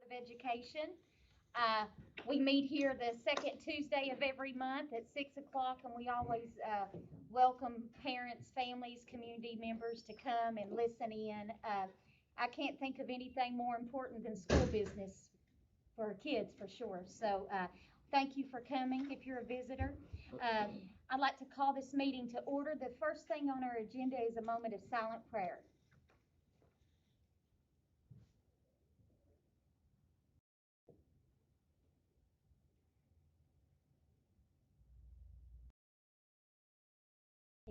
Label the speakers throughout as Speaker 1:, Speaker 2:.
Speaker 1: of Education. We meet here the second Tuesday of every month at 6 o'clock, and we always welcome parents, families, community members to come and listen in. I can't think of anything more important than school business for kids, for sure. So thank you for coming if you're a visitor. I'd like to call this meeting to order. The first thing on our agenda is a moment of silent prayer.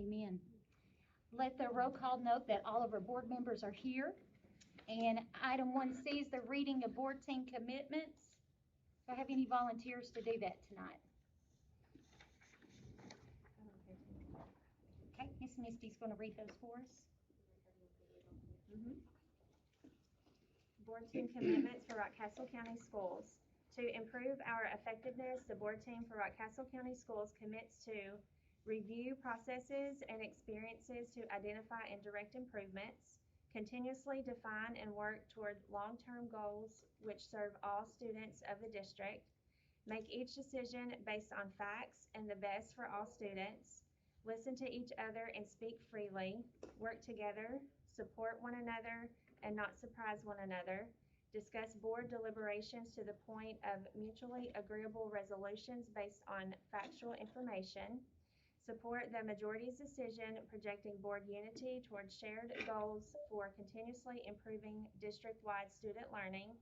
Speaker 1: Amen. Let the roll call note that all of our board members are here. And item 1C is the reading of board team commitments. Do I have any volunteers to do that tonight? Okay, Miss Misty's going to read those for us.
Speaker 2: Board team commitments for Rockcastle County Schools. To improve our effectiveness, the board team for Rockcastle County Schools commits to review processes and experiences to identify and direct improvements, continuously define and work toward long-term goals which serve all students of the district, make each decision based on facts and the best for all students, listen to each other and speak freely, work together, support one another and not surprise one another, discuss board deliberations to the point of mutually agreeable resolutions based on factual information, support the majority's decision projecting board unity towards shared goals for continuously improving district-wide student learning,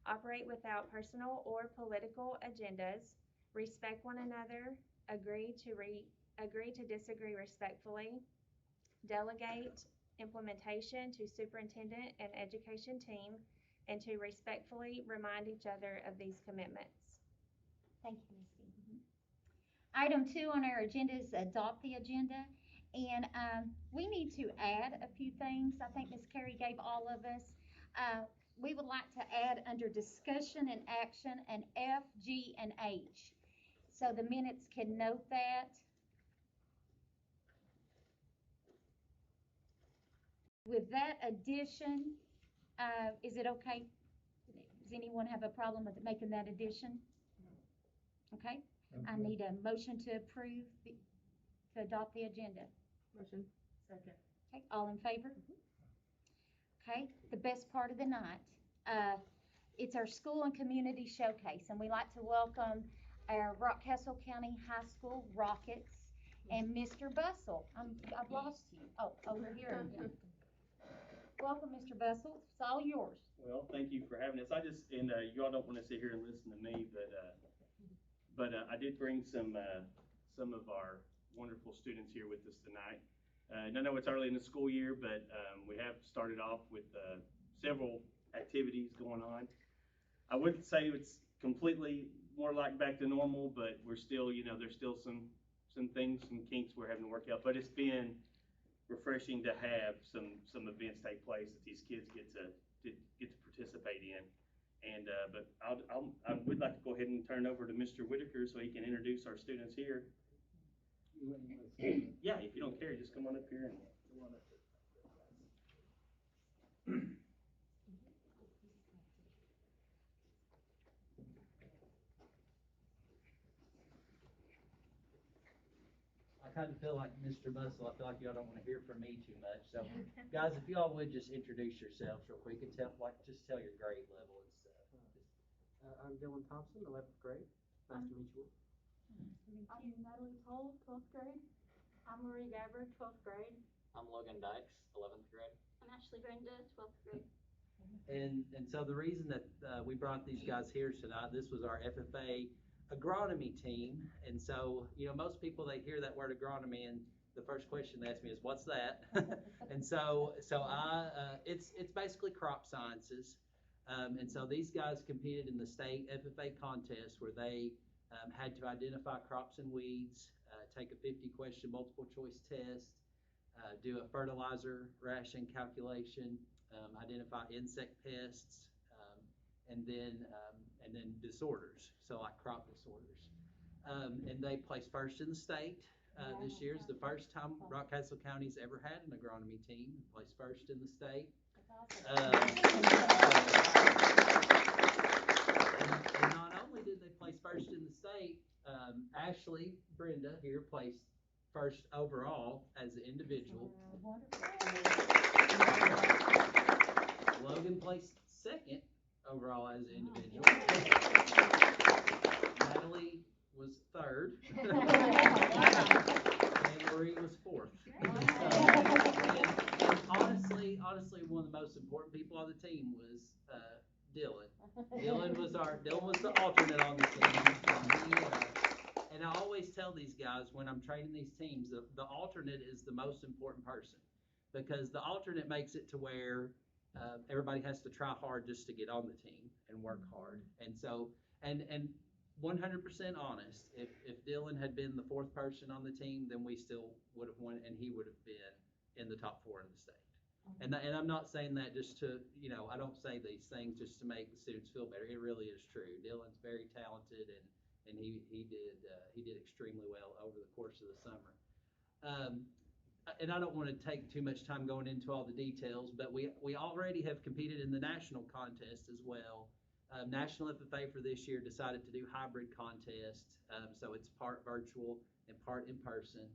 Speaker 2: operate without personal or political agendas, respect one another, agree to disagree respectfully, delegate implementation to superintendent and education team, and to respectfully remind each other of these commitments.
Speaker 1: Thank you, Misty. Item 2 on our agenda is adopt the agenda, and we need to add a few things. I think Ms. Carey gave all of us. We would like to add under discussion and action an F, G, and H, so the minutes can note that. With that addition, is it okay? Does anyone have a problem with making that addition? Okay. I need a motion to approve, to adopt the agenda.
Speaker 3: Motion. Second.
Speaker 1: Okay, all in favor? Okay, the best part of the night. It's our school and community showcase, and we like to welcome our Rockcastle County High School Rockets and Mr. Bustle. I've lost you. Oh, over here. Welcome, Mr. Bustle. It's all yours.
Speaker 4: Well, thank you for having us. You all don't want to sit here and listen to me, but I did bring some of our wonderful students here with us tonight. And I know it's early in the school year, but we have started off with several activities going on. I wouldn't say it's completely more like back to normal, but we're still, there's still some things, some kinks we're having to work out. But it's been refreshing to have some events take place that these kids get to participate in. And but I would like to go ahead and turn over to Mr. Whitaker so he can introduce our students here. Yeah, if you don't care, just come on up here and come on up.
Speaker 5: I kind of feel like Mr. Bustle. I feel like y'all don't want to hear from me too much. So, guys, if y'all would just introduce yourselves real quick and just tell your grade level and stuff.
Speaker 3: I'm Dylan Thompson, 11th grade. Nice to meet you.
Speaker 6: I'm Natalie Toll, 12th grade. I'm Marie Gabber, 12th grade.
Speaker 7: I'm Logan Dykes, 11th grade.
Speaker 6: I'm Ashley Brenda, 12th grade.
Speaker 5: And so the reason that we brought these guys here tonight, this was our FFA agronomy team. And so, most people, they hear that word agronomy and the first question they ask me is, what's that? And so it's basically crop sciences. And so these guys competed in the state FFA contest where they had to identify crops and weeds, take a 50-question multiple choice test, do a fertilizer ration calculation, identify insect pests, and then disorders, so like crop disorders. And they placed first in the state. This year is the first time Rockcastle County's ever had an agronomy team, placed first in the state. actually, Brenda here placed first overall as an individual. Logan placed second overall as an individual. Natalie was third. And Marie was fourth. And honestly, one of the most important people on the team was Dylan. Dylan was the alternate on the team. And I always tell these guys when I'm training these teams, the alternate is the most important person, because the alternate makes it to where everybody has to try hard just to get on the team and work hard. And so, and 100% honest, if Dylan had been the fourth person on the team, then we still would have won, and he would have been in the top 4 in the state. And I'm not saying that just to, I don't say these things just to make the students feel better. It really is true. Dylan's very talented, and he did extremely well over the course of the summer. And I don't want to take too much time going into all the details, but we already have competed in the national contest as well. National FFA for this year decided to do hybrid contest, so it's part virtual and part in person.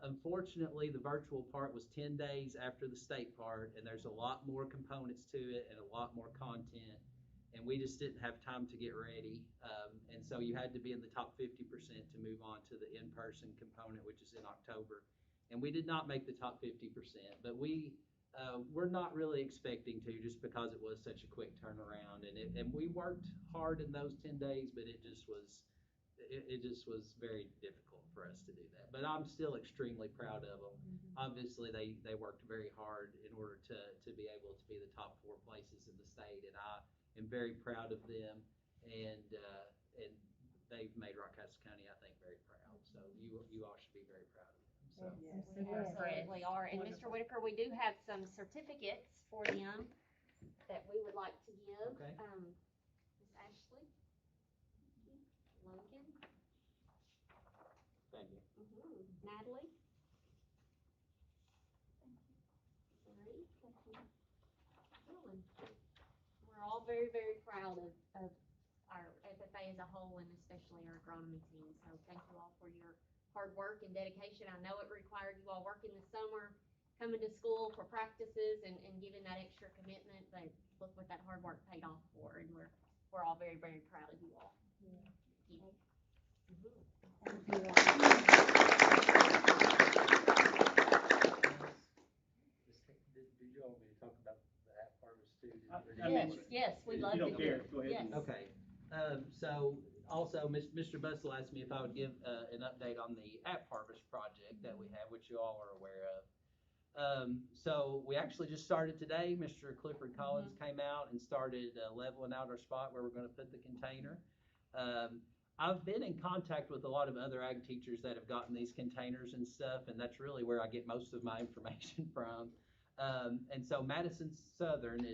Speaker 5: Unfortunately, the virtual part was 10 days after the state part, and there's a lot more components to it and a lot more content, and we just didn't have time to get ready. And so you had to be in the top 50% to move on to the in-person component, which is in October. And we did not make the top 50%, but we're not really expecting to, just because it was such a quick turnaround. And we worked hard in those 10 days, but it just was very difficult for us to do that. But I'm still extremely proud of them. Obviously, they worked very hard in order to be able to be the top 4 places in the state, and I am very proud of them. And they've made Rockcastle County, I think, very proud. So you all should be very proud of them. So.
Speaker 8: Yes, we absolutely are. And Mr. Whitaker, we do have some certificates for them that we would like to give.
Speaker 5: Okay.
Speaker 8: Miss Ashley, Logan,
Speaker 7: Thank you.
Speaker 8: Natalie. Marie, Dylan. We're all very, very proud of our FFA as a whole, and especially our agronomy team. So thank you all for your hard work and dedication. I know it required you all working the summer, coming to school for practices and giving that extra commitment, but look what that hard work paid off for, and we're all very, very proud of you all. Thank you.
Speaker 5: Did you all want me to talk about the app harvest too?
Speaker 8: Yes, we'd love
Speaker 4: You
Speaker 8: to
Speaker 4: don't
Speaker 8: hear.
Speaker 4: care, go ahead.
Speaker 8: Yes.
Speaker 5: Okay. So also, Mr. Bussell asked me if I would give an update on the app harvest project that we have, which you all are aware of. So we actually just started today. Mr. Clifford Collins came out and started leveling out our spot where we're going to put the container. I've been in contact with a lot of other ag teachers that have gotten these containers and stuff, and that's really where I get most of my information from. And so Madison Southern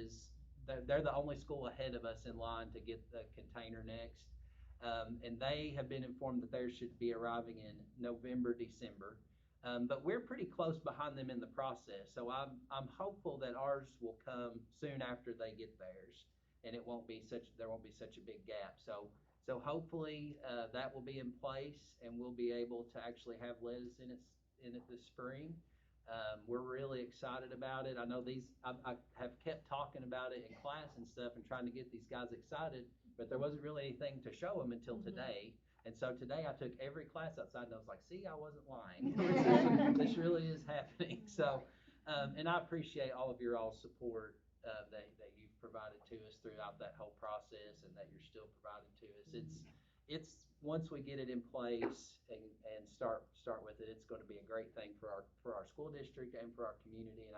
Speaker 5: they're the only school ahead of us in line to get the container next. And they have been informed that theirs should be arriving in November, December. But we're pretty close behind them in the process. So I'm hopeful that ours will come soon after they get theirs, and there won't be such a big gap. So hopefully that will be in place, and we'll be able to actually have lettuce in it this spring. We're really excited about it. I know I have kept talking about it in class and stuff and trying to get these guys excited, but there wasn't really anything to show them until today. And so today I took every class outside and I was like, see, I wasn't lying. This really is happening. So, and I appreciate all of your all's support that you've provided to us throughout that whole process, and that you're still providing to us. It's once we get it in place and start with it, it's going to be a great thing for our school district and for our community, and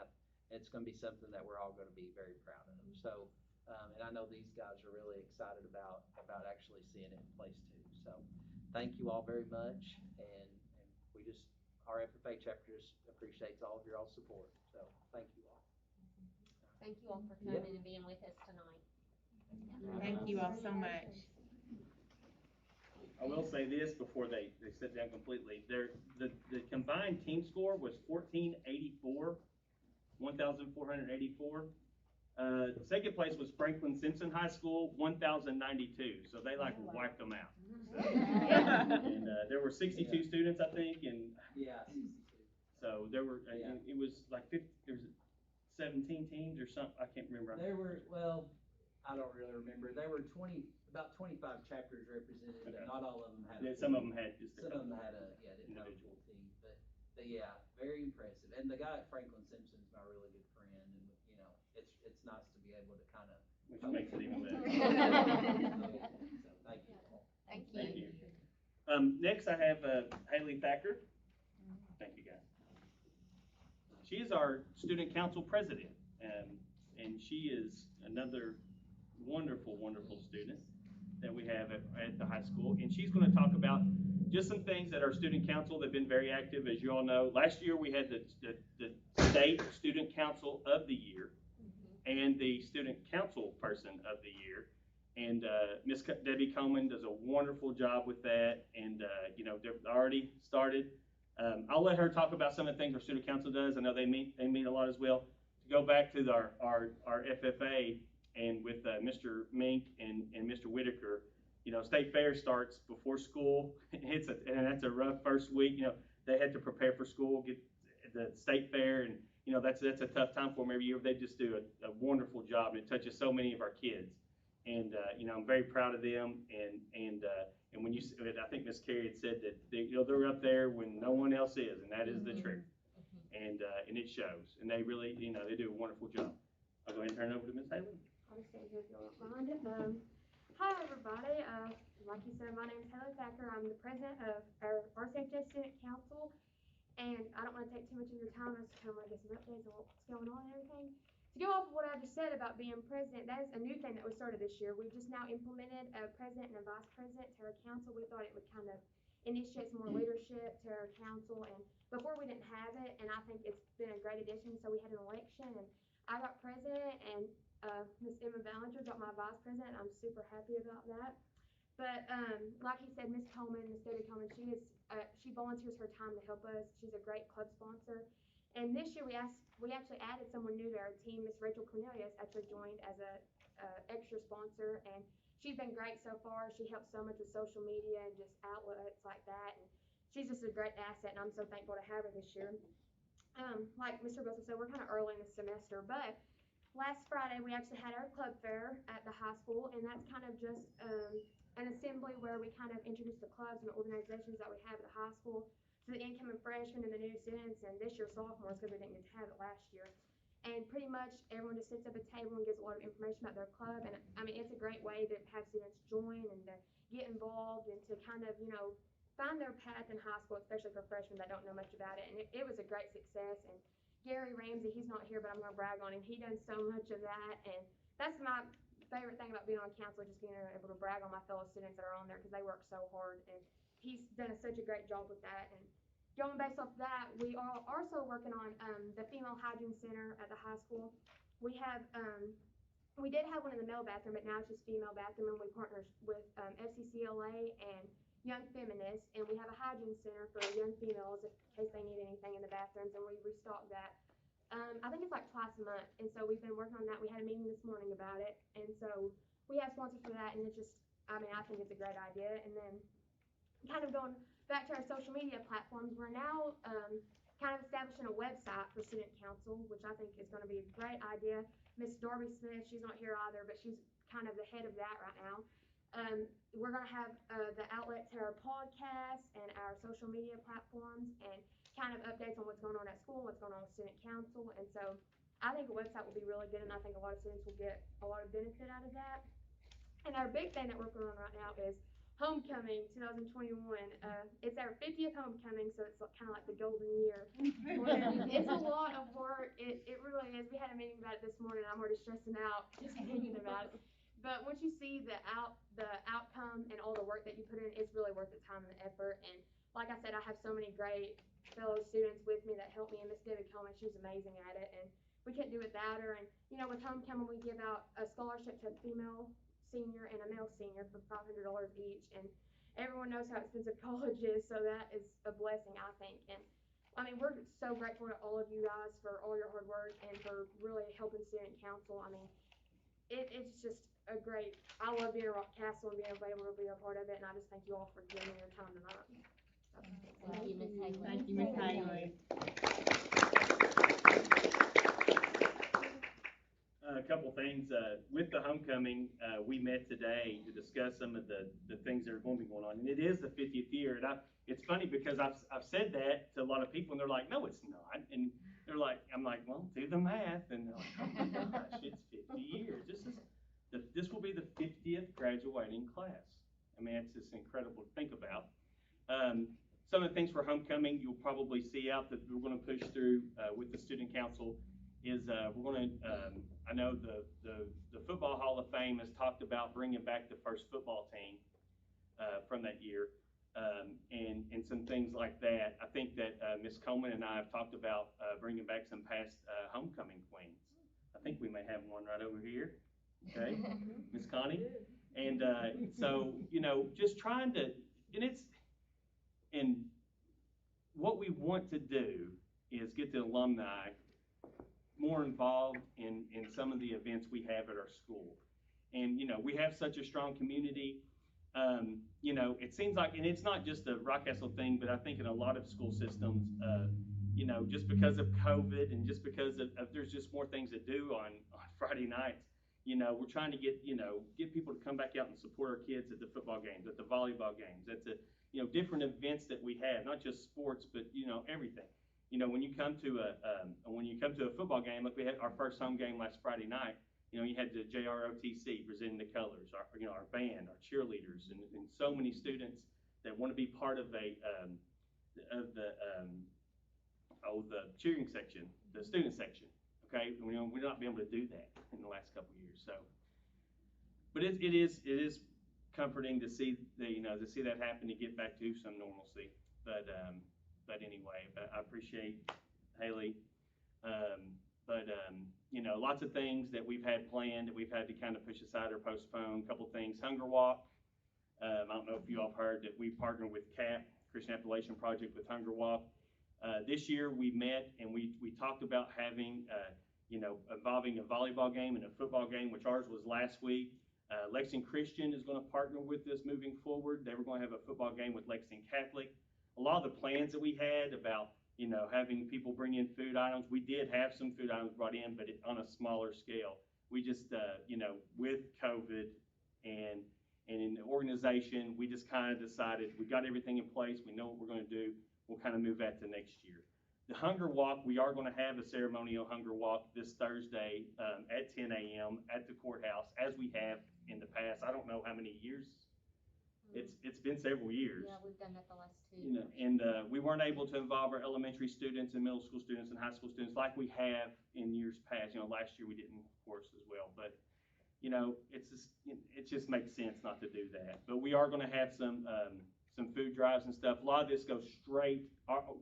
Speaker 5: it's going to be something that we're all going to be very proud of. So, and I know these guys are really excited about actually seeing it in place too. So, thank you all very much, and our FFA chapter just appreciates all of your all support. So, thank you all.
Speaker 8: Thank you all for coming and being with us tonight.
Speaker 9: Thank you all so much.
Speaker 4: I will say this before they sit down completely. The combined team score was 1,484. Second place was Franklin Simpson High School, 1,092, so they like wiped them out. And there were 62 students, I think, and
Speaker 5: Yeah, 62.
Speaker 4: so there were,
Speaker 5: Yeah.
Speaker 4: it was like 50, there was 17 teams or something, I can't remember.
Speaker 5: There were, well, I don't really remember. There were about 25 chapters represented, but
Speaker 4: Okay.
Speaker 5: not all of them had.
Speaker 4: Yeah, some of them had just a
Speaker 5: Some of
Speaker 4: couple.
Speaker 5: them had didn't have a
Speaker 4: Individual.
Speaker 5: full team, but yeah, very impressive. And the guy at Franklin Simpson's my really good friend, and you know, it's nice to be able to kind of.
Speaker 4: Which makes it even better.
Speaker 5: So thank you all.
Speaker 4: Thank you. Next I have Haley Thacker. Thank you, guys. She is our student council president, and she is another wonderful, wonderful student that we have at the high school. And she's going to talk about just some things that our student council, they've been very active, as you all know. Last year we had the state student council of the year and the student council person of the year. And Miss Debbie Coleman does a wonderful job with that, and you know, they've already started. I'll let her talk about some of the things our student council does. I know they meet a lot as well. To go back to our FFA and with Mr. Mink and Mr. Whitaker, you know, state fair starts before school. And that's a rough first week. You know, they had to prepare for school, get the state fair, and you know, that's a tough time for them every year. They just do a wonderful job, and it touches so many of our kids. And you know, I'm very proud of them. And when I think Miss Carey had said that you know, they're up there when no one else is, and that is the truth. And it shows. And they really, you know, they do a wonderful job. I'll go ahead and turn it over to Miss Haley.
Speaker 10: I'll stand here if you don't mind. Hi everybody. Like you said, my name is Haley Thacker. I'm the president of our RCHS Student Council. And I don't want to take too much of your time. I just kind of want to get some updates on what's going on and everything. To go off of what I just said about being president, that is a new thing that we started this year. We just now implemented a president and a vice president to our council. We thought it would kind of initiate some more leadership to our council, and before we didn't have it, and I think it's been a great addition. So we had an election, and I got president, and Miss Emma Ballinger got my vice president. I'm super happy about that. But like he said, Miss Coleman, Miss Debbie Coleman, she volunteers her time to help us. She's a great club sponsor. And this year we actually added someone new to our team. Miss Rachel Cornelius actually joined as a extra sponsor, and she's been great so far. She helps so much with social media and just outlets like that. And she's just a great asset, and I'm so thankful to have her this year. Like Mr. Wilson said, we're kind of early in the semester, but last Friday we actually had our club fair at the high school, and that's kind of just an assembly where we kind of introduce the clubs and the organizations that we have at the high school to the incoming freshmen and the new students, and this year sophomores, because we didn't get to have it last year. And pretty much everyone just sits at a table and gives a lot of information about their club, and I mean, it's a great way to have students join and to get involved and to kind of, you know, find their path in high school, especially for freshmen that don't know much about it. And it was a great success. And Gary Ramsey, he's not here, but I'm gonna brag on him. He does so much of that, and that's my favorite thing about being on council, just being able to brag on my fellow students that are on there, because they work so hard, and he's done such a great job with that. And going based off that, we are also working on the female hygiene center at the high school. We did have one in the male bathroom, but now it's just female bathroom, and we partner with FCCLA and Young Feminists, and we have a hygiene center for young females in case they need anything in the bathrooms, and we restock that. I think it's like twice a month, and so we've been working on that. We had a meeting this morning about it, and so we have sponsors for that, and it's just, I mean, I think it's a great idea. And then kind of going back to our social media platforms, we're now kind of establishing a website for student council, which I think is going to be a great idea. Miss Darby Smith, she's not here either, but she's kind of the head of that right now. We're going to have the outlet to our podcast and our social media platforms, and kind of updates on what's going on at school, what's going on with student council. And so I think a website will be really good, and I think a lot of students will get a lot of benefit out of that. And our big thing that we're working on right now is Homecoming 2021. It's our 50th homecoming, so it's kind of like the golden year. It's a lot of work. It really is. We had a meeting about it this morning. I'm already stressing out just thinking about it. But once you see the outcome and all the work that you put in, it's really worth the time and the effort. And like I said, I have so many great fellow students with me that help me, and Miss Debbie Coleman, she's amazing at it, and we couldn't do it without her. And you know, with homecoming, we give out a scholarship to a female senior and a male senior for $500 each, and everyone knows how expensive college is, so that is a blessing, I think. And I mean, we're so grateful to all of you guys for all your hard work and for really helping student council. I mean, it's just a great, I love being at Rockcastle and being able to be a part of it, and I just thank you all for giving me your time tonight.
Speaker 8: Thank you, Ms. Hagley.
Speaker 9: Thank you, Ms. Hagley.
Speaker 4: A couple things, with the homecoming, we met today to discuss some of the things that are going to be going on, and it is the 50th year, and it's funny because I've said that to a lot of people, and they're like, no, it's not, and they're like, I'm like, well, do the math, and they're like, oh my gosh, it's 50 years, this will be the 50th graduating class. I mean, it's just incredible to think about. Some of the things for homecoming you'll probably see out that we're going to push through with the student council is we're going to, I know the Football Hall of Fame has talked about bringing back the first football team from that year, and some things like that. I think that Ms. Coleman and I have talked about bringing back some past homecoming queens. I think we may have one right over here, okay, Ms. Connie. And so, you know, just trying to, and what we want to do is get the alumni more involved in some of the events we have at our school. And, you know, we have such a strong community. You know, it seems like, and it's not just a Rockcastle thing, but I think in a lot of school systems, you know, just because of COVID and just because of there's just more things to do on Friday nights, you know, we're trying to get people to come back out and support our kids at the football games, at the volleyball games, at the, you know, different events that we have, not just sports, but, you know, everything. You know, when you come to a football game, like we had our first home game last Friday night, you know, you had the JROTC presenting the colors, our band, our cheerleaders, and so many students that want to be part of the cheering section, the student section. Okay, you know, we're not being able to do that in the last couple of years. So, but it is comforting to see that happen, to get back to some normalcy. But anyway, I appreciate Haley. You know, lots of things that we've had planned that we've had to kind of push aside or postpone. A couple things. Hunger Walk. I don't know if you all have heard that we partnered with CAP, Christian Appalachian Project, with Hunger Walk. This year we met and we talked about having, you know, involving a volleyball game and a football game, which ours was last week. Lexington Christian is going to partner with us moving forward. They were going to have a football game with Lexington Catholic. A lot of the plans that we had about, you know, having people bring in food items, we did have some food items brought in, but on a smaller scale. We just, you know, with COVID and in the organization, we just kind of decided we got everything in place. We know what we're going to do. We'll kind of move that to next year. The Hunger Walk, we are going to have a ceremonial Hunger Walk this Thursday at 10 a.m. at the courthouse, as we have in the past. I don't know how many years. It's been several years.
Speaker 8: Yeah, we've done that the last 2
Speaker 4: you know,
Speaker 8: years.
Speaker 4: And we weren't able to involve our elementary students and middle school students and high school students like we have in years past. You know, last year we didn't, of course, as well. But you know, it just makes sense not to do that. But we are going to have some food drives and stuff. A lot of this goes straight.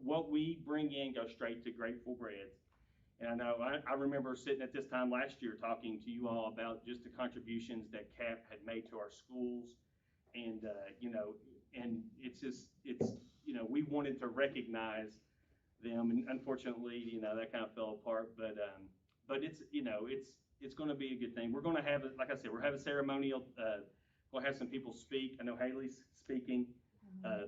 Speaker 4: What we bring in goes straight to Grateful Bread. And I know I remember sitting at this time last year talking to you all about just the contributions that CAP had made to our schools. And, you know, and it's you know, we wanted to recognize them, and unfortunately, you know, that kind of fell apart, but it's, you know, it's going to be a good thing. We're going to have, like I said, we're having a ceremonial, we'll have some people speak. I know Haley's speaking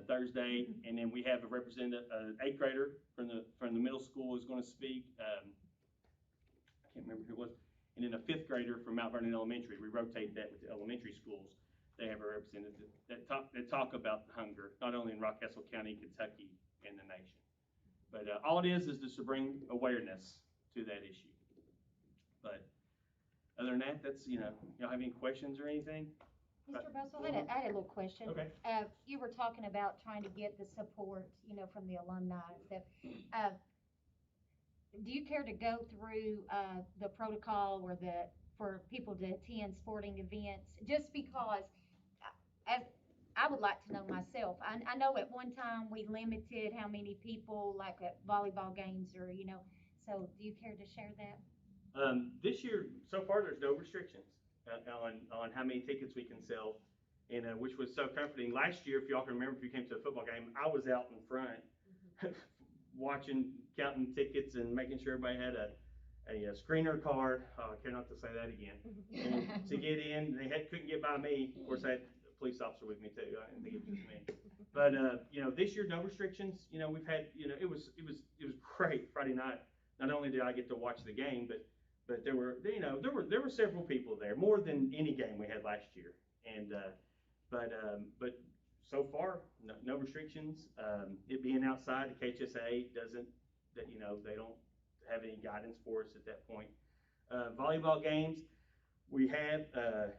Speaker 4: Thursday, and then we have a representative, an 8th grader from the middle school is going to speak. I can't remember who it was. And then a 5th grader from Mount Vernon Elementary. We rotate that with the elementary schools. They have a representative that talk about hunger, not only in Rockcastle County, Kentucky, and the nation. But all it is just to bring awareness to that issue. But other than that, that's, you know, y'all have any questions or anything?
Speaker 1: Mr. Bussell, I had a little question.
Speaker 4: Okay.
Speaker 1: You were talking about trying to get the support, you know, from the alumni and stuff. Do you care to go through the protocol or for people to attend sporting events? Just because, as I would like to know myself. I know at one time we limited how many people, like at volleyball games, or you know. So, do you care to share that?
Speaker 4: This year, so far, there's no restrictions on how many tickets we can sell, and which was so comforting. Last year, if y'all can remember, if you came to a football game, I was out in front watching, counting tickets and making sure everybody had a screener card. I care not to say that again. And to get in, couldn't get by me. Of course, I had a police officer with me too. I didn't think it was just me. But this year, no restrictions. We've had, it was great Friday night. Not only did I get to watch the game, but there were several people there, more than any game we had last year. And but so far, no restrictions. It being outside, the KHSA doesn't, they don't have any guidance for us at that point. Volleyball games, we have,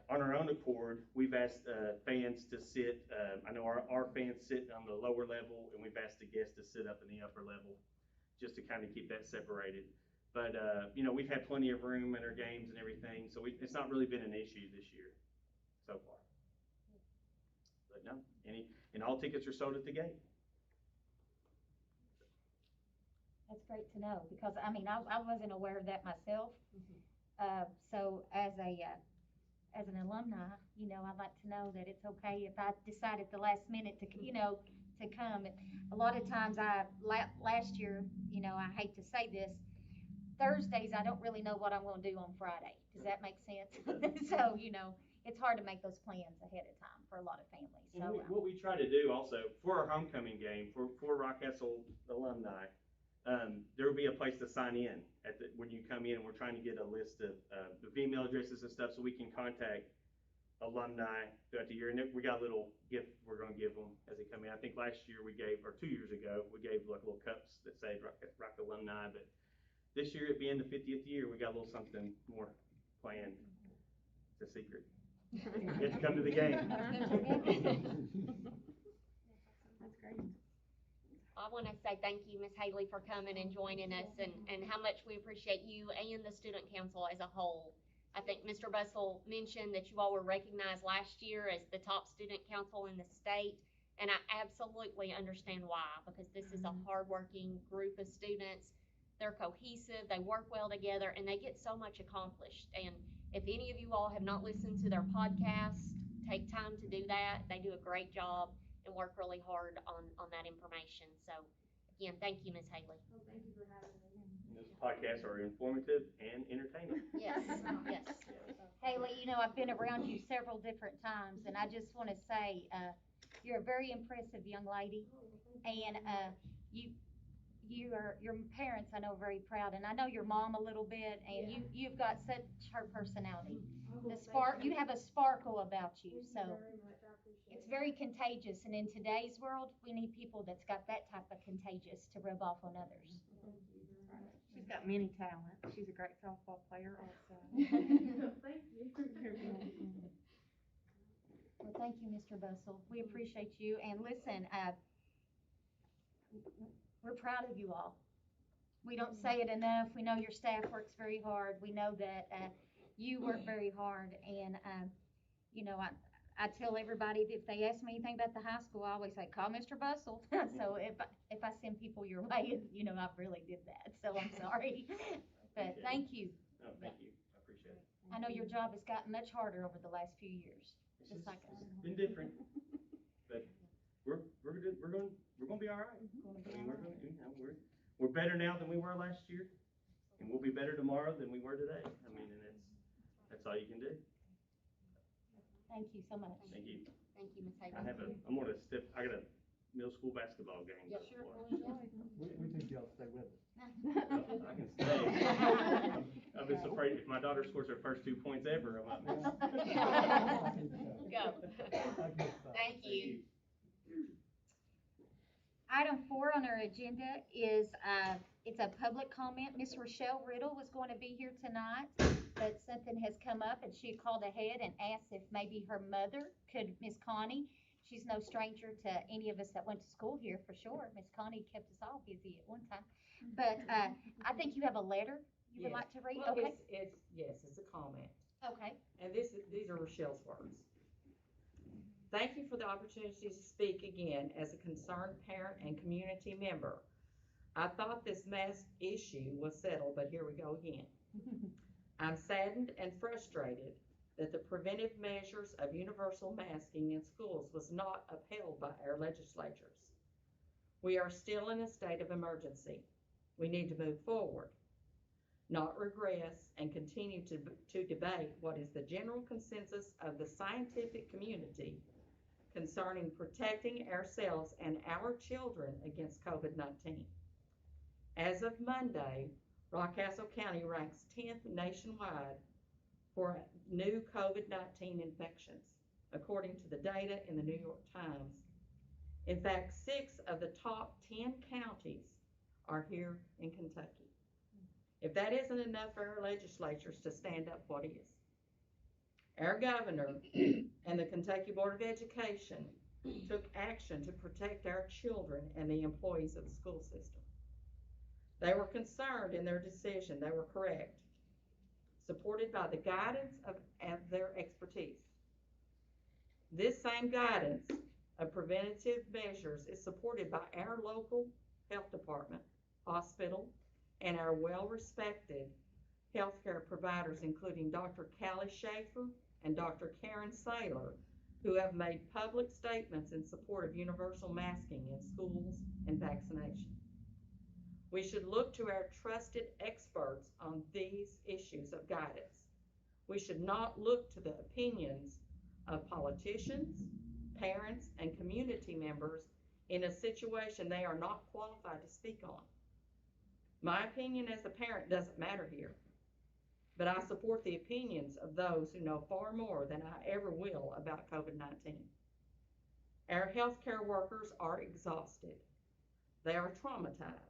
Speaker 4: on our own accord, we've asked fans to sit, I know our fans sit on the lower level, and we've asked the guests to sit up in the upper level, just to kind of keep that separated. But, we've had plenty of room in our games and everything, so it's not really been an issue this year, so far. But no, and all tickets are sold at the gate.
Speaker 1: That's great to know, because I wasn't aware of that myself. So as an alumni, I'd like to know that it's okay if I decide at the last minute to come. And a lot of times last year, I hate to say this, Thursdays, I don't really know what I'm going to do on Friday. Does that make sense? So, it's hard to make those plans ahead of time for a lot of families. So,
Speaker 4: what we try to do also for our homecoming game, for Rockcastle alumni, there will be a place to sign in when you come in, and we're trying to get a list of the email addresses and stuff so we can contact alumni throughout the year. And we got a little gift we're going to give them as they come in. I think last year or 2 years ago, we gave like little cups that say Rock Alumni, but this year, it being the 50th year, we got a little something more planned. It's a secret. You have to come to the game.
Speaker 8: That's great. I want to say thank you, Ms. Haley, for coming and joining us, and how much we appreciate you and the student council as a whole. I think Mr. Bussell mentioned that you all were recognized last year as the top student council in the state, and I absolutely understand why, because this is a hardworking group of students. They're cohesive, they work well together, and they get so much accomplished. And if any of you all have not listened to their podcast, take time to do that. They do a great job and work really hard on that information. So, again, thank you, Ms. Haley.
Speaker 10: Well, thank you for having me.
Speaker 4: These podcasts are informative and entertaining.
Speaker 8: Yes, yes.
Speaker 1: Haley, I've been around you several different times, and I just want to say, you're a very impressive young lady, and your parents, I know, are very proud, and I know your mom a little bit, and you've got such her personality. You have a sparkle about you, so it's very contagious, and in today's world, we need people that's got that type of contagious to rub off on others.
Speaker 9: She's got many talents. She's a great softball player also.
Speaker 10: Thank you.
Speaker 1: Well, thank you, Mr. Bussell. We appreciate you, and listen, we're proud of you all. We don't say it enough. We know your staff works very hard. We know that you work very hard, and I tell everybody that if they ask me anything about the high school, I always say, call Mr. Bussell. So if I send people your way, I really did that. So I'm sorry, but thank you.
Speaker 4: No, thank you. I appreciate it.
Speaker 1: I know your job has gotten much harder over the last few years.
Speaker 4: It's been different, but we're gonna be all right. We're better now than we were last year, and we'll be better tomorrow than we were today. And that's all you can do.
Speaker 1: Thank you so much.
Speaker 4: Thank you.
Speaker 8: Thank you, Ms. Haley.
Speaker 4: I got a middle school basketball game.
Speaker 8: Yep, sure.
Speaker 3: We think y'all stay with us.
Speaker 4: I can stay. I've been afraid if my daughter scores her first 2 points ever, I might miss.
Speaker 8: Go. Thank you.
Speaker 1: Item 4 on our agenda is, it's a public comment. Miss Rochelle Riddle was going to be here tonight, but something has come up, and she called ahead and asked if maybe her mother could, Miss Connie. She's no stranger to any of us that went to school here, for sure. Miss Connie kept us all busy at one time. But I think you have a letter you would like to read?
Speaker 11: Well,
Speaker 1: okay.
Speaker 11: It's a comment.
Speaker 1: Okay.
Speaker 11: And these are Rochelle's words. Thank you for the opportunity to speak again as a concerned parent and community member. I thought this mask issue was settled, but here we go again. I'm saddened and frustrated that the preventive measures of universal masking in schools was not upheld by our legislatures. We are still in a state of emergency. We need to move forward, not regress, and continue to debate what is the general consensus of the scientific community concerning protecting ourselves and our children against COVID-19. As of Monday, Rockcastle County ranks 10th nationwide for new COVID-19 infections, according to the data in the New York Times. In fact, 6 of the top 10 counties are here in Kentucky. If that isn't enough for our legislatures to stand up, what is? Our governor and the Kentucky Board of Education took action to protect our children and the employees of the school system. They were concerned in their decision. They were correct, supported by the guidance of their expertise. This same guidance of preventative measures is supported by our local health department, hospital, and our well-respected healthcare providers, including Dr. Callie Schaefer and Dr. Karen Saylor, who have made public statements in support of universal masking in schools and vaccination. We should look to our trusted experts on these issues of guidance. We should not look to the opinions of politicians, parents, and community members in a situation they are not qualified to speak on. My opinion as a parent doesn't matter here, but I support the opinions of those who know far more than I ever will about COVID-19. Our healthcare workers are exhausted. They are traumatized.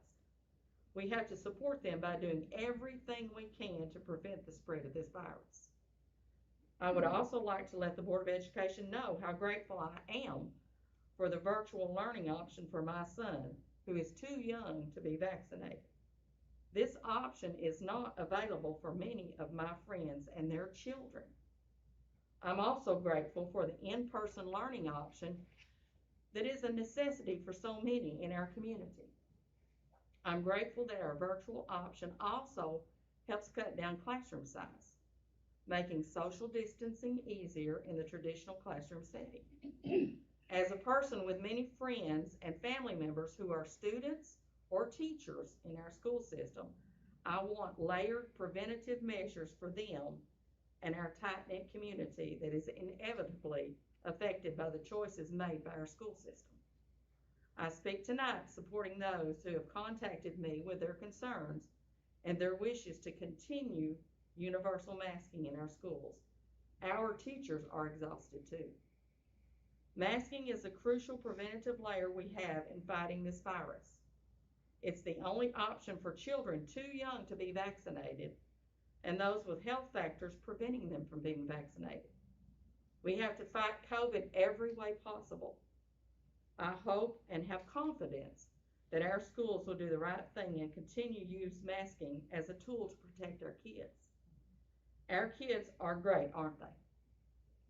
Speaker 11: We have to support them by doing everything we can to prevent the spread of this virus. I would also like to let the Board of Education know how grateful I am for the virtual learning option for my son, who is too young to be vaccinated. This option is not available for many of my friends and their children. I'm also grateful for the in-person learning option that is a necessity for so many in our community. I'm grateful that our virtual option also helps cut down classroom size, making social distancing easier in the traditional classroom setting. As a person with many friends and family members who are students or teachers in our school system, I want layered preventative measures for them and our tight-knit community that is inevitably affected by the choices made by our school system. I speak tonight supporting those who have contacted me with their concerns and their wishes to continue universal masking in our schools. Our teachers are exhausted too. Masking is a crucial preventative layer we have in fighting this virus. It's the only option for children too young to be vaccinated and those with health factors preventing them from being vaccinated. We have to fight COVID every way possible. I hope and have confidence that our schools will do the right thing and continue to use masking as a tool to protect our kids. Our kids are great, aren't they?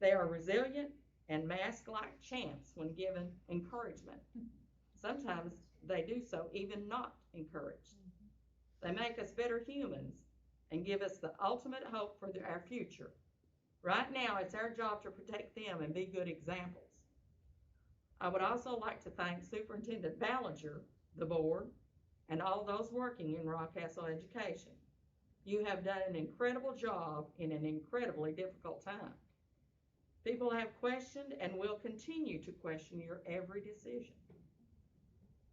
Speaker 11: They are resilient and mask like champs when given encouragement. Sometimes they do so even not encouraged. They make us better humans and give us the ultimate hope for our future. Right now, it's our job to protect them and be good examples. I would also like to thank Superintendent Ballinger, the board, and all those working in Rockcastle Education. You have done an incredible job in an incredibly difficult time. People have questioned and will continue to question your every decision.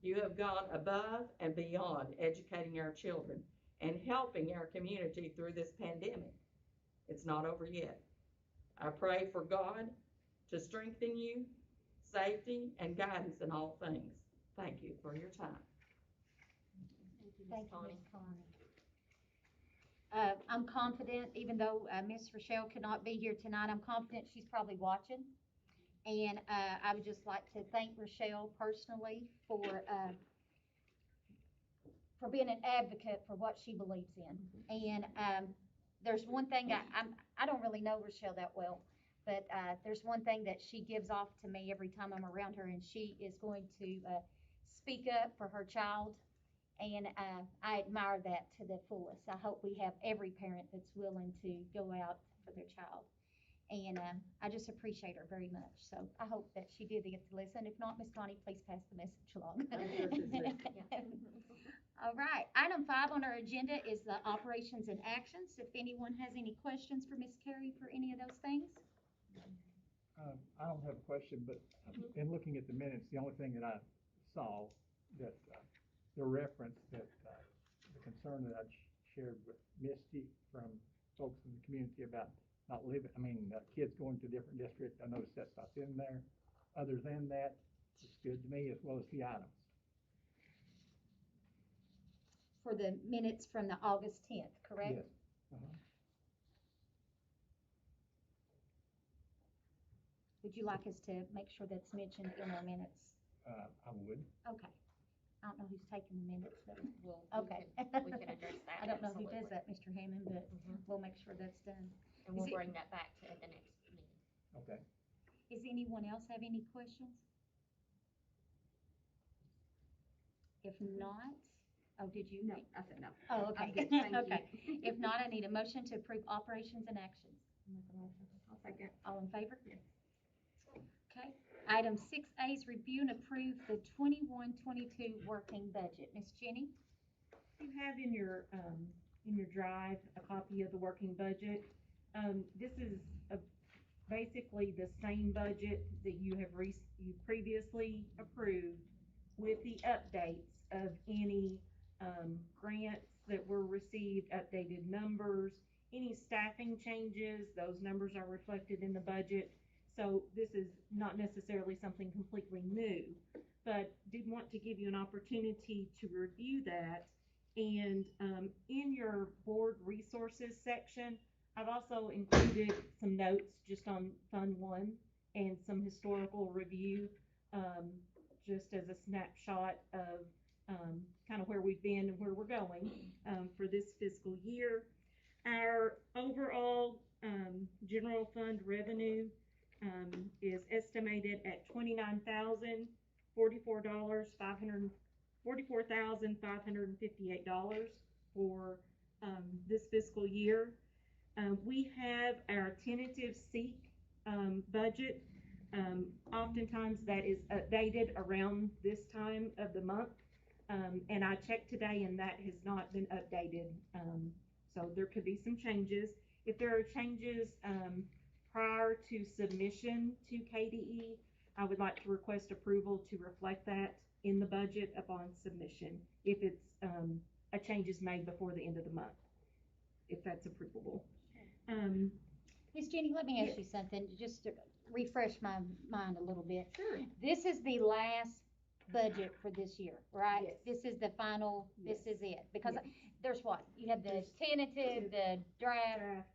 Speaker 11: You have gone above and beyond educating our children and helping our community through this pandemic. It's not over yet. I pray for God to strengthen you, safety, and guidance in all things. Thank you for your time.
Speaker 1: Thank you, Ms. Connie. I'm confident, even though Ms. Rochelle could not be here tonight, I'm confident she's probably watching. And I would just like to thank Rochelle personally for being an advocate for what she believes in. And there's one thing, I don't really know Rochelle that well, but there's one thing that she gives off to me every time I'm around her, and she is going to speak up for her child. And I admire that to the fullest. I hope we have every parent that's willing to go out for their child. And I just appreciate her very much. So I hope that she did get to listen. If not, Miss Connie, please pass the message along. All right. Item 5 on our agenda is the operations and actions. If anyone has any questions for Miss Carrie for any of those things.
Speaker 12: I don't have a question, but in looking at the minutes, the only thing that I saw that the reference that the concern that I shared with Misty from folks in the community about not living, kids going to different districts. I noticed that's not in there. Other than that, it's good to me, as well as the items.
Speaker 1: For the minutes from the August 10th, correct?
Speaker 12: Yes.
Speaker 1: Would you like us to make sure that's mentioned in our minutes?
Speaker 12: I would.
Speaker 1: Okay. I don't know who's taking the minutes, but
Speaker 8: Well,
Speaker 1: okay.
Speaker 8: we can address that.
Speaker 1: I don't know who does
Speaker 8: absolutely.
Speaker 1: that, Mr. Hammond, but we'll make sure that's done.
Speaker 8: And we'll
Speaker 1: Is it-
Speaker 8: bring that back to the next meeting.
Speaker 12: Okay.
Speaker 1: Does anyone else have any questions? If not, oh, did you?
Speaker 9: No, I said no.
Speaker 1: Oh, okay.
Speaker 9: I'm good, thank you.
Speaker 1: Okay. If not, I need a motion to approve operations and actions.
Speaker 9: I'll second.
Speaker 1: All in favor?
Speaker 9: Yes.
Speaker 1: Okay. Item 6A is review and approve the 21-22 working budget. Ms. Jenny?
Speaker 13: You have in your drive a copy of the working budget. This is basically the same budget that you previously approved with the updates of any grants that were received, updated numbers, any staffing changes. Those numbers are reflected in the budget. So this is not necessarily something completely new, but did want to give you an opportunity to review that. And in your board resources section, I've also included some notes just on Fund 1 and some historical review, just as a snapshot of kind of where we've been and where we're going for this fiscal year. Our overall general fund revenue is estimated at $44,558 for this fiscal year. We have our tentative SEEK budget. Oftentimes that is updated around this time of the month, and I checked today and that has not been updated, so there could be some changes. If there are changes prior to submission to KDE, I would like to request approval to reflect that in the budget upon submission, if it's a change is made before the end of the month, if that's approvable.
Speaker 1: Ms. Jenny, let me ask you something, just to refresh my mind a little bit.
Speaker 13: Sure.
Speaker 1: This is the last budget for this year, right?
Speaker 13: Yes.
Speaker 1: This is the final,
Speaker 13: Yes.
Speaker 1: this is it, because
Speaker 13: Yes.
Speaker 1: there's what? You have the
Speaker 13: There's
Speaker 1: tentative, the draft.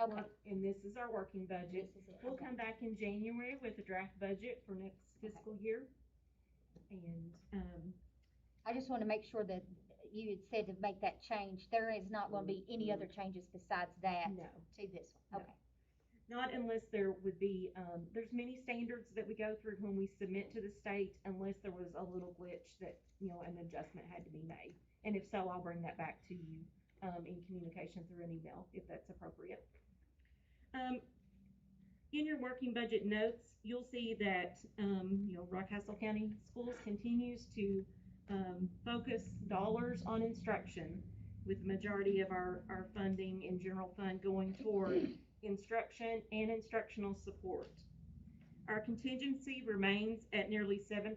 Speaker 1: Okay.
Speaker 13: And this is our working budget.
Speaker 1: This is it,
Speaker 13: We'll
Speaker 1: okay.
Speaker 13: come back in January with a draft budget for next fiscal year. And,
Speaker 1: I just want to make sure that you had said to make that change. There is not going to be any other changes besides that
Speaker 13: no.
Speaker 1: to this
Speaker 13: No.
Speaker 1: one. Okay.
Speaker 13: Not unless there would be, there's many standards that we go through when we submit to the state, unless there was a little glitch that, an adjustment had to be made. And if so, I'll bring that back to you, in communication through an email, if that's appropriate. In your working budget notes, you'll see that, Rockcastle County Schools continues to focus dollars on instruction, with the majority of our funding in general fund going toward instruction and instructional support. Our contingency remains at nearly 7%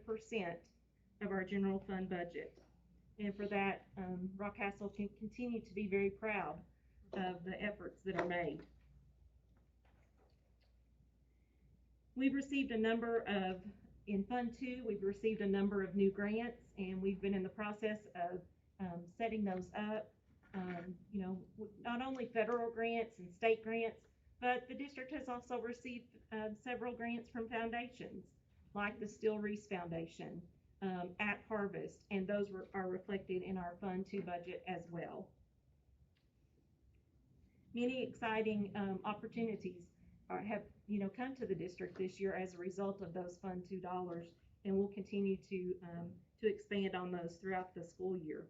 Speaker 13: of our general fund budget. And for that, Rockcastle can continue to be very proud of the efforts that are made. We've received in Fund 2, we've received a number of new grants, and we've been in the process of setting those up. Not only federal grants and state grants, but the district has also received several grants from foundations, like the Still Reese Foundation, at Harvest, and those are reflected in our Fund 2 budget as well. Many exciting opportunities have come to the district this year as a result of those Fund 2 dollars, and we'll continue to expand on those throughout the school year.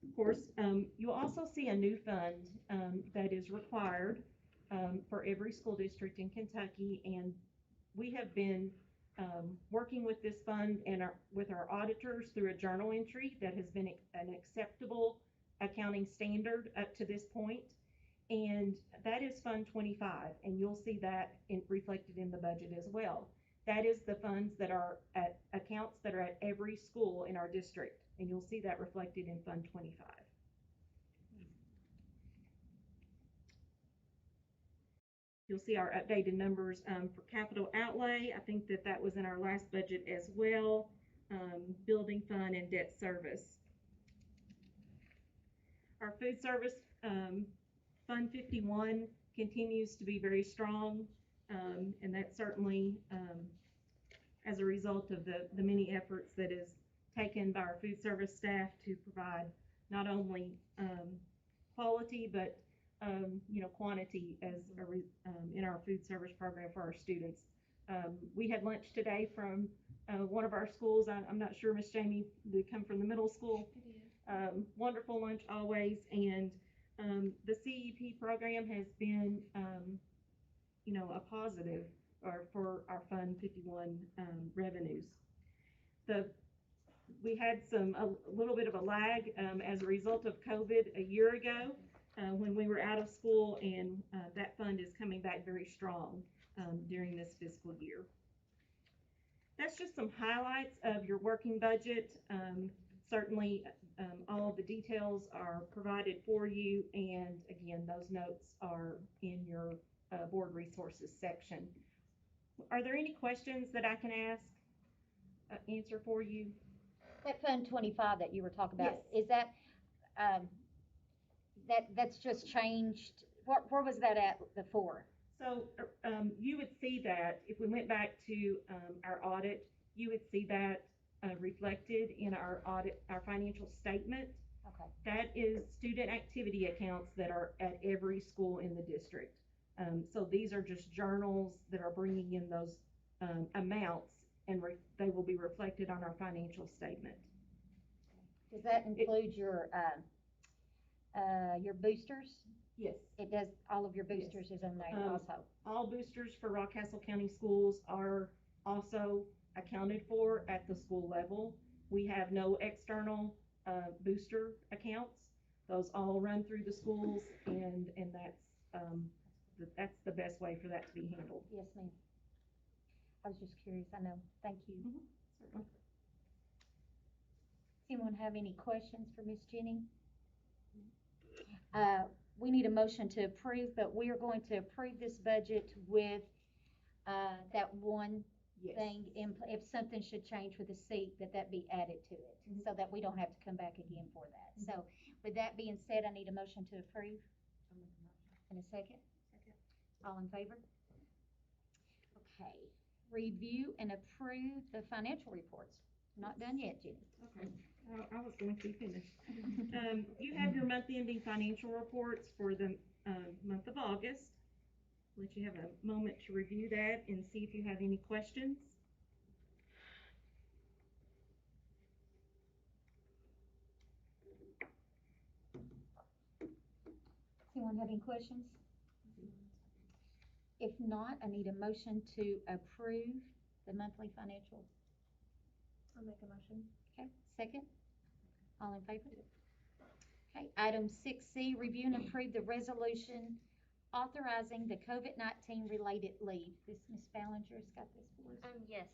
Speaker 13: Of course, you'll also see a new fund, that is required, for every school district in Kentucky, and we have been, working with this fund and with our auditors through a journal entry that has been an acceptable accounting standard up to this point. And that is Fund 25, and you'll see that reflected in the budget as well. That is the funds that are at accounts that are at every school in our district, and you'll see that reflected in Fund 25. You'll see our updated numbers for capital outlay. I think that was in our last budget as well. Building fund and debt service. Our food service, Fund 51 continues to be very strong, and that's certainly as a result of the many efforts that is taken by our food service staff to provide not only quality but quantity as in our food service program for our students. We had lunch today from one of our schools. I'm not sure, Miss Jamie, did come from the middle school? Wonderful lunch always, and the CEP program has been a positive for our Fund 51 revenues. We had a little bit of a lag as a result of COVID a year ago when we were out of school, and that fund is coming back very strong during this fiscal year. That's just some highlights of your working budget. Certainly all of the details are provided for you, and again, those notes are in your board resources section. Are there any questions that I can answer for you?
Speaker 1: That Fund 25 that you were talking about,
Speaker 13: Yes.
Speaker 1: is that, that's just changed? Where was that at before?
Speaker 13: So you would see that if we went back to our audit, you would see that reflected in our audit, our financial statement.
Speaker 1: Okay.
Speaker 13: That is student activity accounts that are at every school in the district. So these are just journals that are bringing in those amounts, and they will be reflected on our financial statement.
Speaker 1: Does that include your boosters?
Speaker 13: Yes.
Speaker 1: It does. All of your boosters is on there also.
Speaker 13: All boosters for Rockcastle County Schools are also accounted for at the school level. We have no external booster accounts. Those all run through the schools, and that's the best way for that to be handled.
Speaker 1: Yes, ma'am. I was just curious. I know. Thank you.
Speaker 13: Certainly.
Speaker 1: Anyone have any questions for Miss Jenny? We need a motion to approve, but we are going to approve this budget with that one thing. If something should change with the seat, that be added to it, so that we don't have to come back again for that. So with that being said, I need a motion to approve. In a second? Second. All in favor? Okay. Review and approve the financial reports. Not done yet, Jenny.
Speaker 13: Okay. I was going to finish. You have your month-ending financial reports for the month of August. Let you have a moment to review that and see if you have any questions.
Speaker 1: Anyone have any questions? If not, I need a motion to approve the monthly financial.
Speaker 2: I'll make a motion.
Speaker 1: Okay, second. All in favor? Okay, item 6C, review and approve the resolution authorizing the COVID-19 related leave. This Ms. Ballinger's got this for us.
Speaker 8: Yes,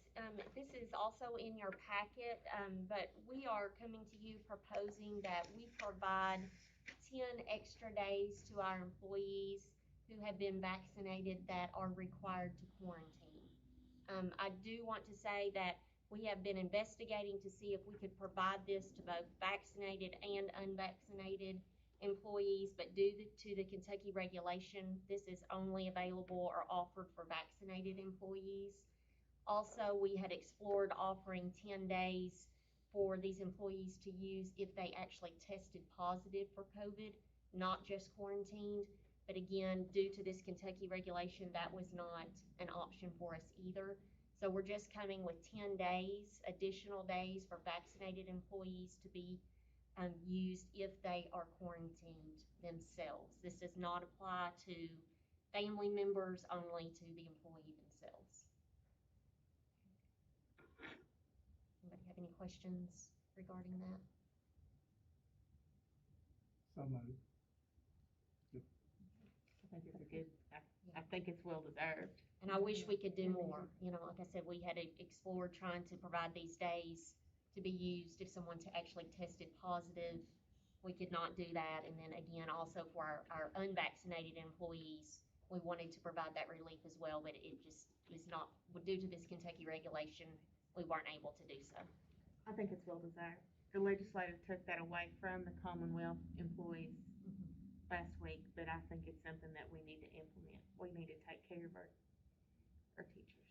Speaker 8: this is also in your packet, but we are coming to you proposing that we provide 10 extra days to our employees who have been vaccinated that are required to quarantine. I do want to say that we have been investigating to see if we could provide this to both vaccinated and unvaccinated employees, but due to the Kentucky regulation, this is only available or offered for vaccinated employees. Also, we had explored offering 10 days for these employees to use if they actually tested positive for COVID, not just quarantined. But again, due to this Kentucky regulation, that was not an option for us either. So we're just coming with 10 days, additional days for vaccinated employees to be used if they are quarantined themselves. This does not apply to family members, only to the employee themselves. Anybody have any questions regarding that?
Speaker 12: So moved.
Speaker 9: I think it's a good, I think it's well deserved.
Speaker 8: And I wish we could do more. You know, like I said, we had explored trying to provide these days to be used if someone actually tested positive. We could not do that. And then again, also for our unvaccinated employees, we wanted to provide that relief as well, but it just was not, due to this Kentucky regulation, we weren't able to do so.
Speaker 9: I think it's well deserved. The legislature took that away from the Commonwealth employees last week, but I think it's something that we need to implement. We need to take care of our teachers.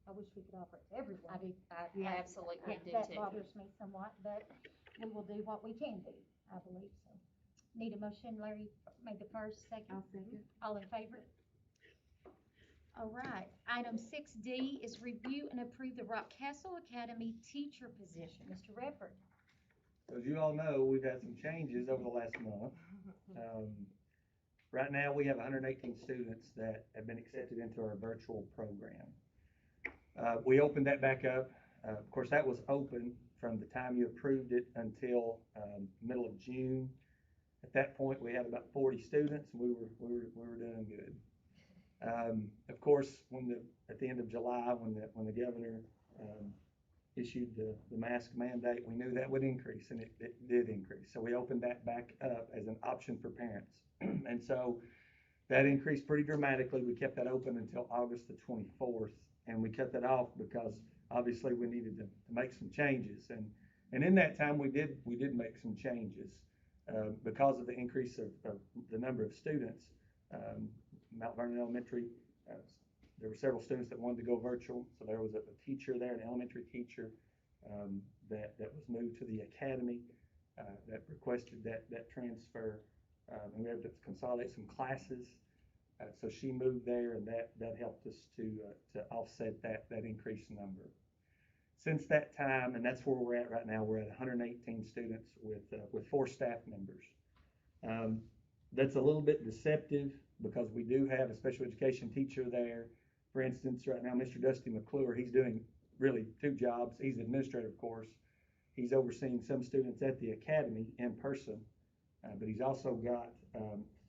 Speaker 1: I wish we could offer it to everyone.
Speaker 8: I do,
Speaker 9: Yeah.
Speaker 8: I absolutely do
Speaker 1: That
Speaker 8: too.
Speaker 1: bothers me somewhat, but we will do what we can do, I believe so. Need a motion, Larry made the first, second.
Speaker 9: I'll second.
Speaker 1: All in favor? All right, item 6D is review and approve the Rockcastle Academy teacher position. Mr. Redford.
Speaker 14: As you all know, we've had some changes over the last month. Right now, we have 118 students that have been accepted into our virtual program. We opened that back up. Of course, that was open from the time you approved it until middle of June. At that point, we had about 40 students, and we were doing good. Of course, at the end of July, when the governor issued the mask mandate, we knew that would increase, and it did increase. So we opened that back up as an option for parents. And so that increased pretty dramatically. We kept that open until August the 24th, and we cut that off because obviously we needed to make some changes. And in that time, we did make some changes because of the increase of the number of students. Mount Vernon Elementary, there were several students that wanted to go virtual, so there was a teacher there, an elementary teacher, that was moved to the academy, that requested that transfer, and we had to consolidate some classes, so she moved there, and that helped us to offset that increased number. Since that time, and that's where we're at right now, we're at 118 students with 4 staff members. That's a little bit deceptive because we do have a special education teacher there. For instance, right now, Mr. Dusty McClure, he's doing really 2 jobs. He's administrator, of course. He's overseeing some students at the academy in person, but he's also got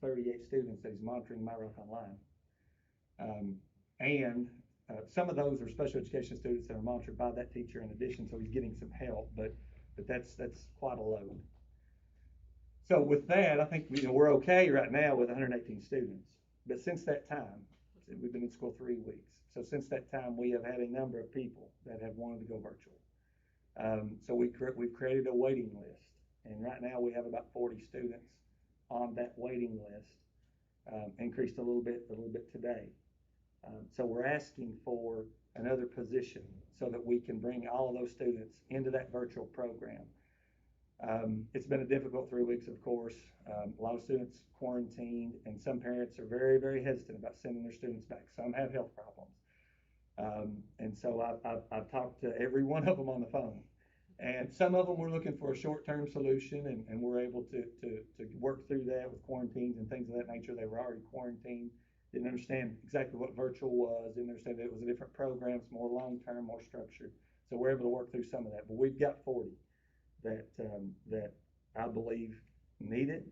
Speaker 14: 38 students that he's monitoring My Rock Online. And some of those are special education students that are monitored by that teacher in addition, so he's getting some help, but that's quite a load. So with that, I think we're okay right now with 118 students. But since that time, we've been in school 3 weeks. So since that time, we have had a number of people that have wanted to go virtual. So we've created a waiting list. And right now we have about 40 students on that waiting list, increased a little bit today. So we're asking for another position so that we can bring all of those students into that virtual program. It's been a difficult 3 weeks, of course. A lot of students quarantined, and some parents are very, very hesitant about sending their students back. Some have health problems. And so I've talked to every one of them on the phone. And some of them were looking for a short-term solution, and we're able to work through that with quarantines and things of that nature. They were already quarantined, didn't understand exactly what virtual was, didn't understand that it was a different program, it's more long-term, more structured. So we're able to work through some of that. But we've got 40 that I believe need it,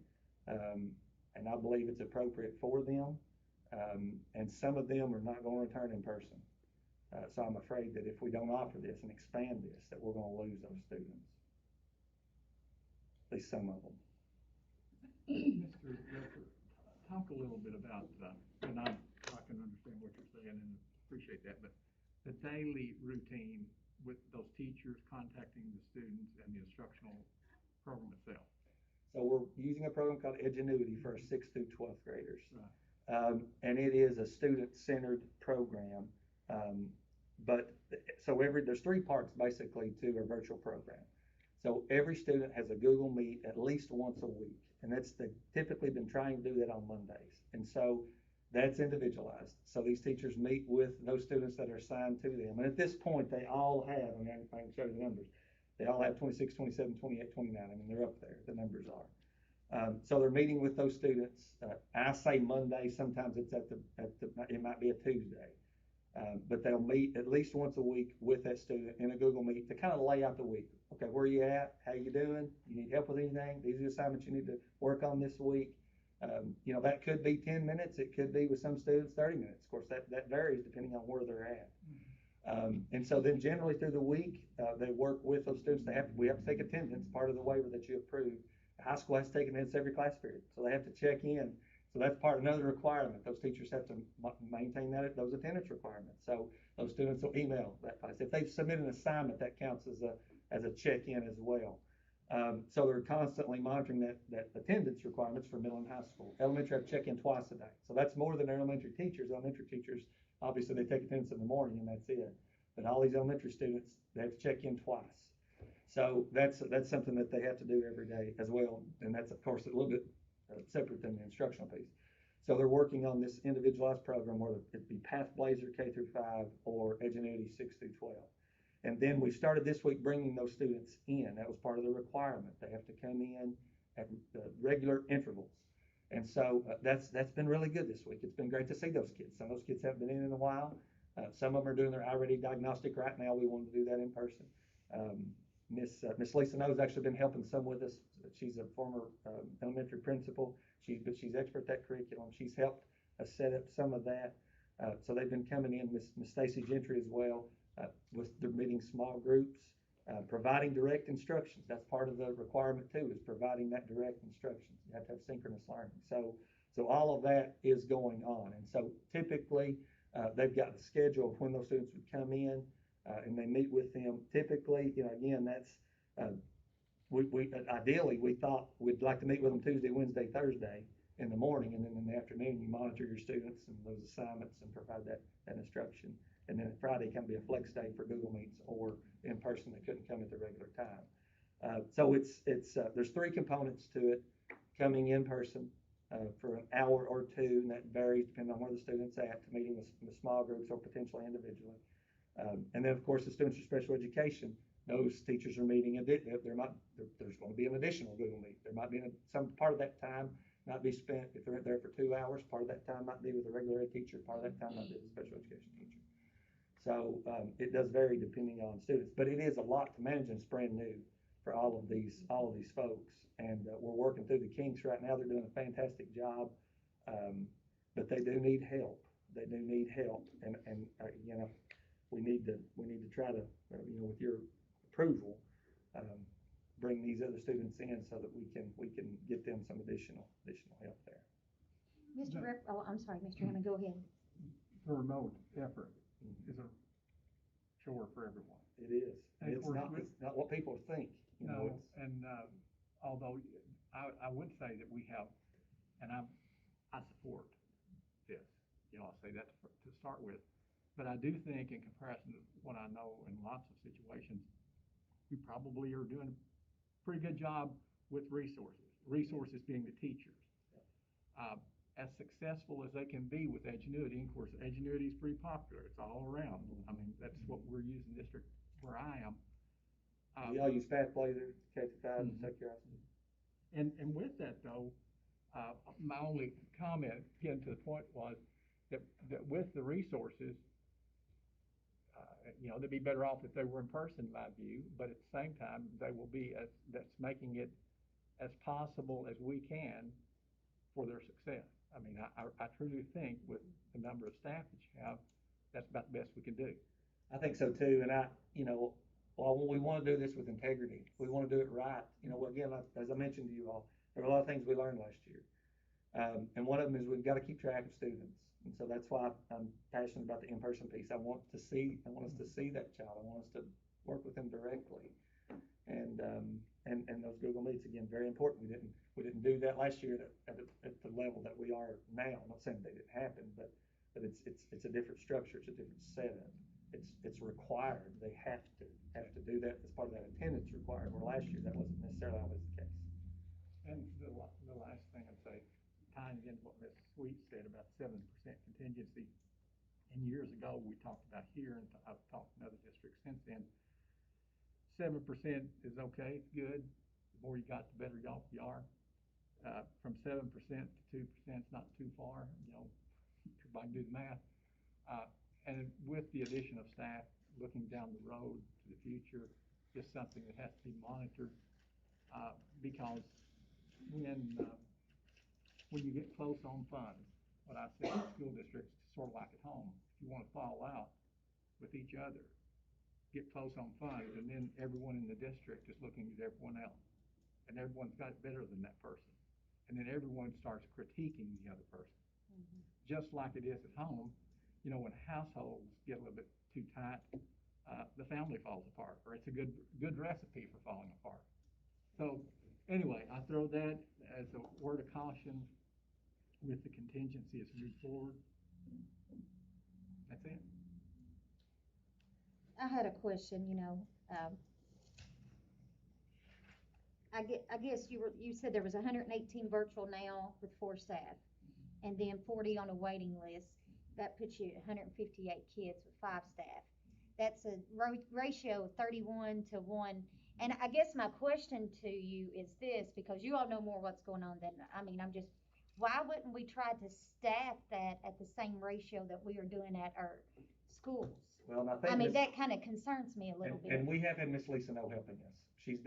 Speaker 14: and I believe it's appropriate for them, and some of them are not going to return in person. So I'm afraid that if we don't offer this and expand this, that we're going to lose those students, at least some of them.
Speaker 12: Mr. Redford, talk a little bit about, and I can understand what you're saying and appreciate that, but the daily routine with those teachers contacting the students and the instructional program itself.
Speaker 14: So we're using a program called Edgenuity for our 6th through 12th graders.
Speaker 12: Right.
Speaker 14: And it is a student-centered program. There's 3 parts basically to our virtual program. So every student has a Google Meet at least once a week, and they've typically been trying to do that on Mondays. And so that's individualized. So these teachers meet with those students that are assigned to them. And at this point, they all have, I can show you the numbers, They all have 26, 27, 28, 29. I mean, they're up there, the numbers are. So they're meeting with those students. I say Monday, sometimes it's it might be a Tuesday. But they'll meet at least once a week with that student in a Google Meet to kind of lay out the week. Okay, where are you at? How you doing? You need help with anything? These are the assignments you need to work on this week. You know, that could be 10 minutes. It could be with some students 30 minutes. Of course, that varies depending on where they're at. And so then generally through the week, they work with those students. We have to take attendance, part of the waiver that you approved. The high school has to take attendance every class period, so they have to check in. So that's another requirement. Those teachers have to maintain those attendance requirements. So those students will email that class. If they've submitted an assignment, that counts as a check-in as well. So they're constantly monitoring that attendance requirements for middle and high school. Elementary have to check in twice a day. So that's more than their elementary teachers. Elementary teachers, obviously they take attendance in the morning and that's it. But all these elementary students, they have to check in twice. So that's something that they have to do every day as well. And that's of course a little bit separate than the instructional piece. So they're working on this individualized program, whether it be Path Blazer K through 5 or Edgenuity 6 through 12. And then we started this week bringing those students in. That was part of the requirement. They have to come in at regular intervals. And so that's been really good this week. It's been great to see those kids. Some of those kids haven't been in a while. Some of them are doing their iReady diagnostic right now. We wanted to do that in person. Miss Lisa No's actually been helping some with us. She's a former elementary principal. But she's expert at that curriculum. She's helped us set up some of that. So they've been coming in, Miss Stacy Gentry as well, with the meeting small groups, providing direct instructions. That's part of the requirement too, is providing that direct instructions. You have to have synchronous learning. So all of that is going on. And so typically they've got the schedule of when those students would come in and they meet with them. Typically, you know, again, that's ideally we thought we'd like to meet with them Tuesday, Wednesday, Thursday in the morning, and then in the afternoon you monitor your students and those assignments and provide that instruction. And then Friday can be a flex day for Google Meets or in person that couldn't come at the regular time. So there's 3 components to it: coming in person for an hour or 2, and that varies depending on where the student's at, to meeting with small groups or potentially individually. And then of course the students with special education, those teachers are meeting. There's going to be an additional Google Meet. There might be some part of that time might be spent, if they're there for 2 hours, part of that time might be with a regular ed teacher, part of that time might be with a special education teacher. So it does vary depending on students, but it is a lot to manage, and it's brand new for all of these folks. And we're working through the kinks right now. They're doing a fantastic job, but they do need help. They do need help, and you know, we need to try to, you know, with your approval, bring these other students in so that we can get them some additional help there.
Speaker 1: I'm sorry, Mr. Hammond, go ahead.
Speaker 12: The remote effort is a chore for everyone.
Speaker 14: It is. And it's not what people think. You know,
Speaker 12: although I would say that we have, and I support this. You know, I'll say that to start with. But I do think, in comparison to what I know in lots of situations, we probably are doing a pretty good job with resources. Resources being the teachers. As successful as they can be with Edgenuity, and of course Edgenuity is pretty popular. It's all around. I mean, that's what we're using district where I am.
Speaker 14: We all use Path Blazer, K through 5, and Take Your Action.
Speaker 12: And with that though, my only comment, getting to the point, was that with the resources, you know, they'd be better off if they were in person, in my view, but at the same time, they will be that's making it as possible as we can for their success. I mean, I truly think with the number of staff that you have, that's about the best we can do.
Speaker 14: I think so too, and we want to do this with integrity. We want to do it right. You know, again, as I mentioned to you all, there were a lot of things we learned last year. And one of them is we've got to keep track of students. And so that's why I'm passionate about the in-person piece. I want us to see that child. I want us to work with them directly. And those Google Meets, again, very important. We didn't do that last year at the level that we are now. I'm not saying they didn't happen, but it's a different structure. It's a different setup. It's required. They have to do that as part of that attendance required. Where last year that wasn't necessarily always the case.
Speaker 12: And the last thing I'd say, tying in what Ms. Sweet said about 7% contingency, and years ago we talked about here, and I've talked in other districts since then, 7% is okay, it's good. The more you got, the better off you are. From 7% to 2% is not too far, everybody can do the math. And with the addition of staff, looking down the road to the future, just something that has to be monitored, because when you get close on funds, what I say in school districts, sort of like at home, if you want to fall out with each other, get close on funds, and then everyone in the district is looking at everyone else, and everyone's got it better than that person, and then everyone starts critiquing the other person. Just like it is at home, when households get a little bit too tight, the family falls apart, or it's a good recipe for falling apart. So anyway, I throw that as a word of caution with the contingency as we move forward. That's it.
Speaker 1: I had a question, I guess you said there was 118 virtual now with 4 staff, and then 40 on a waiting list. That puts you at 158 kids with 5 staff. That's a ratio of 31 to 1. And I guess my question to you is this, because you all know more what's going on than, why wouldn't we try to staff that at the same ratio that we are doing at our schools?
Speaker 14: Well, and I think
Speaker 1: that kind of concerns me a little bit.
Speaker 14: And we have had Miss Lisa No helping us. She's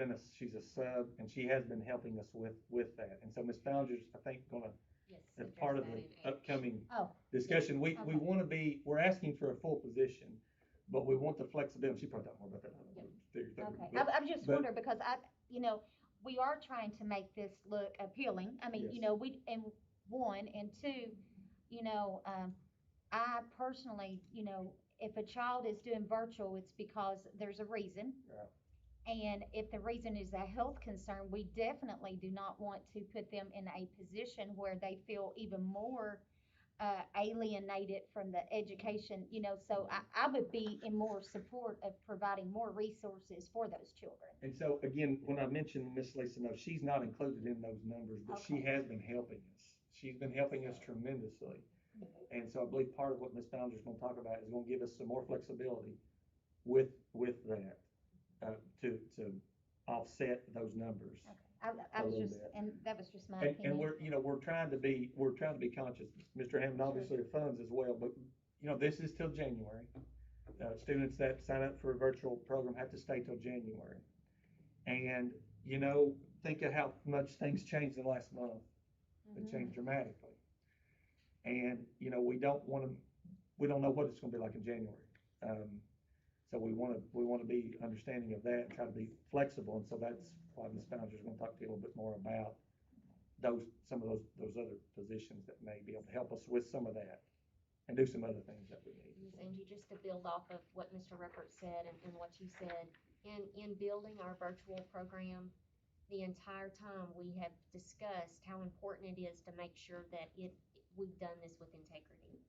Speaker 14: a sub, and she has been helping us with that. And so Ms. Founder's, I think, gonna, as part of the upcoming discussion, we want to we're asking for a full position, but we want the flexibility. She probably talked more about that.
Speaker 1: Okay, I'm just wondering, because we are trying to make this look appealing. And 1 and 2, I personally, if a child is doing virtual, it's because there's a reason.
Speaker 14: Yeah.
Speaker 1: And if the reason is a health concern, we definitely do not want to put them in a position where they feel even more alienated from the education, so I would be in more support of providing more resources for those children.
Speaker 14: And so again, when I mentioned Miss Lisa No, she's not included in those numbers, but she has been helping us. She's been helping us tremendously. And so I believe part of what Ms. Founder's gonna talk about is gonna give us some more flexibility with that, to offset those numbers.
Speaker 1: I was just, and that was just my opinion.
Speaker 14: And we're trying to be conscious. Mr. Hammond obviously funds as well, but this is till January. Students that sign up for a virtual program have to stay till January. And think of how much things changed in the last month. They changed dramatically. And we don't know what it's gonna be like in January. So we want to be understanding of that and try to be flexible, and so that's why Ms. Founder's is going to talk to you a little bit more about some of those other positions that may be able to help us with some of that and do some other things that we need.
Speaker 8: Ms. Angie, just to build off of what Mr. Ruppert said and what you said, in building our virtual program, the entire time we have discussed how important it is to make sure that we've done this with integrity.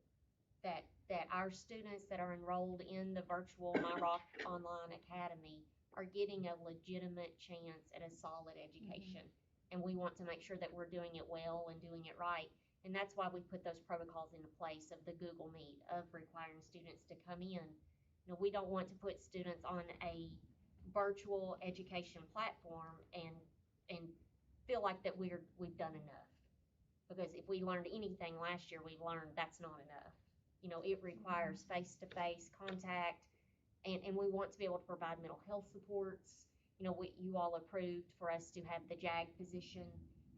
Speaker 8: That our students that are enrolled in the virtual My Rock Online Academy are getting a legitimate chance at a solid education. And we want to make sure that we're doing it well and doing it right. And that's why we put those protocols into place of the Google Meet, of requiring students to come in. We don't want to put students on a virtual education platform and feel like that we've done enough. Because if we learned anything last year, we've learned that's not enough. It requires face-to-face contact, and we want to be able to provide mental health supports. You all approved for us to have the JAG position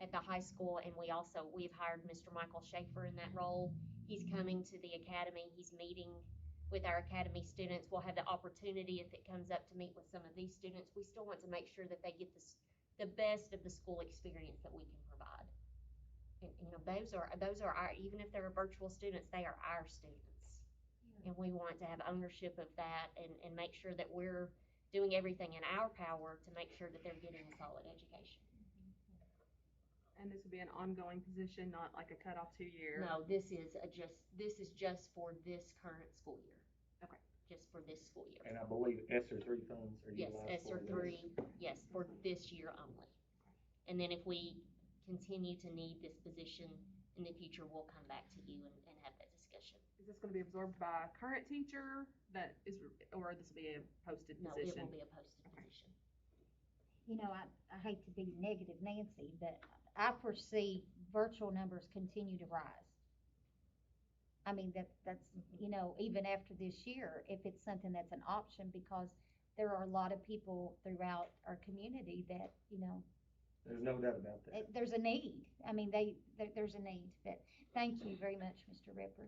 Speaker 8: at the high school, and we've hired Mr. Michael Schaefer in that role. He's coming to the academy. He's meeting with our academy students. We'll have the opportunity, if it comes up, to meet with some of these students. We still want to make sure that they get the best of the school experience that we can provide. And those are our, even if they're virtual students, they are our students. And we want to have ownership of that and make sure that we're doing everything in our power to make sure that they're getting a solid education.
Speaker 6: And this will be an ongoing position, not like a cutoff 2 year?
Speaker 8: No, this is just for this current school year.
Speaker 6: Okay.
Speaker 8: Just for this school year.
Speaker 14: And I believe ESSER 3 funds are
Speaker 8: yes,
Speaker 14: utilized
Speaker 8: ESSER 3, yes, for this year only. And then if we continue to need this position in the future, we'll come back to you and have that discussion.
Speaker 6: Is this going to
Speaker 15: gonna be absorbed by a current teacher that is, or this will be a posted
Speaker 16: No, it
Speaker 15: position?
Speaker 16: will be a posted position.
Speaker 1: You know, I hate to be negative Nancy, but I foresee virtual numbers continue to rise. I mean, that's, you know, even after this year, if it's something that's an option, because there are a lot of people throughout our community that, you know,
Speaker 14: There's no doubt about that.
Speaker 1: there's a need. I mean, there's a need. But thank you very much, Mr. Ripper.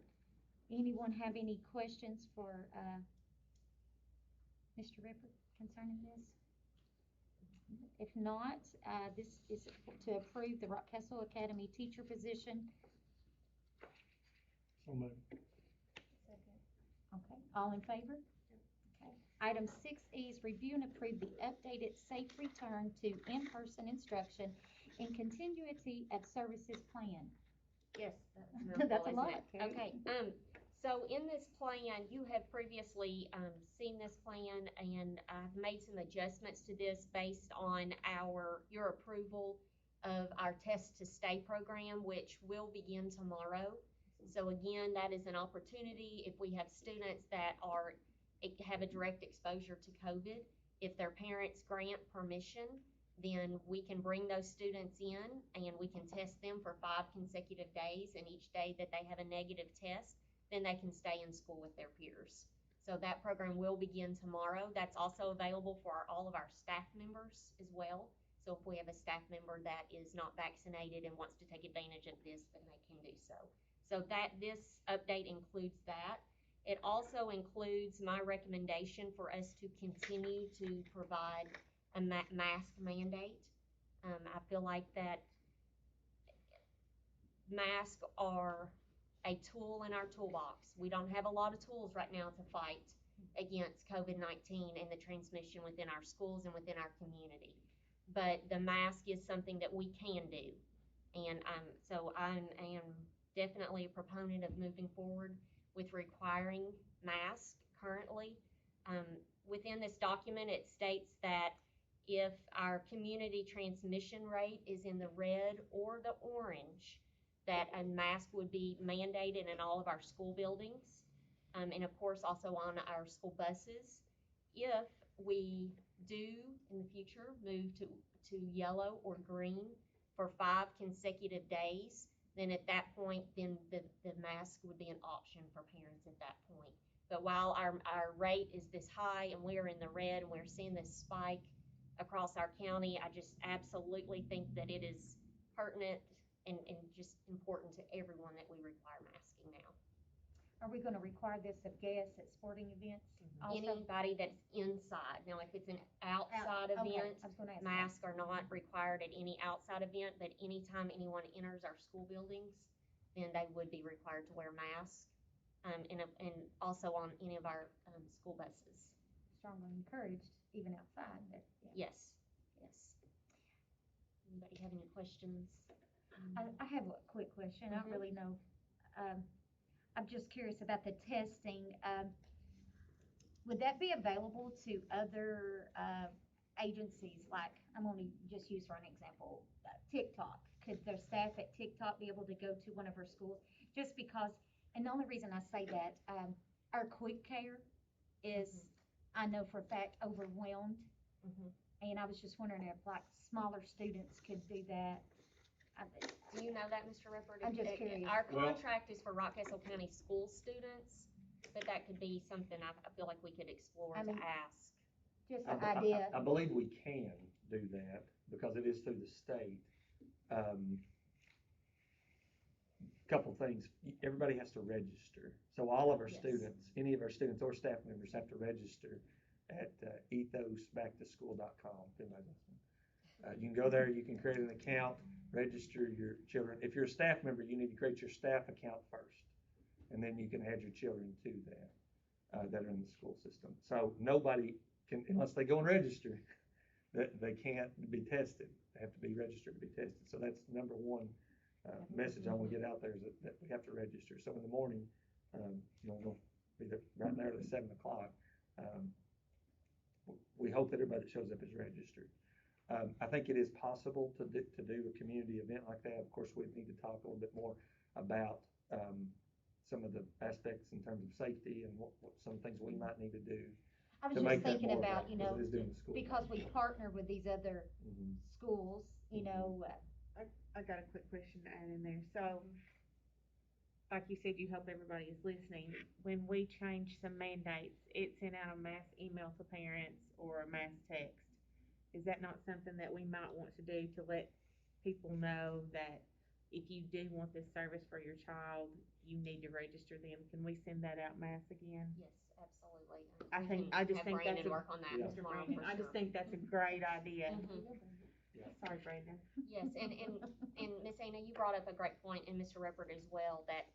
Speaker 1: Anyone have any questions for Mr. Ripper concerning this? If not, this is to approve the Rockcastle Academy teacher position.
Speaker 12: So moved.
Speaker 1: Okay, all in favor? Okay. Item 6E is review and approve the updated safe return to in-person instruction and continuity of services plan.
Speaker 16: Yes,
Speaker 1: That's a
Speaker 16: isn't
Speaker 1: lot,
Speaker 16: it?
Speaker 1: Carrie.
Speaker 16: Okay, so in this plan, you have previously, seen this plan, and I've made some adjustments to this based on your approval of our Test to Stay program, which will begin tomorrow. So again, that is an opportunity if we have students that have a direct exposure to COVID. If their parents grant permission, then we can bring those students in and we can test them for 5 consecutive days, and each day that they have a negative test, then they can stay in school with their peers. So that program will begin tomorrow. That's also available for all of our staff members as well. So if we have a staff member that is not vaccinated and wants to take advantage of this, then they can do so. So this update includes that. It also includes my recommendation for us to continue to provide a mask mandate. I feel like that masks are a tool in our toolbox. We don't have a lot of tools right now to fight against COVID-19 and the transmission within our schools and within our community. But the mask is something that we can do. And so I am definitely a proponent of moving forward with requiring masks currently. Within this document, it states that if our community transmission rate is in the red or the orange, that a mask would be mandated in all of our school buildings, and of course also on our school buses. If we do in the future move to yellow or green for 5 consecutive days, then at that point, then the mask would be an option for parents at that point. But while our rate is this high and we're in the red and we're seeing this spike across our county, I just absolutely think that it is pertinent and just important to everyone that we require masking now.
Speaker 1: Are we going to require this of guests at sporting events? Also?
Speaker 16: Anybody that's inside. Now, if it's an outside event, masks are not required at any outside event, but anytime anyone enters our school buildings, then they would be required to wear masks, and also on any of our school buses.
Speaker 1: Strongly encouraged, even outside. But yeah.
Speaker 16: Yes. Anybody have any questions?
Speaker 1: I have a quick question. I don't really know. I'm just curious about the testing. Would that be available to other agencies? Like, I'm going to just use for an example, TikTok. Could their staff at TikTok be able to go to one of our schools? Just because, and the only reason I say that, our quick care is, I know for a fact, overwhelmed. And I was just wondering if like smaller students could do that.
Speaker 16: Do you know that, Mr. Rippert?
Speaker 1: I'm just curious.
Speaker 16: Our contract is for Rockcastle County school students, but that could be something I feel like we could explore to ask.
Speaker 1: Just an idea.
Speaker 14: I believe we can do that because it is through the state. Couple things. Everybody has to register. So all of our students, any of our students or staff members have to register at ethosbacktoschool.com. You can go there, you can create an account, register your children. If you're a staff member, you need to create your staff account first, and then you can add your children to that are in the school system. So nobody can, unless they go and register, they can't be tested. They have to be registered to be tested. So that's number one message I want to get out there, is that we have to register. So in the morning, we'll be there right there at 7 o'clock. We hope that everybody that shows up is registered. I think it is possible to do a community event like that. Of course, we need to talk a little bit more about some of the aspects in terms of safety and what some things we might need to do.
Speaker 1: I was
Speaker 14: to
Speaker 1: just
Speaker 14: make that
Speaker 1: thinking
Speaker 14: more
Speaker 1: about,
Speaker 14: available, as it is during the school.
Speaker 1: because we partner with these other
Speaker 14: Mhm.
Speaker 1: schools,
Speaker 9: I got a quick question to add in there. So, like you said, you hope everybody is listening. When we change some mandates, it sent out a mass email to parents or a mass text. Is that not something that we might want to do to let people know that if you do want this service for your child, you need to register them? Can we send that out mass again?
Speaker 16: Yes, absolutely.
Speaker 9: I
Speaker 16: We
Speaker 9: think,
Speaker 16: can
Speaker 9: I just
Speaker 16: have
Speaker 9: think that's
Speaker 16: Brandon
Speaker 9: a,
Speaker 16: work on that
Speaker 14: Yeah.
Speaker 16: tomorrow
Speaker 9: Brandon,
Speaker 16: for
Speaker 9: I just
Speaker 16: sure.
Speaker 9: think that's a great idea.
Speaker 16: Mhm.
Speaker 9: Sorry, Brandon.
Speaker 16: Yes, and Miss Anna, you brought up a great point, and Mr. Ruppert as well, that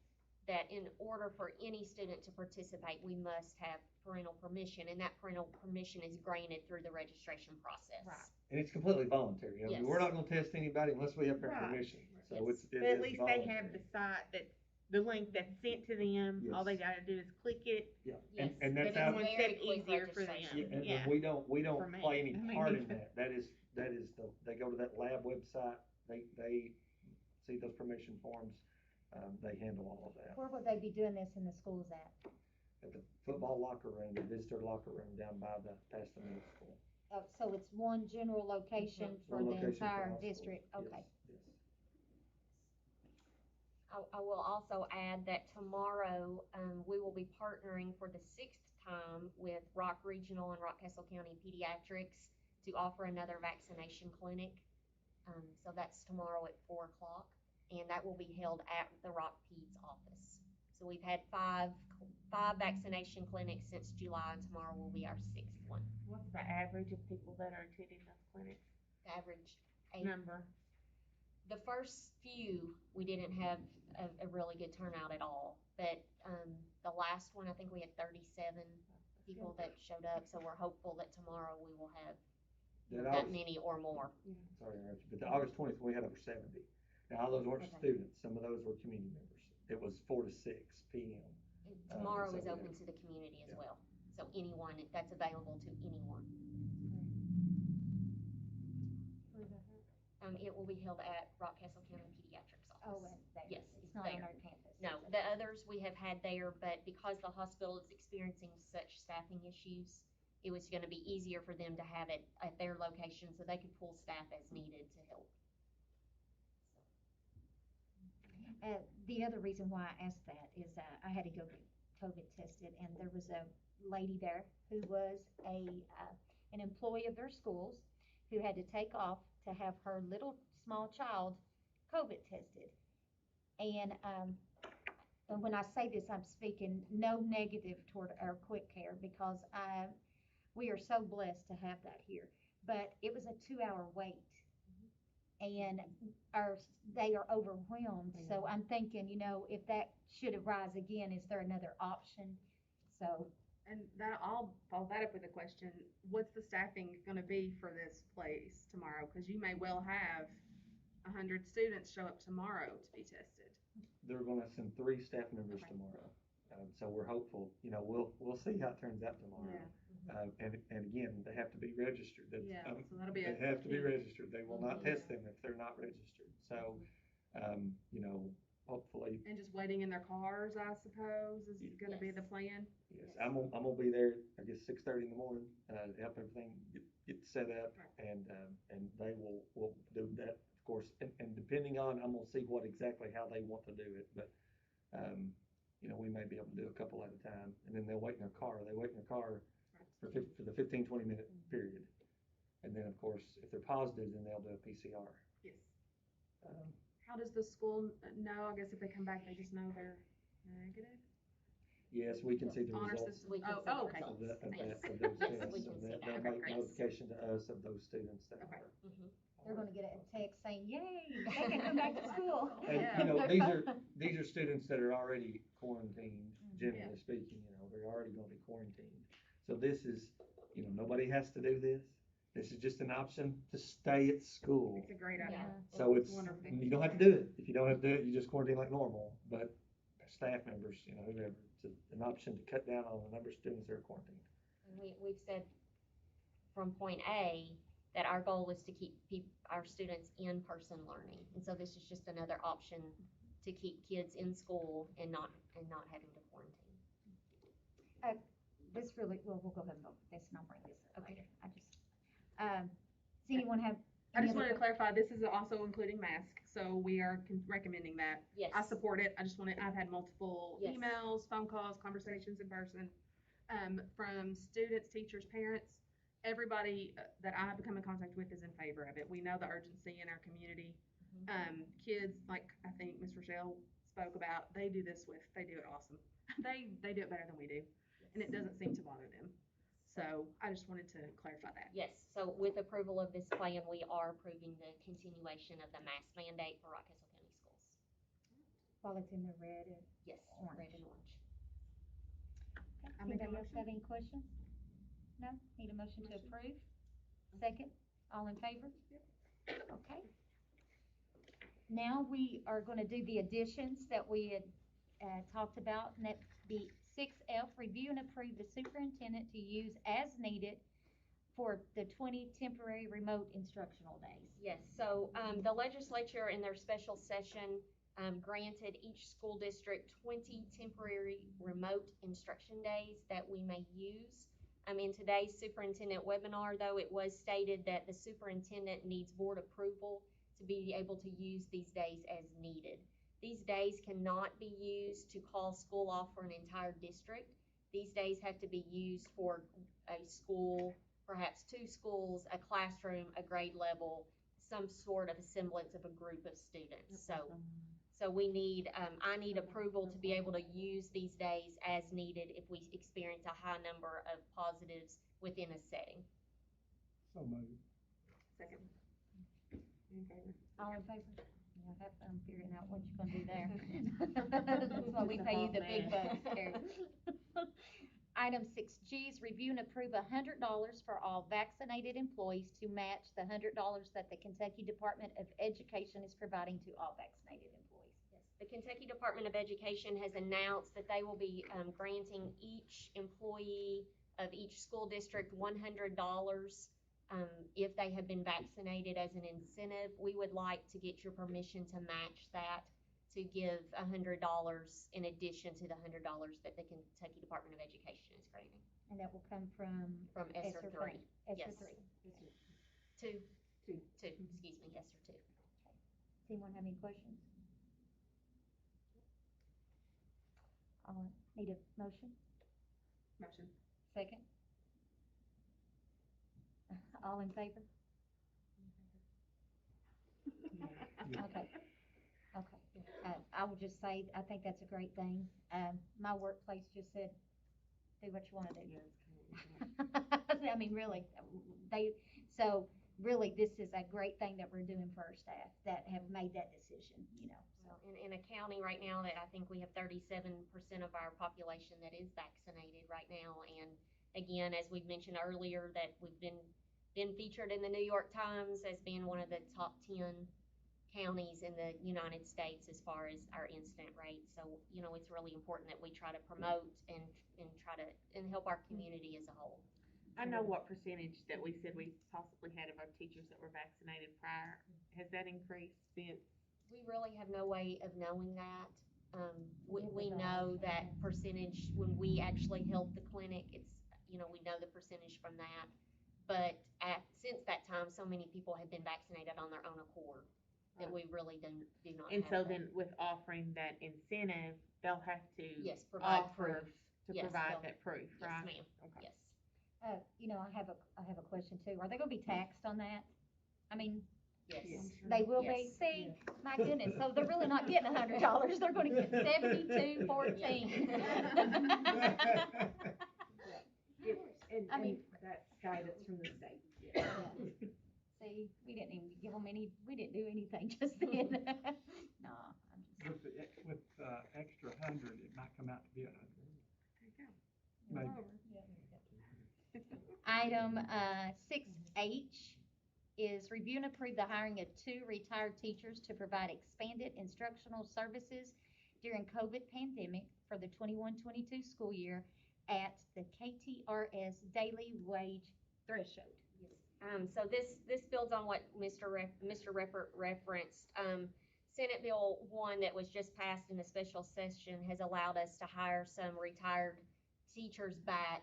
Speaker 16: in order for any student to participate, we must have parental permission, and that parental permission is granted through the registration process.
Speaker 9: Right.
Speaker 14: And it's completely voluntary. I mean, we're
Speaker 16: Yes.
Speaker 14: not gonna test anybody unless we have their
Speaker 9: Right.
Speaker 14: permission. So
Speaker 16: Yes.
Speaker 14: it
Speaker 9: But
Speaker 14: is
Speaker 9: at least
Speaker 14: voluntary.
Speaker 9: they have the site that, the link that's sent to them, all they
Speaker 14: Yes.
Speaker 9: gotta do is click it.
Speaker 14: Yeah,
Speaker 16: Yes,
Speaker 14: and
Speaker 16: but
Speaker 14: that's
Speaker 16: it's
Speaker 14: how,
Speaker 9: one
Speaker 16: very
Speaker 9: step
Speaker 16: quick
Speaker 9: easier for them.
Speaker 16: registration.
Speaker 14: and
Speaker 9: Yeah.
Speaker 14: we don't
Speaker 9: For me.
Speaker 14: play any
Speaker 9: I mean,
Speaker 14: part in
Speaker 9: even-
Speaker 14: that. That is they go to that lab website, they see those permission forms, they handle all of that.
Speaker 1: where would they be doing this in the schools at?
Speaker 14: At the football locker room, the visitor locker room down by past the middle school.
Speaker 1: So it's one general location for
Speaker 14: One
Speaker 1: the
Speaker 14: location for
Speaker 1: entire
Speaker 14: all schools.
Speaker 1: district,
Speaker 14: Yes,
Speaker 1: okay.
Speaker 14: yes.
Speaker 16: I will also add that tomorrow, we will be partnering for the 6th time with Rock Regional and Rockcastle County Pediatrics to offer another vaccination clinic. So that's tomorrow at 4 o'clock, and that will be held at the Rock Peds office. So we've had five vaccination clinics since July, and tomorrow will be our 6th one.
Speaker 9: What's the average of people that are attending those clinics?
Speaker 16: The average age.
Speaker 9: Number?
Speaker 16: The first few, we didn't have a really good turnout at all, but, the last one, I think we had 37 people that showed up, so we're hopeful that tomorrow we will have that many or more.
Speaker 14: Sorry, Archie, but the August 20th, we had over 70. Now, all those weren't
Speaker 16: Okay.
Speaker 14: students, some of those were community members. It was 4 to 6 p.m.
Speaker 16: Tomorrow
Speaker 14: so
Speaker 16: is
Speaker 14: we
Speaker 16: open
Speaker 14: had-
Speaker 16: to the community as
Speaker 14: yeah.
Speaker 16: well, so anyone, that's available to anyone. It will be held at Rockcastle County Pediatrics office.
Speaker 1: Oh, it's there.
Speaker 16: Yes,
Speaker 1: It's
Speaker 16: it's
Speaker 1: not on
Speaker 16: there.
Speaker 1: our campus.
Speaker 16: No, the others we have had there, but because the hospital is experiencing such staffing issues, it was gonna be easier for them to have it at their location so they could pull staff as needed to help.
Speaker 1: The other reason why I asked that is, I had to go get COVID tested, and there was a lady there who was an employee of their schools who had to take off to have her little small child COVID tested. And when I say this, I'm speaking no negative toward our quick care, because we are so blessed to have that here. But it was a 2-hour wait, and they are overwhelmed. So I'm thinking, if that should arise again, is there another option? So.
Speaker 15: And I'll follow that up with a question. What's the staffing gonna be for this place tomorrow? Cause you may well have 100 students show up tomorrow to be tested.
Speaker 14: They're gonna send 3 staff members tomorrow. So we're hopeful, we'll see how it turns out tomorrow.
Speaker 15: Yeah.
Speaker 14: And again, they have to be registered.
Speaker 15: So that'll be
Speaker 14: They have to be registered. They will not test them if they're not registered. So, hopefully.
Speaker 15: And just waiting in their cars, I suppose, is gonna be the plan?
Speaker 14: Yes, I'm gonna be there, I guess, 6:30 in the morning, to help everything get set up, and they will do that, of course, and depending on, I'm gonna see exactly how they want to do it, but, we may be able to do a couple at a time, and then they'll wait in their car, for the 15-20 minute period. And then, of course, if they're positive, then they'll do a PCR.
Speaker 15: Yes. How does the school know? I guess if they come back, they just know they're negative?
Speaker 14: Yes, we can see the
Speaker 15: Honor
Speaker 14: results.
Speaker 15: system. Okay.
Speaker 14: Of those
Speaker 16: Yes,
Speaker 14: tests,
Speaker 16: we can
Speaker 14: and
Speaker 16: see that.
Speaker 14: they'll
Speaker 16: Okay,
Speaker 14: make
Speaker 16: great.
Speaker 14: notification to us of those students that
Speaker 15: Okay.
Speaker 14: are.
Speaker 1: They're gonna get a text saying, yay, they can come back to school.
Speaker 14: And, these are students that are already quarantined, generally speaking, they're already gonna be quarantined. So this is, nobody has to do this. This is just an option to stay at school.
Speaker 15: It's a great idea.
Speaker 14: So it's,
Speaker 15: wonderful.
Speaker 14: you don't have to do it. If you don't have to do it, you just quarantine like normal, but staff members, whoever, it's an option to cut down on the number of students that are quarantined.
Speaker 16: And we've said from point A that our goal is to keep our students in person learning, and so this is just another option to to keep kids in school and not having to quarantine.
Speaker 1: This really, well, we'll go ahead and vote for this and I'll bring this up
Speaker 16: Okay.
Speaker 1: later. I just, does anyone have?
Speaker 15: I
Speaker 1: any
Speaker 15: just
Speaker 1: other
Speaker 15: wanted to clarify, this is also including masks, so we are recommending that.
Speaker 16: Yes.
Speaker 15: I support it. I've had multiple
Speaker 16: Yes.
Speaker 15: emails, phone calls, conversations in person, from students, teachers, parents. Everybody that I have come in contact with is in favor of it. We know the urgency in our community. Kids, like I think Ms. Rochelle spoke about, they do it awesome. They do it better than we do, and it doesn't seem to bother them. So I just wanted to clarify that.
Speaker 16: Yes, so with approval of this plan, we are approving the continuation of the mask mandate for Rockcastle County Schools.
Speaker 1: While it's in the red and
Speaker 16: Yes,
Speaker 1: orange.
Speaker 16: red and orange.
Speaker 15: I make a
Speaker 1: Anybody else
Speaker 15: motion.
Speaker 1: have any questions? No? Need a motion to approve? Second? All in favor? Okay. Now we are gonna do the additions that we had, talked about, and that the 6F, review and approve the superintendent to use as needed for the 20 temporary remote instructional days.
Speaker 16: Yes, so, the legislature in their special session, granted each school district 20 temporary remote instruction days that we may use. In today's superintendent webinar, though, it was stated that the superintendent needs board approval to be able to use these days as needed. These days cannot be used to call school off for an entire district. These days have to be used for a school, perhaps two schools, a classroom, a grade level, some sort of a semblance of a group of students. So we need, I need approval to be able to use these days as needed if we experience a high number of positives within a setting.
Speaker 12: So moved.
Speaker 15: Second. In favor?
Speaker 1: All in favor? Yeah, have fun figuring out what you're gonna do there. That's why we pay you the big bucks, Carrie. Item 6G is review and approve $100 for all vaccinated employees to match the $100 that the Kentucky Department of Education is providing to all vaccinated employees.
Speaker 16: Yes, the Kentucky Department of Education has announced that they will be granting each employee of each school district $100 if they have been vaccinated as an incentive. We would like to get your permission to match that, to give $100 in addition to the $100 that the Kentucky Department of Education is granting.
Speaker 1: And that will come from
Speaker 16: ESSER 3.
Speaker 1: ESSER
Speaker 16: Yes.
Speaker 1: 3.
Speaker 16: Two, excuse me, ESSER 2.
Speaker 1: Does anyone have any questions? Need a motion?
Speaker 15: Motion.
Speaker 1: Second? All in favor? Okay. I will just say, I think that's a great thing. My workplace just said, do what you wanna do. I mean, really, really, this is a great thing that we're doing for our staff that have made that decision, you know.
Speaker 16: Well, in a county right now that I think we have 37% of our population that is vaccinated right now, and again, as we've mentioned earlier, that we've been featured in the New York Times as being one of the top 10 counties in the United States as far as our incident rate. So, you know, it's really important that we try to promote and try to help our community as a whole.
Speaker 9: I know what percentage that we said we possibly had of our teachers that were vaccinated prior. Has that increased since?
Speaker 16: We really have no way of knowing that. We know that percentage when we actually held the clinic. It's, you know, we know the percentage from that. But since that time, so many people have been vaccinated on their own accord that we really do not.
Speaker 9: And
Speaker 16: have
Speaker 9: so
Speaker 16: that.
Speaker 9: then with offering that incentive, they'll have to
Speaker 16: provide
Speaker 9: offer
Speaker 16: proof.
Speaker 9: to
Speaker 16: Yes,
Speaker 9: provide
Speaker 16: they'll-
Speaker 9: that proof, right?
Speaker 16: Yes, ma'am.
Speaker 9: Okay.
Speaker 16: Yes.
Speaker 1: You know, I have a question too. Are they gonna be taxed on that? I mean,
Speaker 16: Yes.
Speaker 1: they will be. See, my goodness. So they're really not getting $100. They're gonna get $72.14. I mean,
Speaker 13: that's guidance from the state.
Speaker 1: See, we didn't even give them any. We didn't do anything just then. No, I'm just.
Speaker 12: With extra 100, it might come out to be 100.
Speaker 15: There you go.
Speaker 12: Maybe.
Speaker 1: Item 6H is review and approve the hiring of 2 retired teachers to provide expanded instructional services during COVID pandemic for the 21-22 school year at the KTRS daily wage threshold.
Speaker 16: So this builds on what Mr. Reppert referenced. Senate Bill 1 that was just passed in a special session has allowed us to hire some retired teachers back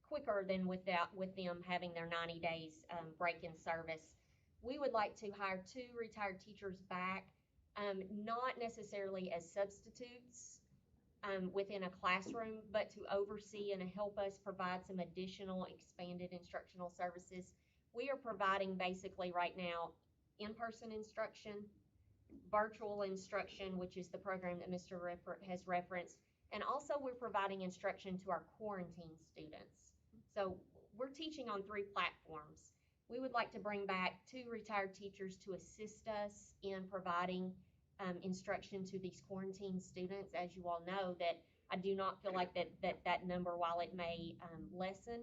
Speaker 16: quicker than with them having their 90 days break in service. We would like to hire 2 retired teachers back, not necessarily as substitutes within a classroom, but to oversee and help us provide some additional expanded instructional services. We are providing basically right now in-person instruction, virtual instruction, which is the program that Mr. has referenced, and also we're providing instruction to our quarantine students. So we're teaching on 3 platforms. We would like to bring back 2 retired teachers to assist us in providing instruction to these quarantine students. As you all know, that I do not feel like that number, while it may lessen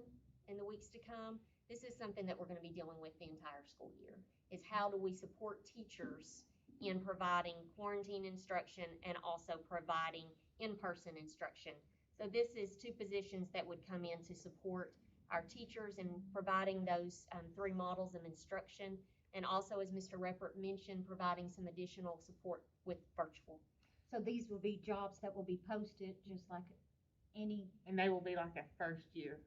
Speaker 16: in the weeks to come, this is something that we're going to be dealing with the entire school year, is how do we support teachers in providing quarantine instruction and also providing in-person instruction. So this is 2 positions that would come in to support our teachers in providing those 3 models of instruction, and also, as Mr. Reppert mentioned, providing some additional support with virtual.
Speaker 1: So these will be jobs that will be posted just like any.
Speaker 9: And they will be like a first year.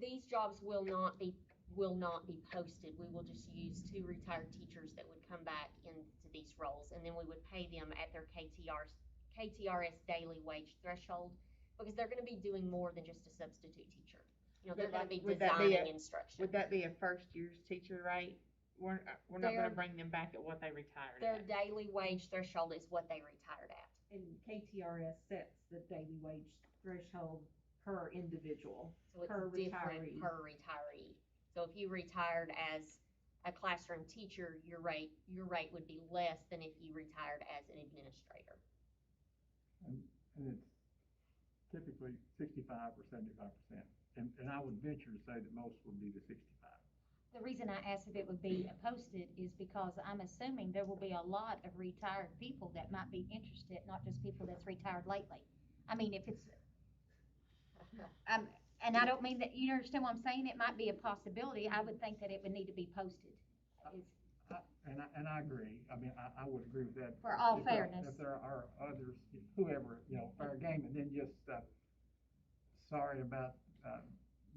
Speaker 16: These jobs will not be posted. We will just use 2 retired teachers that would come back into these roles, and then we would pay them at their KTRS daily wage threshold, because they're going to be doing more than just a substitute teacher. You know, they're going to be designing instruction.
Speaker 9: Would that be a first year's teacher rate? We're not going to bring them back at what they retired
Speaker 16: Their
Speaker 9: at.
Speaker 16: daily wage threshold is what they retired at.
Speaker 13: And KTRS sets the daily wage threshold per individual,
Speaker 16: So it's
Speaker 13: per
Speaker 16: different
Speaker 13: retiree.
Speaker 16: per retiree. So if you retired as a classroom teacher, your rate would be less than if you retired as an administrator.
Speaker 12: And it's typically 65 or 75%. And I would venture to say that most would be the 65.
Speaker 1: The reason I asked if it would be posted is because I'm assuming there will be a lot of retired people that might be interested, not just people that's retired lately. I mean, if it's, and I don't mean that, you understand what I'm saying? It might be a possibility. I would think that it would need to be posted.
Speaker 12: And I agree. I mean, I would agree with that.
Speaker 1: For all
Speaker 12: If
Speaker 1: fairness.
Speaker 12: If there are others, whoever, fair game, and then just, sorry about,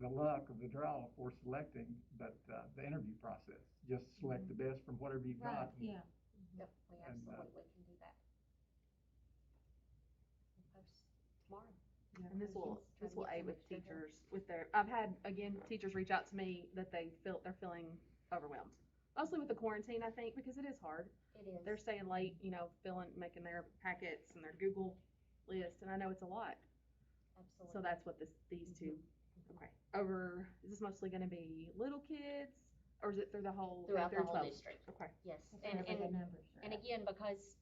Speaker 12: the luck of the draw for selecting, but the interview process, just select the best from whatever you've got.
Speaker 1: Yeah.
Speaker 16: Yep, we absolutely can do that. We'll post tomorrow.
Speaker 15: Yeah, and this will aid with teachers with I've had, again, teachers reach out to me that they're feeling overwhelmed. Mostly with the quarantine, I think, because it is hard.
Speaker 16: It is.
Speaker 15: They're staying late, making their packets and their Google list, and I know it's a lot.
Speaker 16: Absolutely.
Speaker 15: So that's what these 2. Okay. Is this mostly going to be little kids, or is it throughout
Speaker 16: the whole district?
Speaker 15: Okay.
Speaker 16: Yes,
Speaker 1: and
Speaker 16: again, because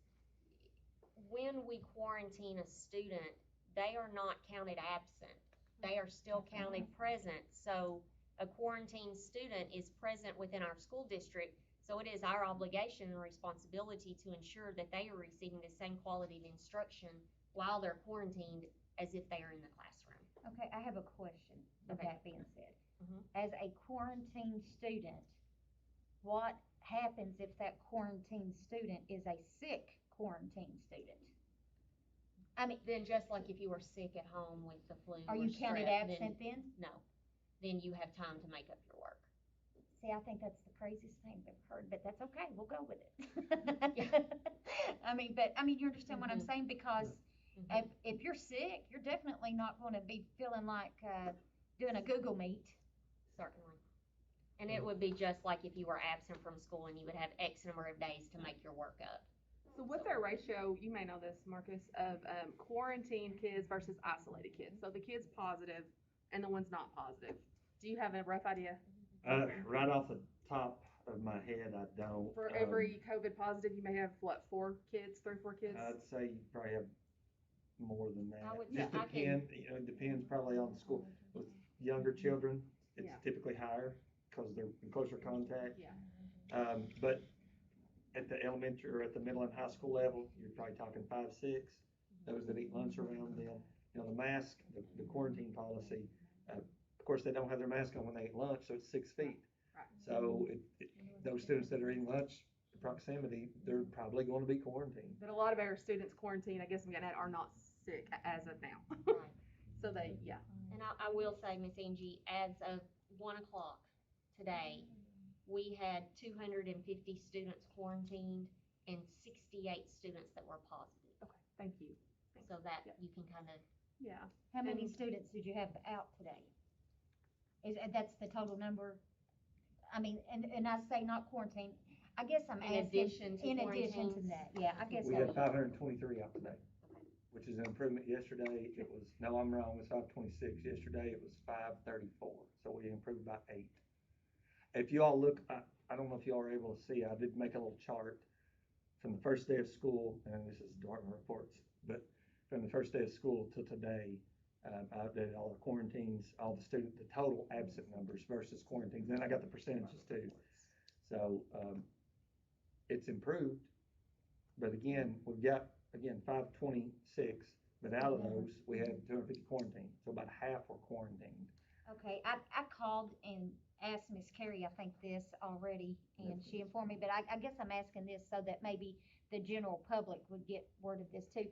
Speaker 16: when we quarantine a student, they are not counted absent. They are still counted present. So a quarantined student is present within our school district. So it is our obligation and responsibility to ensure that they are receiving the same quality of instruction while they're quarantined as if they are in the classroom.
Speaker 1: Okay, I have a question with
Speaker 16: Okay.
Speaker 1: that being said. As a quarantined student, what happens if that quarantined student is a sick quarantined student? I mean,
Speaker 16: then just like if you were sick at home with the flu
Speaker 1: are
Speaker 16: or
Speaker 1: you counted
Speaker 16: strep,
Speaker 1: absent then?
Speaker 16: No. Then you have time to make up your work.
Speaker 1: See, I think that's the craziest thing I've heard, but that's okay. We'll go with it. I mean, you understand what I'm saying? Because if you're sick, you're definitely not going to be feeling like doing a Google Meet.
Speaker 16: Certainly. And it would be just like if you were absent from school and you would have X number of days to make your work up.
Speaker 15: So what's our ratio, you may know this, Marcus, of quarantined kids versus isolated kids? So the kids positive and the ones not positive. Do you have a rough idea?
Speaker 14: Right off the top of my head, I don't.
Speaker 15: For every COVID positive, you may have, 4 kids, 3 or 4 kids?
Speaker 14: I'd say you probably have more than that.
Speaker 16: I would
Speaker 14: Just
Speaker 16: say
Speaker 14: depend, it depends probably on the school. With younger children, it's typically higher because they're in closer contact.
Speaker 15: Yeah.
Speaker 14: But at the elementary or at the middle and high school level, you're probably talking 5, 6. Those that eat lunch around them. The mask, the quarantine policy, of course, they don't have their mask on when they eat lunch, so it's 6 feet.
Speaker 15: Right.
Speaker 14: So those students that are eating lunch, if proximity, they're probably gonna be quarantined.
Speaker 15: But a lot of our students quarantine, I guess I'm getting at, are not sick as of now.
Speaker 16: Right.
Speaker 15: So they, yeah.
Speaker 16: And I will say, Miss Angie, as of 1 o'clock today, we had 250 students quarantined and 68 students that were positive.
Speaker 15: Okay, thank you.
Speaker 16: So that you can kind of.
Speaker 15: Yeah.
Speaker 1: How many
Speaker 15: And-
Speaker 1: students did you have out today? That's the total number? I mean, and I say not quarantine, I guess I'm
Speaker 16: In
Speaker 1: asking.
Speaker 16: addition to
Speaker 1: In addition to
Speaker 16: quarantines?
Speaker 1: that, yeah, I guess.
Speaker 14: We
Speaker 1: I
Speaker 14: had
Speaker 1: would-
Speaker 14: 523 out today, which is an improvement. Yesterday, it was, no, I'm wrong, it was 526. Yesterday, it was 534, so we improved by 8. If you all look, I don't know if you all are able to see, I did make a little chart from the first day of school, and this is department reports, but from the first day of school to today, I updated all the quarantines, all the total absent numbers versus quarantines, then I got the percentages too. So, it's improved, but again, we've got, 526, but out of those, we had 250 quarantined, so about half were quarantined.
Speaker 1: Okay, I called and asked Miss Carey, I think this already, and she informed me, but I guess I'm asking this so that maybe the general public would get word of this too.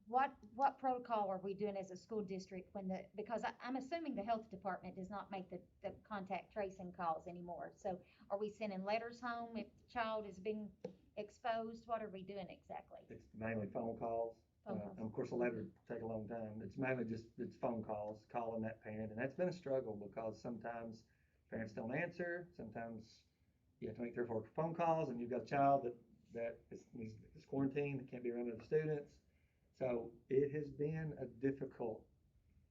Speaker 1: What protocol are we doing as a school district because I'm assuming the health department does not make the contact tracing calls anymore. So are we sending letters home if the child is being exposed? What are we doing exactly?
Speaker 14: It's mainly phone calls. And of course, a letter take a long time. It's mainly it's phone calls, calling that parent, and that's been a struggle because sometimes parents don't answer. Sometimes you have to make 3 or 4 phone calls, and you've got a child that is quarantined, that can't be around other students. So it has been a difficult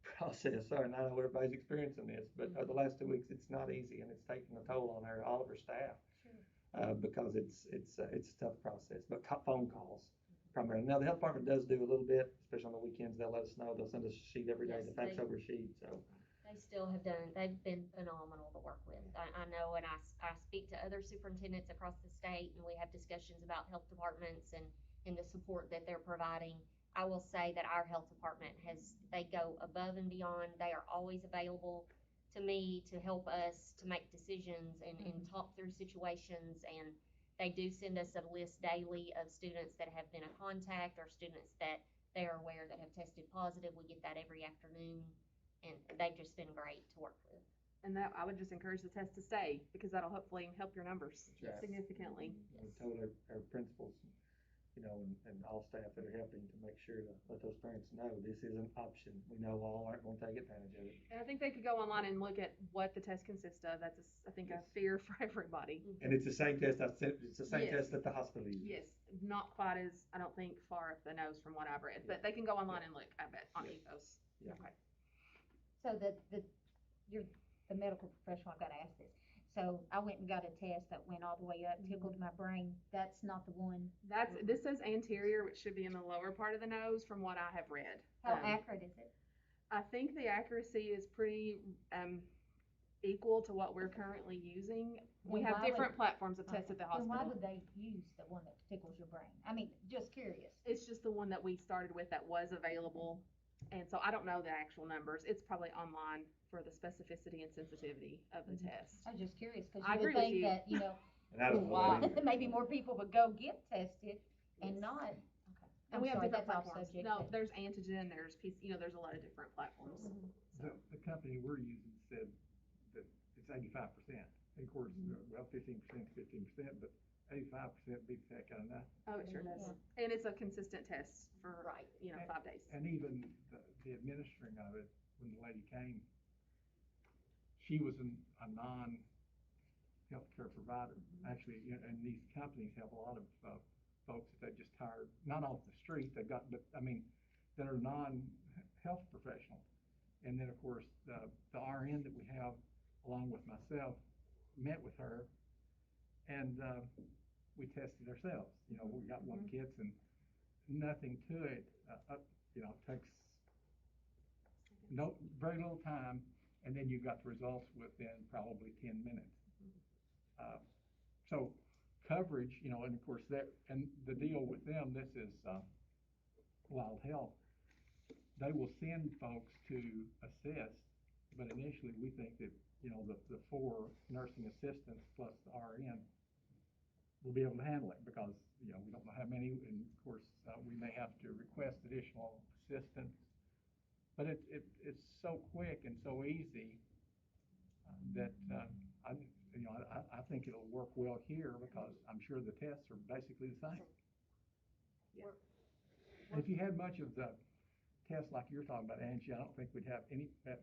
Speaker 14: process. Sorry, I know everybody's experiencing this, but the last 2 weeks it's not easy, and it's taking a toll on all of our staff. Sure. Because it's a tough process. But phone calls primarily. Now the health department does do a little bit, especially on the weekends. They'll let us know. They'll send us a sheet every day,
Speaker 16: Yes,
Speaker 14: the fax over sheet. So
Speaker 16: they still they've been phenomenal to work with. I know, and I speak to other superintendents across the state, and we have discussions about health departments and the support that they're providing. I will say that our health department they go above and beyond. They are always available to me to help us to make decisions and talk through situations, and they do send us a list daily of students that have been a contact or students that they are aware that have tested positive. We get that every afternoon, and they've just been great to work with.
Speaker 15: And that I would just encourage the test to stay because that'll hopefully help your numbers significantly.
Speaker 14: We told our principals, and all staff that are helping to make sure to let those parents know this is an option. We know all aren't going to take advantage of it.
Speaker 15: And I think they could go online and look at what the test consists of. That's I think a fear for everybody.
Speaker 14: And it's the same test it's the same test that the hospital uses.
Speaker 15: Yes, not quite as I don't think far up the nose from what I've read, but they can go online and look. I bet on EPOS.
Speaker 14: Yeah.
Speaker 15: Okay.
Speaker 1: So you're the medical professional. I've got to ask this. So I went and got a test that went all the way up, tickled my brain. That's not the one.
Speaker 15: This says anterior, which should be in the lower part of the nose from what I have read.
Speaker 1: How accurate is it?
Speaker 15: I think the accuracy is pretty equal to what we're currently using. We have different platforms of tests at the hospital.
Speaker 1: Then why would they use the one that tickles your brain? I mean, just curious.
Speaker 15: It's just the one that we started with that was available. And so I don't know the actual numbers. It's probably online for the specificity and sensitivity of the test.
Speaker 1: I was just curious because
Speaker 15: I
Speaker 1: you would
Speaker 15: agree with
Speaker 1: think
Speaker 15: you.
Speaker 1: that, maybe more people would go get tested and not. Okay.
Speaker 15: And we have
Speaker 1: sorry,
Speaker 15: different
Speaker 1: that's off
Speaker 15: platforms.
Speaker 1: subject,
Speaker 15: No,
Speaker 1: but-
Speaker 15: there's antigen, there's PC, there's a lot of different platforms.
Speaker 12: The company we're using said that it's 85%. Of course, 15% is 15%, but 85% beats that kind of nothing.
Speaker 15: Oh, it sure does. And it's a consistent test for, 5 days.
Speaker 12: And even the administering of it, when the lady came, she was a non-healthcare provider. Actually, and these companies have a lot of folks that they just hired, not off the street, that are non-health professionals. And then, of course, the RN that we have, along with myself, met with her, and we tested ourselves. We got one kits and nothing to it. Takes very little time, and then you've got the results within probably 10 minutes. So coverage, and of course and the deal with them, this is Wild Health. They will send folks to assist, but initially we think that the 4 nursing assistants plus the RN we'll be able to handle it because, you know, we don't know how many, and of course, we may have to request additional assistance. But it's so quick and so easy that I think it'll work well here because I'm sure the tests are basically the same.
Speaker 15: Yeah.
Speaker 12: And if you had much of the tests like you're talking about, Angie, I don't think we'd have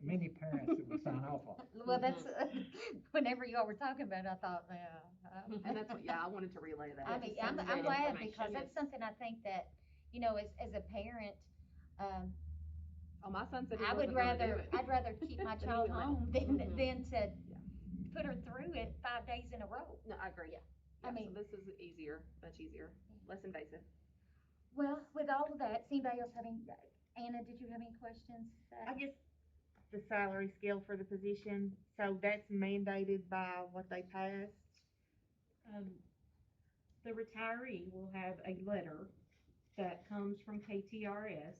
Speaker 12: many parents that would sign off on it.
Speaker 1: Well, that's, whenever y'all were talking about it, I thought,
Speaker 15: And that's what, yeah, I wanted to relay that.
Speaker 1: I mean, I'm glad because that's something I think that, you know, as a parent,
Speaker 15: Oh, my son said he
Speaker 1: I'd
Speaker 15: wasn't gonna do it.
Speaker 1: rather keep my
Speaker 15: Than
Speaker 1: child
Speaker 15: he will.
Speaker 1: home than to
Speaker 15: Yeah.
Speaker 1: put her through it 5 days in a row.
Speaker 15: No, I agree.
Speaker 1: Yeah.
Speaker 15: Yeah,
Speaker 1: I mean,
Speaker 15: so this is easier, much easier, less invasive.
Speaker 1: well, with all of that, does anybody else have any, Anna, did you have any questions?
Speaker 9: I guess the salary scale for the position, so that's mandated by what they passed.
Speaker 13: The retiree will have a letter that comes from KTRS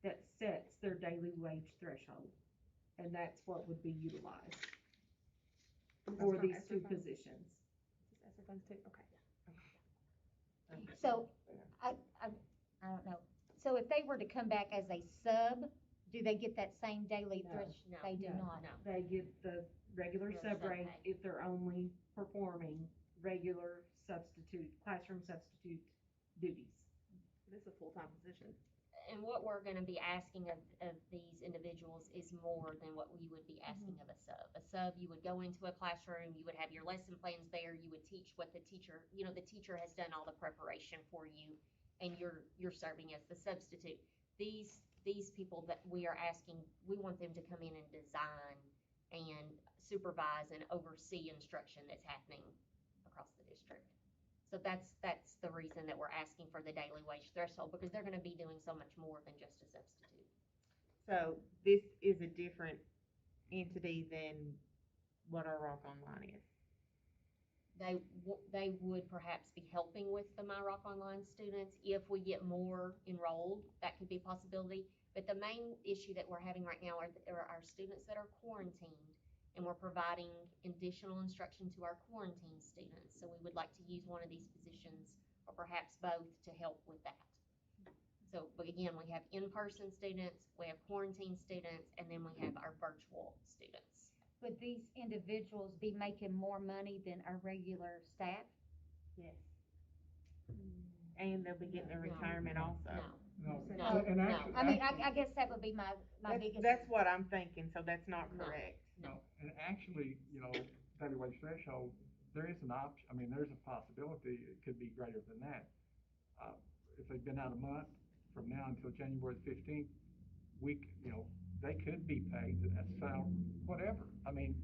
Speaker 13: that sets their daily wage threshold, and that's what would be utilized for these two positions.
Speaker 15: Is ESSER funds too? Okay.
Speaker 1: So, I don't know. So if they were to come back as a sub, do they get that same daily
Speaker 16: No,
Speaker 1: threshold?
Speaker 16: no,
Speaker 1: They do
Speaker 13: no.
Speaker 1: not.
Speaker 16: No.
Speaker 13: They get the regular
Speaker 16: Regular
Speaker 13: sub rate
Speaker 16: sub-pay.
Speaker 13: if they're only performing regular classroom substitute duties.
Speaker 15: This is a full-time position.
Speaker 16: And what we're gonna be asking of these individuals is more than what we would be asking of a sub. A sub, you would go into a classroom, you would have your lesson plans there, you would teach what the teacher, you know, the teacher has done all the preparation for you, and you're serving as the substitute. These people that we are asking, we want them to come in and design and supervise and oversee instruction that's happening across the district. So that's the reason that we're asking for the daily wage threshold, because they're gonna be doing so much more than just a substitute.
Speaker 9: So this is a different entity than what our Rock Online is.
Speaker 16: They would perhaps be helping with the My Rock Online students. If we get more enrolled, that could be a possibility. But the main issue that we're having right now are our students that are quarantined, and we're providing additional instruction to our quarantine students. So we would like to use one of these positions, or perhaps both, to help with that. So, but again, we have in-person students, we have quarantine students, and then we have our virtual students.
Speaker 1: Would these individuals be making more money than our regular staff?
Speaker 9: Yes. And they'll be getting their retirement also.
Speaker 12: No.
Speaker 16: No,
Speaker 12: And
Speaker 16: no.
Speaker 12: actually,
Speaker 1: I mean, I guess that would be my biggest.
Speaker 9: That's what I'm thinking, so that's not
Speaker 16: No.
Speaker 9: correct.
Speaker 12: No, and actually, you know, daily wage threshold, there is an option, I mean, there's a possibility it could be greater than that. If they've been out a month from now until January 15th, you know, they could be paid that salary, whatever. I mean,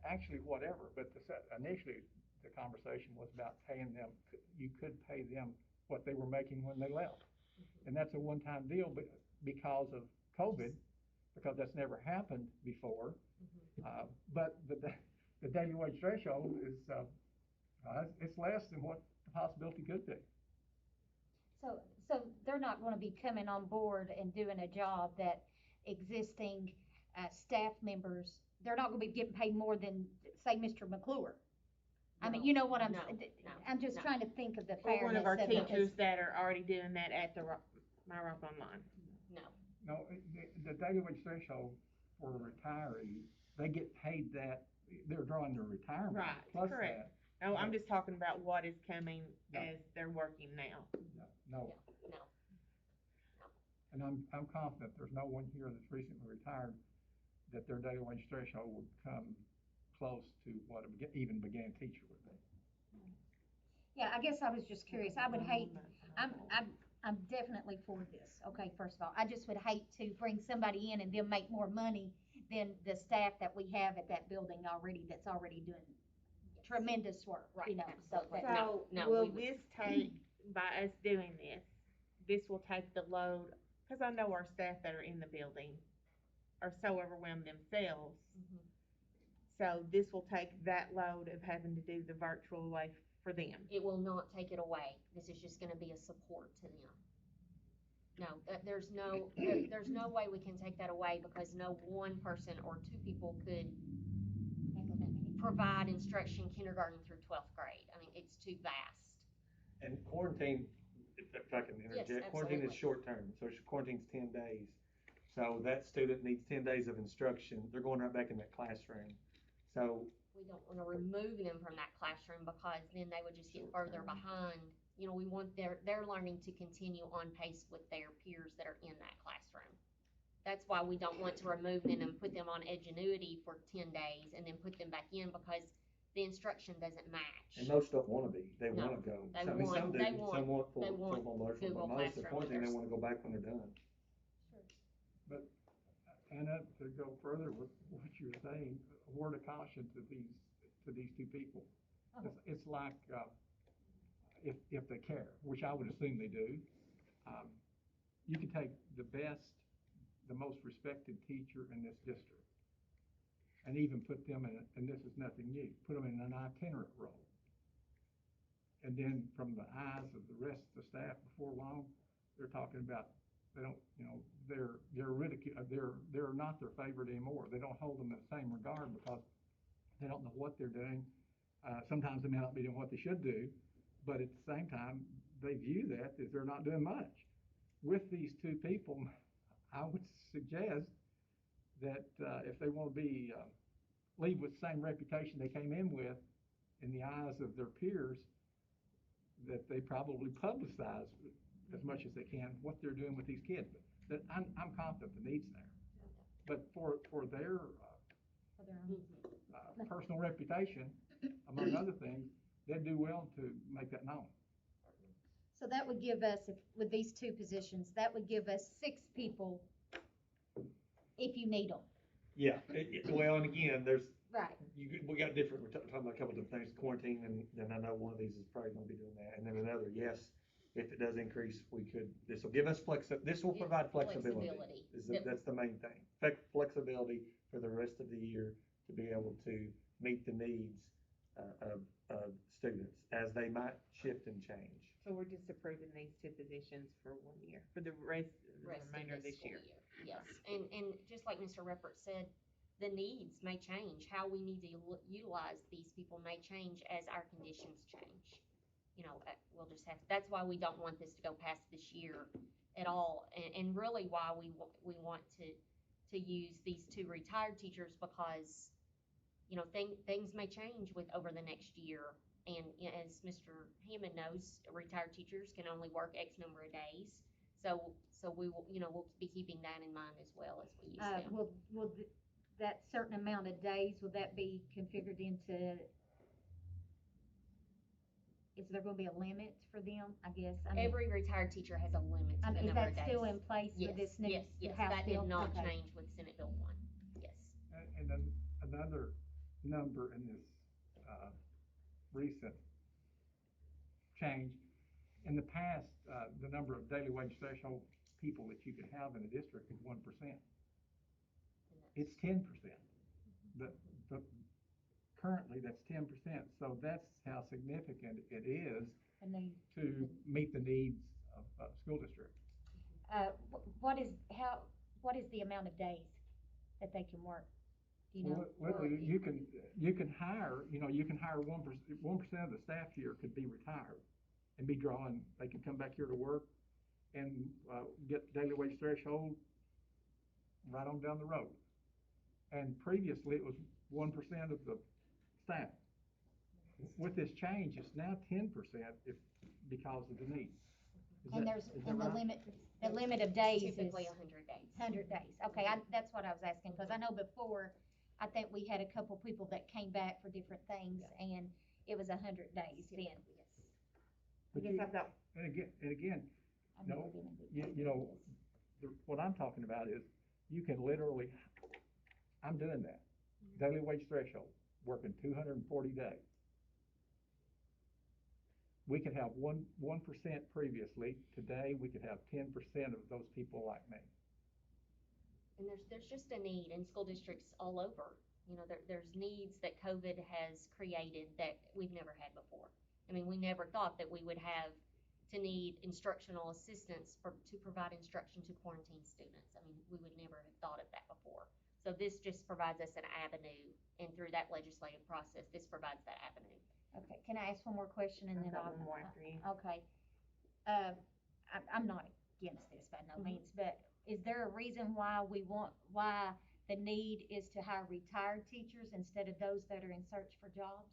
Speaker 12: actually, whatever, but initially, the conversation was about paying them, you could pay them what they were making when they left. And that's a one-time deal, but because of COVID, because that's never happened before. But the daily wage threshold is, it's less than what the possibility could be.
Speaker 1: So they're not gonna be coming on board and doing a job that existing, staff members, they're not gonna be getting paid more than, say, Mr. McClure. I mean, you know what I'm,
Speaker 16: No,
Speaker 1: I'm just
Speaker 16: no.
Speaker 1: trying to think of the
Speaker 9: Or
Speaker 1: fairness
Speaker 9: one of our
Speaker 1: of it, 'cause-
Speaker 9: teachers that are already doing that at the My Rock Online.
Speaker 16: No.
Speaker 12: No, the daily wage threshold for a retiree, they get paid that, they're drawing their retirement
Speaker 9: Right,
Speaker 12: plus
Speaker 9: correct.
Speaker 12: that.
Speaker 9: No, I'm just talking about what is coming
Speaker 12: No.
Speaker 9: as they're working now.
Speaker 12: No,
Speaker 16: No.
Speaker 12: and I'm confident there's no one here that's recently retired that their daily wage threshold would come close to what even began teacher would be.
Speaker 1: Yeah, I guess I was just curious. I would hate, I'm definitely for this, okay, first of all. I just would hate to bring somebody in and them make more money than the staff that we have at that building already, that's already doing tremendous work, you know, so.
Speaker 9: So, will this take, by us doing this will take the load, cause I know our staff that are in the building are so overwhelmed themselves. So this will take that load of having to do the virtual away for them.
Speaker 16: It will not take it away. This is just gonna be a support to them. No, there's no way we can take that away, because no one person or two people could provide instruction kindergarten through 12th grade. I mean, it's too vast.
Speaker 14: And quarantine, if I can interject, quarantine is
Speaker 16: absolutely.
Speaker 14: short term, so quarantine's 10 days. So that student needs 10 days of instruction, they're going right back in that classroom. So,
Speaker 16: We don't wanna remove them from that classroom because then they would just get further behind. You know, we want their learning to continue on pace with their peers that are in that classroom. That's why we don't want to remove them and put them on Edgenuity for 10 days and then put them back in because the instruction doesn't match.
Speaker 14: and most don't wanna be, they
Speaker 16: No,
Speaker 14: wanna go.
Speaker 16: they
Speaker 14: So, I mean, some
Speaker 16: want-
Speaker 14: do,
Speaker 16: they
Speaker 14: some
Speaker 16: want-
Speaker 14: want full,
Speaker 16: they want
Speaker 14: full virtual,
Speaker 16: Google
Speaker 14: but most, the
Speaker 16: Classroom
Speaker 14: quarantine, they
Speaker 16: with
Speaker 14: wanna go back when they're done.
Speaker 12: And to go further with what you were saying, a word of caution to these two people. It's like, if they care, which I would assume they do, you can take the best, the most respected teacher in this district and even put them in, and this is nothing new, put them in an itinerant role. And then from the eyes of the rest of the staff before long, they're talking about, they don't, they're not their favorite anymore. They don't hold them in the same regard because they don't know what they're doing. Sometimes they may not be doing what they should do, but at the same time, they view that as they're not doing much. With these two people, I would suggest that if they want to leave with the same reputation they came in with in the eyes of their peers, that they probably publicize as much as they can what they're doing with these kids. But I'm confident the need's there. But for their personal reputation, among other things, they'd do well to make that known.
Speaker 1: So that would give us, with these two positions, that would give us 6 people if you need them.
Speaker 14: Yeah, well, and again,
Speaker 1: Right.
Speaker 14: we got different, we're talking about a couple different things, quarantine, and then I know one of these is probably gonna be doing that, and then another, yes, if it does increase, this will give us this will provide flexibility. That's the main thing, flexibility for the rest of the year to be able to meet the needs of students as they might shift and change.
Speaker 9: So we're just approving these two positions for 1 year, for the remainder of this year.
Speaker 16: Yes, and just like Mr. Ruppert said, the needs may change. How we need to utilize these people may change as our conditions change. You know, we'll just have, that's why we don't want this to go past this year at all. And really why we want to use these 2 retired teachers because, you know, things may change over the next year. And as Mr. Hammond knows, retired teachers can only work X number of days. So we will, we'll be keeping that in mind as well as we use them.
Speaker 1: Will that certain amount of days, will that be configured into, is there gonna be a limit for them, I guess? I mean,
Speaker 16: Every retired teacher has a limit to the number of days.
Speaker 1: Is that still in place with this new House
Speaker 16: that
Speaker 1: bill?
Speaker 16: did not
Speaker 1: Okay.
Speaker 16: change with Senate Bill 1, yes.
Speaker 12: And then another number in this recent change, in the past, the number of daily wage threshold people that you could have in a district is 1%. It's 10%. But currently that's 10%. So that's how significant it is to meet the needs of school districts.
Speaker 1: What is the amount of days that they can work? Do you know?
Speaker 12: Literally, you can hire 1% of the staff here could be retired and be drawing. They could come back here to work and get daily wage threshold right on down the road. And previously it was 1% of the staff. With this change, it's now 10% because of the need.
Speaker 1: The limit of days is
Speaker 16: typically 100 days.
Speaker 1: 100 days. Okay, that's what I was asking because I know before I think we had a couple people that came back for different things and it was 100 days then.
Speaker 12: And again, what I'm talking about is you can literally, I'm doing that. Daily wage threshold, working 240 days. We could have 1% previously. Today, we could have 10% of those people like me.
Speaker 16: And there's just a need in school districts all over. There's needs that COVID has created that we've never had before. I mean, we never thought that we would have to need instructional assistance to provide instruction to quarantine students. I mean, we would never have thought of that before. So this just provides us an avenue, and through that legislative process, this provides that avenue.
Speaker 1: Okay, can I ask one more question and
Speaker 9: I've
Speaker 1: then
Speaker 9: got
Speaker 1: I'll?
Speaker 9: one more after you.
Speaker 1: Okay. I'm not against this by no
Speaker 9: Mhm.
Speaker 1: means, but is there a reason why why the need is to hire retired teachers instead of those that are in search for jobs?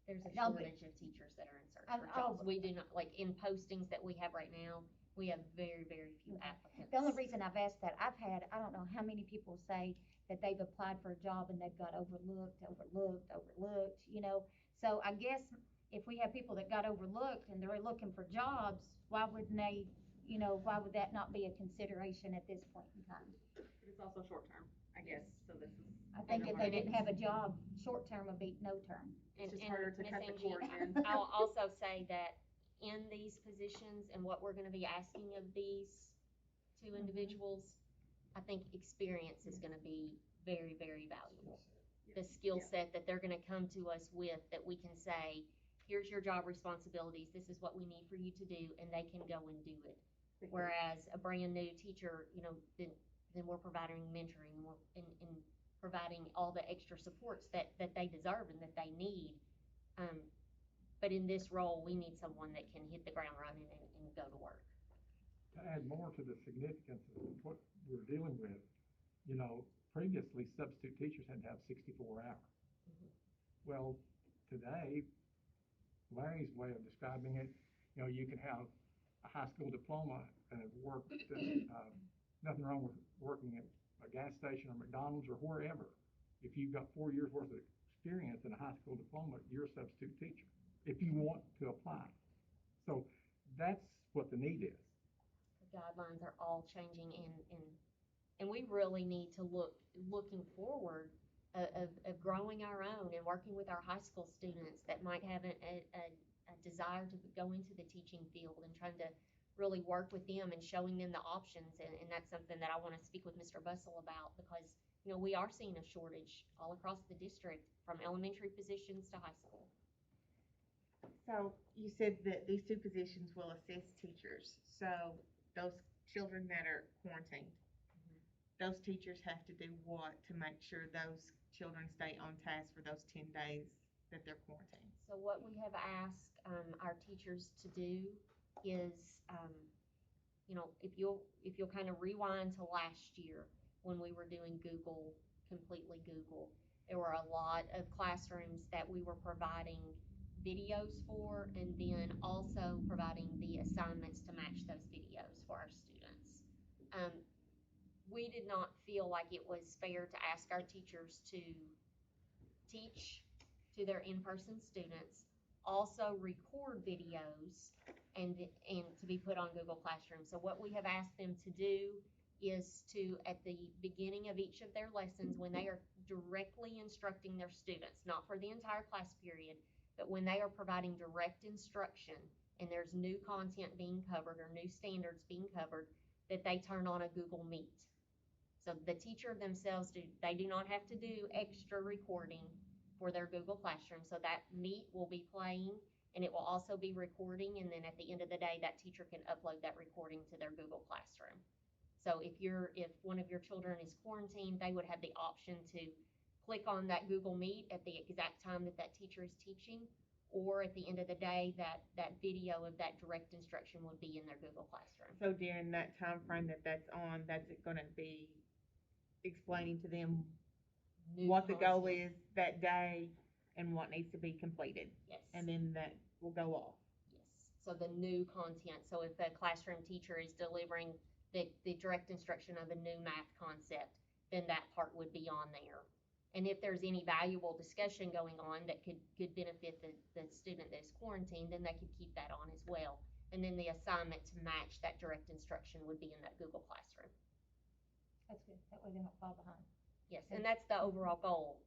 Speaker 16: There's a
Speaker 1: No, but-
Speaker 16: shortage of teachers that are in search
Speaker 1: I'm-
Speaker 16: for jobs.
Speaker 1: oh.
Speaker 16: We do not, like, in postings that we have right now, we have very, very few applicants.
Speaker 1: The only reason I've asked that, I've had, I don't know how many people say that they've applied for a job and they've got overlooked, you know? So I guess if we have people that got overlooked and they're looking for jobs, why wouldn't they, you know, why would that not be a consideration at this point in time?
Speaker 15: But it's also short-term, I guess, so this is.
Speaker 1: I think if they didn't have a job, short-term would be no term.
Speaker 15: It's just harder to
Speaker 16: Ms.
Speaker 15: cut the
Speaker 16: Angie,
Speaker 15: cord in.
Speaker 16: I'll also say that in these positions and what we're gonna be asking of these two individuals, I think experience is gonna be very, very valuable. The skill set that they're gonna come to us with, that we can say, here's your job responsibilities, this is what we need for you to do, and they can go and do it. Whereas a brand new teacher, you know, then we're providing mentoring and providing all the extra supports that they deserve and that they need. But in this role, we need someone that can hit the ground running and go to work.
Speaker 12: To add more to the significance of what we're dealing with, you know, previously substitute teachers had to have 64 hours. Well, today, Larry's way of describing it, you know, you can have a high school diploma and have worked, nothing wrong with working at a gas station or McDonald's or wherever. If you've got 4 years worth of experience and a high school diploma, you're a substitute teacher, if you want to apply. So that's what the need is.
Speaker 16: The guidelines are all changing and we really need to looking forward of growing our own and working with our high school students that might have a desire to go into the teaching field and trying to really work with them and showing them the options. And that's something that I want to speak with Mr. Bussell about, because, you know, we are seeing a shortage all across the district from elementary positions to high school.
Speaker 9: So you said that these two positions will assist teachers. So those children that are quarantined, those teachers have to do what to make sure those children stay on task for those 10 days that they're quarantined?
Speaker 16: So what we have asked our teachers to do is, you know, if you'll kind of rewind to last year when we were doing completely Google, there were a lot of classrooms that we were providing videos for, and then also providing the assignments to match those videos for our students. We did not feel like it was fair to ask our teachers to teach to their in-person students, also record videos and to be put on Google Classroom. So what we have asked them to do is to, at the beginning of each of their lessons, when they are directly instructing their students, not for the entire class period, but when they are providing direct instruction and there's new content being covered or new standards being covered, that they turn on a Google Meet. So the teacher themselves they do not have to do extra recording for their Google Classroom. So that Meet will be playing and it will also be recording, and then at the end of the day, that teacher can upload that recording to their Google Classroom. So if one of your children is quarantined, they would have the option to click on that Google Meet at the exact time that teacher is teaching, or at the end of the day, that video of that direct instruction would be in their Google Classroom.
Speaker 9: So during that time frame that's on, that's going to be explaining to them what the goal is that day and what needs to be completed.
Speaker 16: Yes.
Speaker 9: And then that will go off.
Speaker 16: Yes. So the new content. So if a classroom teacher is delivering the direct instruction of a new math concept, then that part would be on there. And if there's any valuable discussion going on that could benefit the student that is quarantined, then they could keep that on as well. And then the assignment to match that direct instruction would be in that Google Classroom.
Speaker 1: That's good. That way they don't fall behind.
Speaker 16: Yes, and that's the overall goal,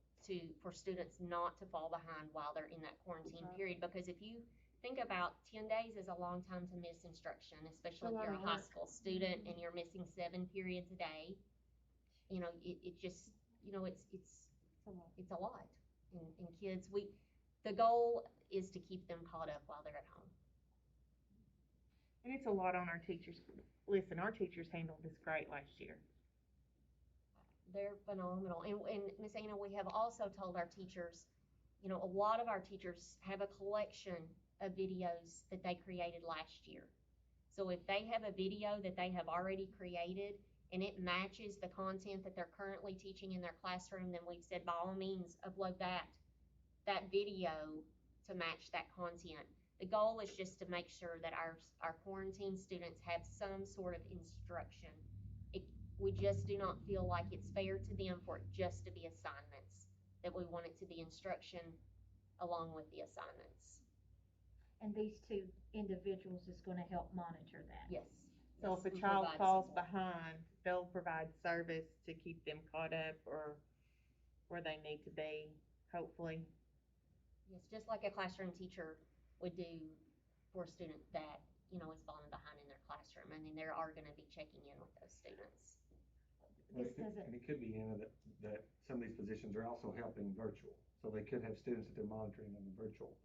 Speaker 16: for students not to fall behind while they're in that quarantine period. Because if you think about 10 days is a long time to miss instruction, especially if you're a high school student and you're missing 7 periods a day. You know, it just, you know, it's a lot. And kids, the goal is to keep them caught up while they're at home.
Speaker 9: And it's a lot on our teachers. Listen, our teachers handled this great last year.
Speaker 16: They're phenomenal. And Ms. Anna, we have also told our teachers You know, a lot of our teachers have a collection of videos that they created last year. So if they have a video that they have already created and it matches the content that they're currently teaching in their classroom, then we've said by all means upload that video to match that content. The goal is just to make sure that our quarantine students have some sort of instruction. We just do not feel like it's fair to them for it just to be assignments, that we want it to be instruction along with the assignments.
Speaker 1: And these two individuals is gonna help monitor that.
Speaker 16: Yes.
Speaker 9: So if a child falls behind, they'll provide service to keep them caught up or where they need to be, hopefully.
Speaker 16: Yes, just like a classroom teacher would do for a student that, you know, is falling behind in their classroom. I mean, they are gonna be checking in with those students.
Speaker 14: And it could be, Anna, that some of these positions are also helping virtual. So they could have students that they're monitoring on the virtual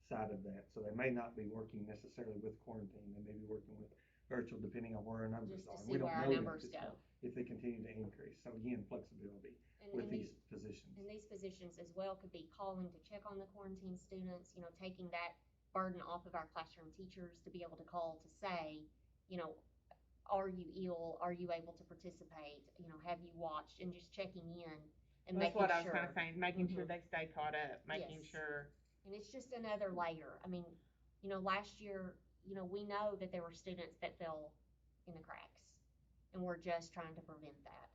Speaker 14: side of that. So they may not be working necessarily with quarantine. They may be working with virtual depending on where our numbers are. We don't know
Speaker 16: numbers
Speaker 14: yet if they continue to increase. So again, flexibility with these positions.
Speaker 16: And these positions as well could be calling to check on the quarantine students, you know, taking that burden off of our classroom teachers to be able to call to say, you know, are you ill? Are you able to participate? You know, have you watched? And just checking in and
Speaker 9: That's
Speaker 16: making
Speaker 9: what I was
Speaker 16: sure.
Speaker 9: kind of saying, making sure they stay caught up, making
Speaker 16: Yes.
Speaker 9: sure.
Speaker 16: And it's just another layer. I mean, you know, last year, you know, we know that there were students that fell in the cracks, and we're just trying to prevent that.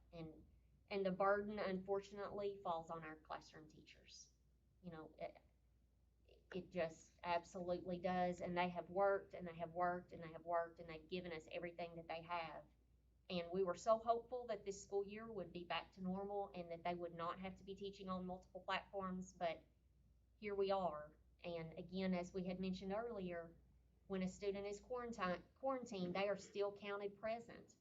Speaker 16: And the burden, unfortunately, falls on our classroom teachers. You know, it just absolutely does, and they have worked, and they have worked, and they have worked, and they've given us everything that they have. And we were so hopeful that this school year would be back to normal and that they would not have to be teaching on multiple platforms, but here we are. And again, as we had mentioned earlier, when a student is quarantined, they are still counted present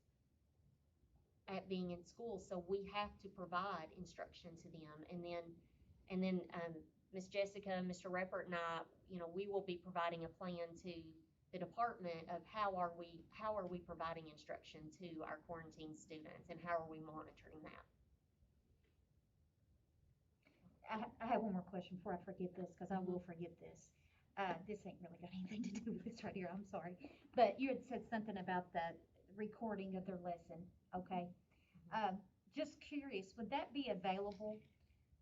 Speaker 16: at being in school. So we have to provide instruction to them. And then Ms. Jessica, Mr. Reppert, and I, you know, we will be providing a plan to the department of how are we providing instruction to our quarantine students and how are we monitoring that.
Speaker 1: I have one more question before I forget this, because I will forget this. This ain't really got anything to do with this right here, I'm sorry. But you had said something about the recording of their lesson, okay? Just curious, would that be available?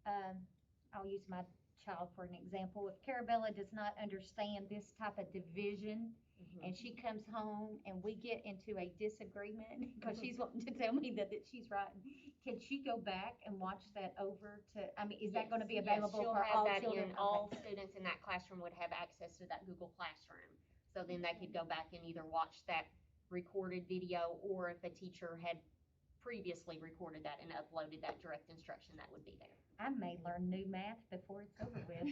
Speaker 1: I'll use my child for an example. If Carabella does not understand this type of division, and she comes home and we get into a disagreement, because she's wanting to tell me that she's right, can she go back and watch that over to, I mean, is that gonna be available for all children?
Speaker 16: All students in that classroom would have access to that Google Classroom. So then they could go back and either watch that recorded video, or if a teacher had previously recorded that and uploaded that direct instruction, that would be there.
Speaker 1: I may learn new math before it's over with.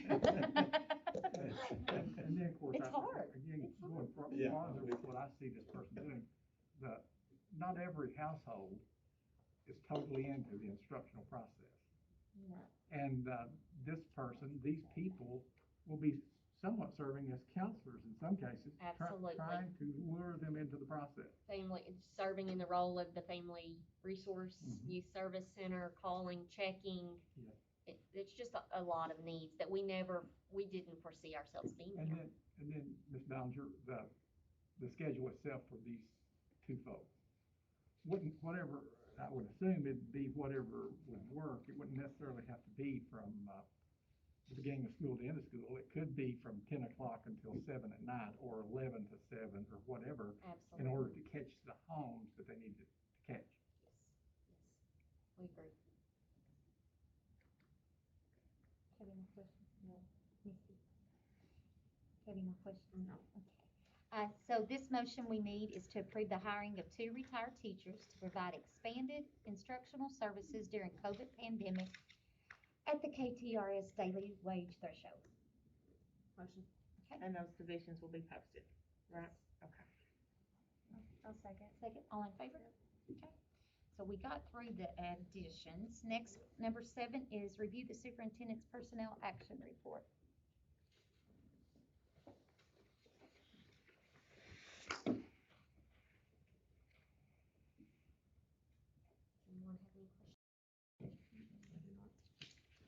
Speaker 12: And then, of course,
Speaker 1: It's hard.
Speaker 12: Again, going
Speaker 14: Yeah.
Speaker 12: farther with what I see this person doing, not every household is totally into the instructional process. And this person, these people will be somewhat serving as counselors in some cases,
Speaker 16: Absolutely.
Speaker 12: trying to lure them into the process.
Speaker 16: Family, serving in the role of the family resource, youth service center, calling, checking.
Speaker 12: Yeah.
Speaker 16: It's just a lot of needs that we didn't foresee ourselves being there.
Speaker 12: And then, Ms. Ballinger, the schedule itself for these two folks, whatever, I would assume it'd be whatever would work. It wouldn't necessarily have to be from the beginning of school to end of school. It could be from 10 o'clock until 7 at night, or 11 to 7, or whatever.
Speaker 16: Absolutely.
Speaker 12: In order to catch the homes that they need to catch.
Speaker 16: Yes, we agree.
Speaker 1: Have any questions? No. Missy? Have any more questions? No. Okay. So this motion we need is to approve the hiring of 2 retired teachers to provide expanded instructional services during COVID pandemic at the KTRS daily wage threshold.
Speaker 9: Motion.
Speaker 1: Okay.
Speaker 9: And those positions will be posted, right? Okay.
Speaker 1: I'll second. Second, all in favor? Okay. So we got through the additions. Next, number 7 is review the superintendent's personnel action report.
Speaker 16: Anyone have any questions?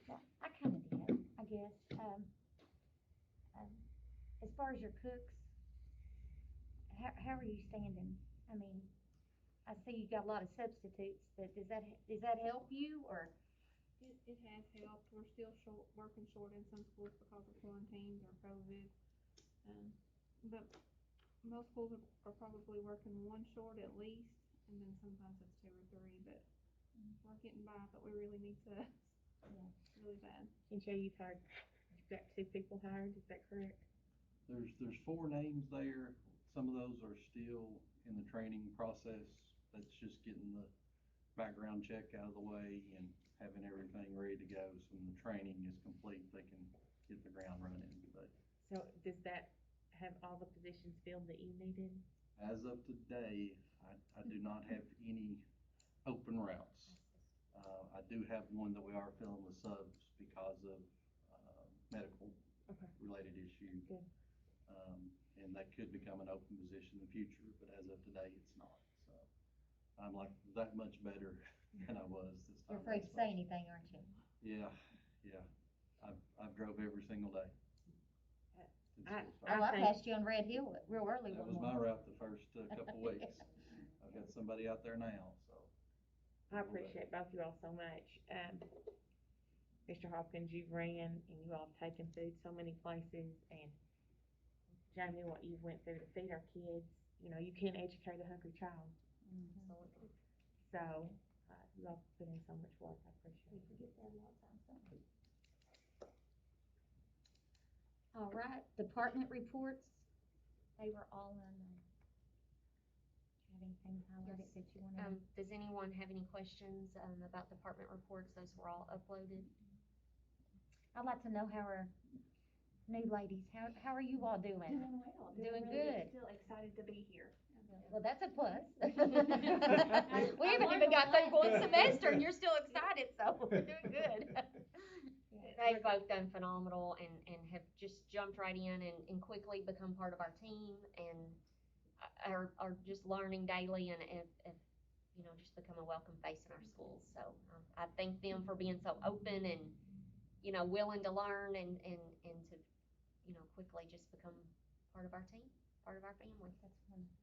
Speaker 1: Yeah, I kind of did. I guess. As far as your cooks, how are you standing? I mean, I see you got a lot of substitutes, but does that help you, or?
Speaker 6: It has helped. We're still working short in some schools because of quarantines or COVID. But most schools are probably working one short at least, and then sometimes it's two or three, but we're getting by, but we really need to, really bad.
Speaker 9: And Jay, you've got 2 people hired, is that correct?
Speaker 17: There's 4 names there. Some of those are still in the training process. That's just getting the background check out of the way and having everything ready to go. So when the training is complete, they can hit the ground running. But
Speaker 9: So does that have all the positions filled that you needed?
Speaker 17: as of today, I do not have any open routes. I do have one that we are filling with subs because of medical related issues.
Speaker 9: Good.
Speaker 17: And that could become an open position in the future, but as of today, it's not. So I'm like that much better than I was this time.
Speaker 1: You're afraid to say anything, aren't you?
Speaker 17: Yeah. I've drove every single day.
Speaker 1: I passed you on Red Hill real early
Speaker 17: That
Speaker 1: one
Speaker 17: was my
Speaker 1: morning.
Speaker 17: route the first couple weeks. I've got somebody out there now, so.
Speaker 9: I appreciate both of you all so much. Mr. Hopkins, you've ran and you all have taken food so many places, and Jamie, what you went through to feed our kids, you can't educate a hungry child.
Speaker 1: Absolutely.
Speaker 9: So, you all put in so much work, I appreciate it.
Speaker 1: We forget that a lot of times, don't we? All right, department reports, they were all on, do you have anything highlighted that you want to?
Speaker 16: Does anyone have any questions, about department reports? Those were all uploaded.
Speaker 1: I'd like to know how our new ladies, how are you all doing?
Speaker 2: Doing well.
Speaker 1: Doing
Speaker 2: really
Speaker 1: good.
Speaker 2: Still excited to be here.
Speaker 1: Well, that's a plus. We haven't even got through one semester and you're still excited, so we're doing good.
Speaker 16: They've both done phenomenal and have just jumped right in and quickly become part of our team and are just learning daily and just become a welcome face in our schools. So I thank them for being so open and, willing to learn and to, quickly just become part of our team, part of our family.
Speaker 1: That's wonderful.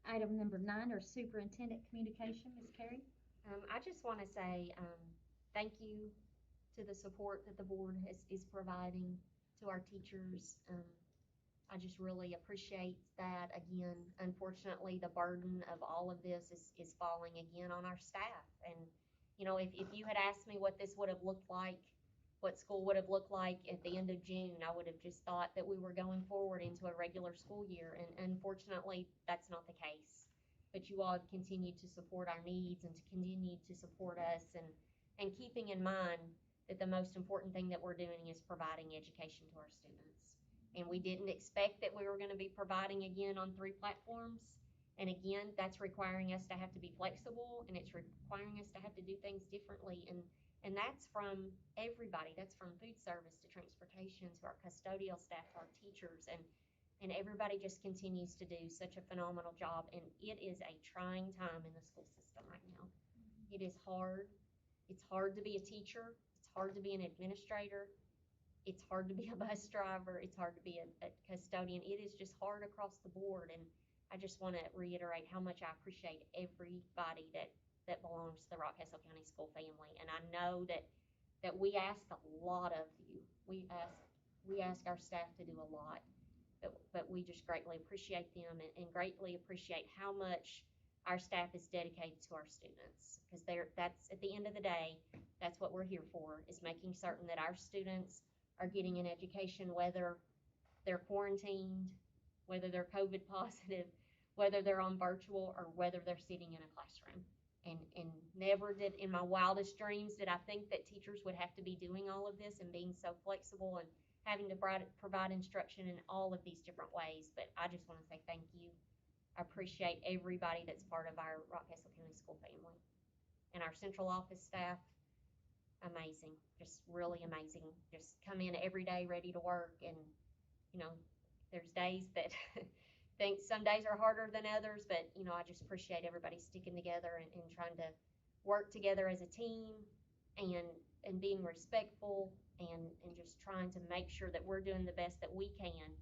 Speaker 1: Item number 9, our superintendent communication, Ms. Carey.
Speaker 16: I just want to say thank you to the support that the board is providing to our teachers. I just really appreciate that. Again, unfortunately, the burden of all of this is falling again on our staff. And, if you had asked me what this would have looked like, what school would have looked like at the end of June, I would have just thought that we were going forward into a regular school year. And unfortunately, that's not the case. But you all have continued to support our needs and to continue to support us and keeping in mind that the most important thing that we're doing is providing education to our students. And we didn't expect that we were going to be providing again on 3 platforms. And again, that's requiring us to have to be flexible, and it's requiring us to have to do things differently. And that's from everybody. That's from food service to transportation to our custodial staff to our teachers. And everybody just continues to do such a phenomenal job. And it is a trying time in the school system right now. It is hard. It's hard to be a teacher. It's hard to be an administrator. It's hard to be a bus driver. It's hard to be a custodian. It is just hard across the board. And I just want to reiterate how much I appreciate everybody that belongs to the Rockcastle County School family. And I know that we ask a lot of you. We ask our staff to do a lot. But we just greatly appreciate them and greatly appreciate how much our staff is dedicated to our students. Because that's at the end of the day, that's what we're here for, is making certain that our students are getting an education, whether they're quarantined, whether they're COVID positive, whether they're on virtual, or whether they're sitting in a classroom. And never did, in my wildest dreams, did I think that teachers would have to be doing all of this and being so flexible and having to provide instruction in all of these different ways. But I just want to say thank you. I appreciate everybody that's part of our Rockcastle County School family. And our central office staff, amazing, just really amazing. Just come in every day ready to work. And, there's days that think some days are harder than others, but, I just appreciate everybody sticking together and trying to work together as a team. And and being respectful and just trying to make sure that we're doing the best that we can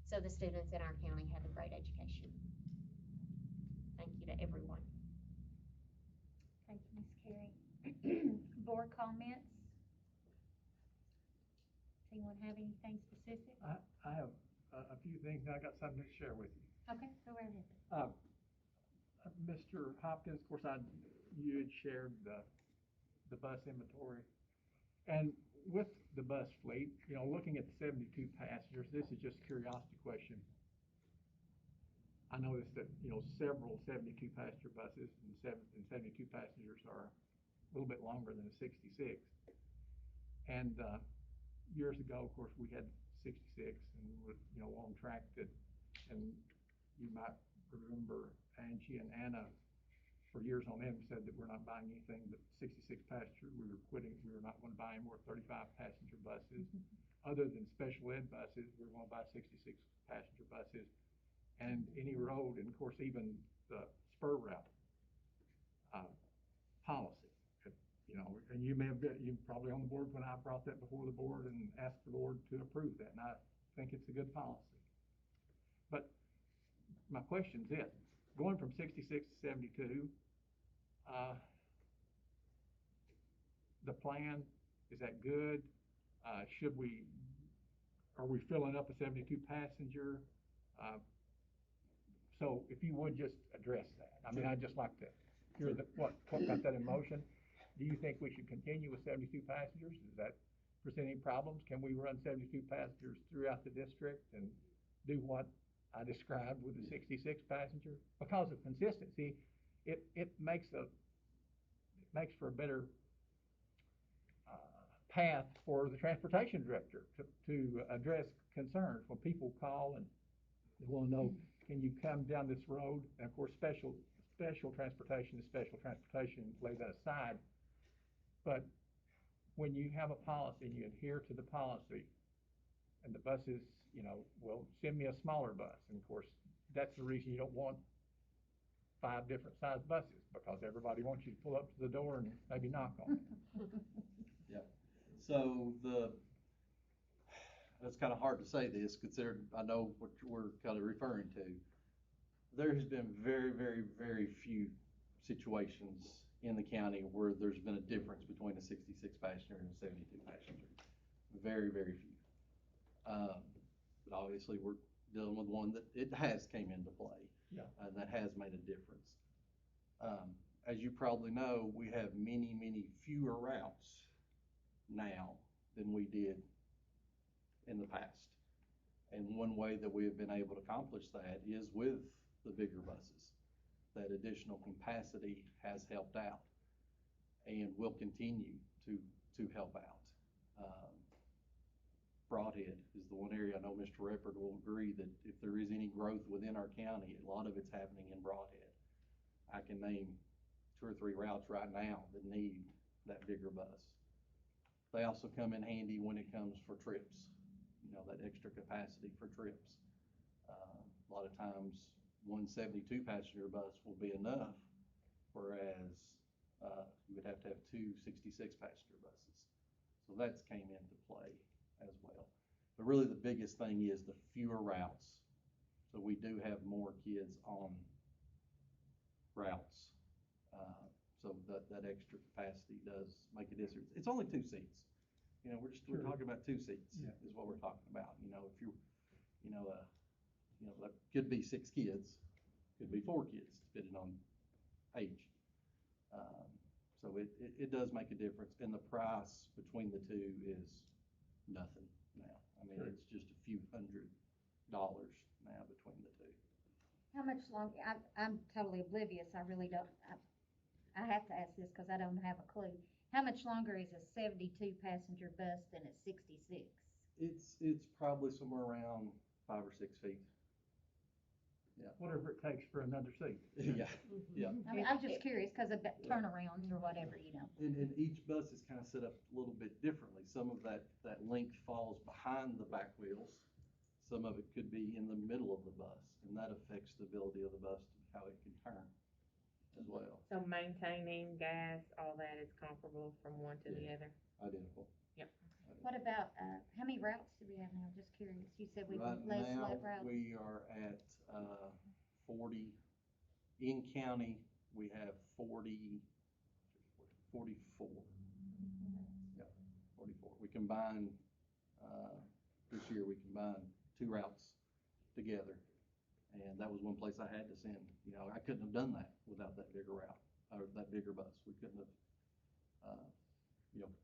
Speaker 16: so the students in our county have a great education. Thank you to everyone.
Speaker 1: Thank you, Ms. Carey. Board comments? Does anyone have anything specific?
Speaker 12: I have a few things, and I got something to share with you.
Speaker 1: Okay, go right ahead.
Speaker 12: Mr. Hopkins, of course, you had shared the bus inventory. And with the bus fleet, looking at the 72 passengers, this is just a curiosity question. I noticed that, several 72 passenger buses and 72 passengers are a little bit longer than a 66. And years ago, of course, we had 66 and we're, on track that, and you might remember Angie and Anna for years on end said that we're not buying anything but 66 passenger. We were quitting. We were not going to buy any more 35 passenger buses. Other than special ed buses, we were going to buy 66 passenger buses. And any road, and of course even the spur route policy. And you may have been, you probably on the board when I brought that before the board and asked the board to approve that. And I think it's a good policy. But my question is this: going from 66 to 72, the plan, is that good? Are we filling up a 72 passenger? So if you would just address that. I mean, I'd just like to hear what got that in motion. Do you think we should continue with 72 passengers? Does that present any problems? Can we run 72 passengers throughout the district and do what I described with the 66 passenger? Because of consistency, it makes for a better path for the transportation director to address concerns when people call and they want to know, can you come down this road? And of course, special transportation is special transportation, lay that aside. But when you have a policy and you adhere to the policy, and the buses, will send me a smaller bus. And of course, that's the reason you don't want 5 different size buses, because everybody wants you to pull up to the door and maybe knock on it.
Speaker 17: Yeah. So it's kind of hard to say this, considering I know what we're kind of referring to. There has been very, very, very few situations in the county where there's been a difference between a 66 passenger and a 72 passenger. Very, very few. But obviously we're dealing with one that it has came into play.
Speaker 12: Yeah.
Speaker 17: And that has made a difference. As you probably know, we have many, many fewer routes now than we did in the past. And one way that we have been able to accomplish that is with the bigger buses. That additional capacity has helped out and will continue to help out. Broadhead is the one area I know Mr. Reppert will agree that if there is any growth within our county, a lot of it's happening in Broadhead. I can name 2 or 3 routes right now that need that bigger bus. They also come in handy when it comes for trips, that extra capacity for trips. A lot of times, one 72 passenger bus will be enough, whereas you would have to have 2 66 passenger buses. So that's came into play as well. But really the biggest thing is the fewer routes. So we do have more kids on routes. So that extra capacity does make a difference. It's only 2 seats. We're talking about 2 seats is what we're talking about. If you, that could be 6 kids, could be 4 kids, depending on age. So it does make a difference, and the price between the two is nothing now. I mean, it's just a few $100s now between the two.
Speaker 1: How much longer? I'm totally oblivious. I really don't. I have to ask this because I don't have a clue. How much longer is a 72 passenger bus than a 66?
Speaker 17: It's probably somewhere around 5 or 6 feet. Yeah.
Speaker 12: Whatever it takes for another seat.
Speaker 17: Yeah. Yeah.
Speaker 1: I mean, I'm just curious because of turnarounds or whatever,
Speaker 17: And each bus is kind of set up a little bit differently. Some of that length falls behind the back wheels. Some of it could be in the middle of the bus, and that affects the ability of the bus to how it can turn. as well.
Speaker 9: So maintaining gas, all that is comparable from one to the other?
Speaker 17: Identical.
Speaker 9: Yep.
Speaker 1: What about, how many routes do we have now? Just curious. You said we
Speaker 17: Right
Speaker 1: less
Speaker 17: now,
Speaker 1: let routes.
Speaker 17: we are at, 40, in county, we have 44. Yep, 44. We combined, this year we combined 2 routes together. And that was one place I had to send, I couldn't have done that without that bigger route, or that bigger bus. We couldn't have,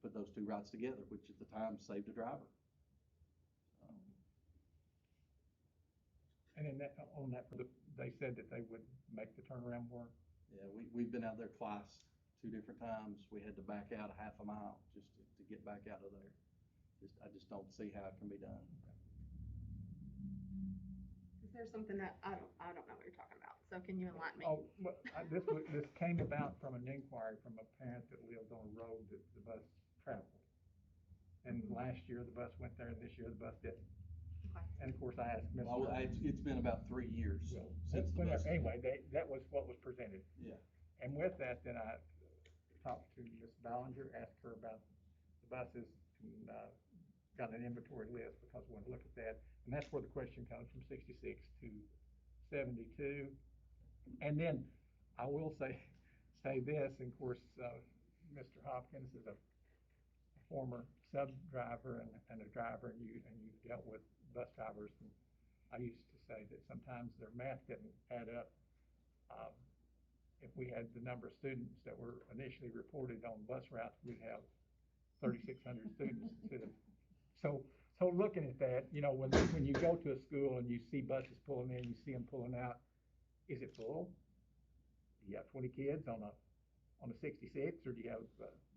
Speaker 17: put those 2 routes together, which at the time saved a driver.
Speaker 12: And in that, on that, they said that they would make the turnaround work.
Speaker 17: Yeah, we've been out there twice, 2 different times. We had to back out a half a mile just to get back out of there. I just don't see how it can be done.
Speaker 15: Is there something that, I don't know what you're talking about, so can you enlighten me?
Speaker 12: Oh, well, this came about from an inquiry from a parent that lived on a road that the bus traveled. And last year the bus went there, and this year the bus didn't.
Speaker 15: Okay.
Speaker 12: And of course I asked Mr.
Speaker 17: Well, it's been about 3 years since the bus.
Speaker 12: Anyway, that was what was presented.
Speaker 17: Yeah.
Speaker 12: And with that, then I talked to Ms. Ballinger, asked her about the buses, and got an inventory list because we want to look at that. And that's where the question comes from, 66 to 72. And then I will say this, and of course, Mr. Hopkins is a former sub driver and a driver, and you've dealt with bus drivers. And I used to say that sometimes their math didn't add up. If we had the number of students that were initially reported on bus routes, we'd have 3,600 students instead of. So looking at that, when you go to a school and you see buses pulling in, you see them pulling out, is it full? Do you have 20 kids on a 66, or do you have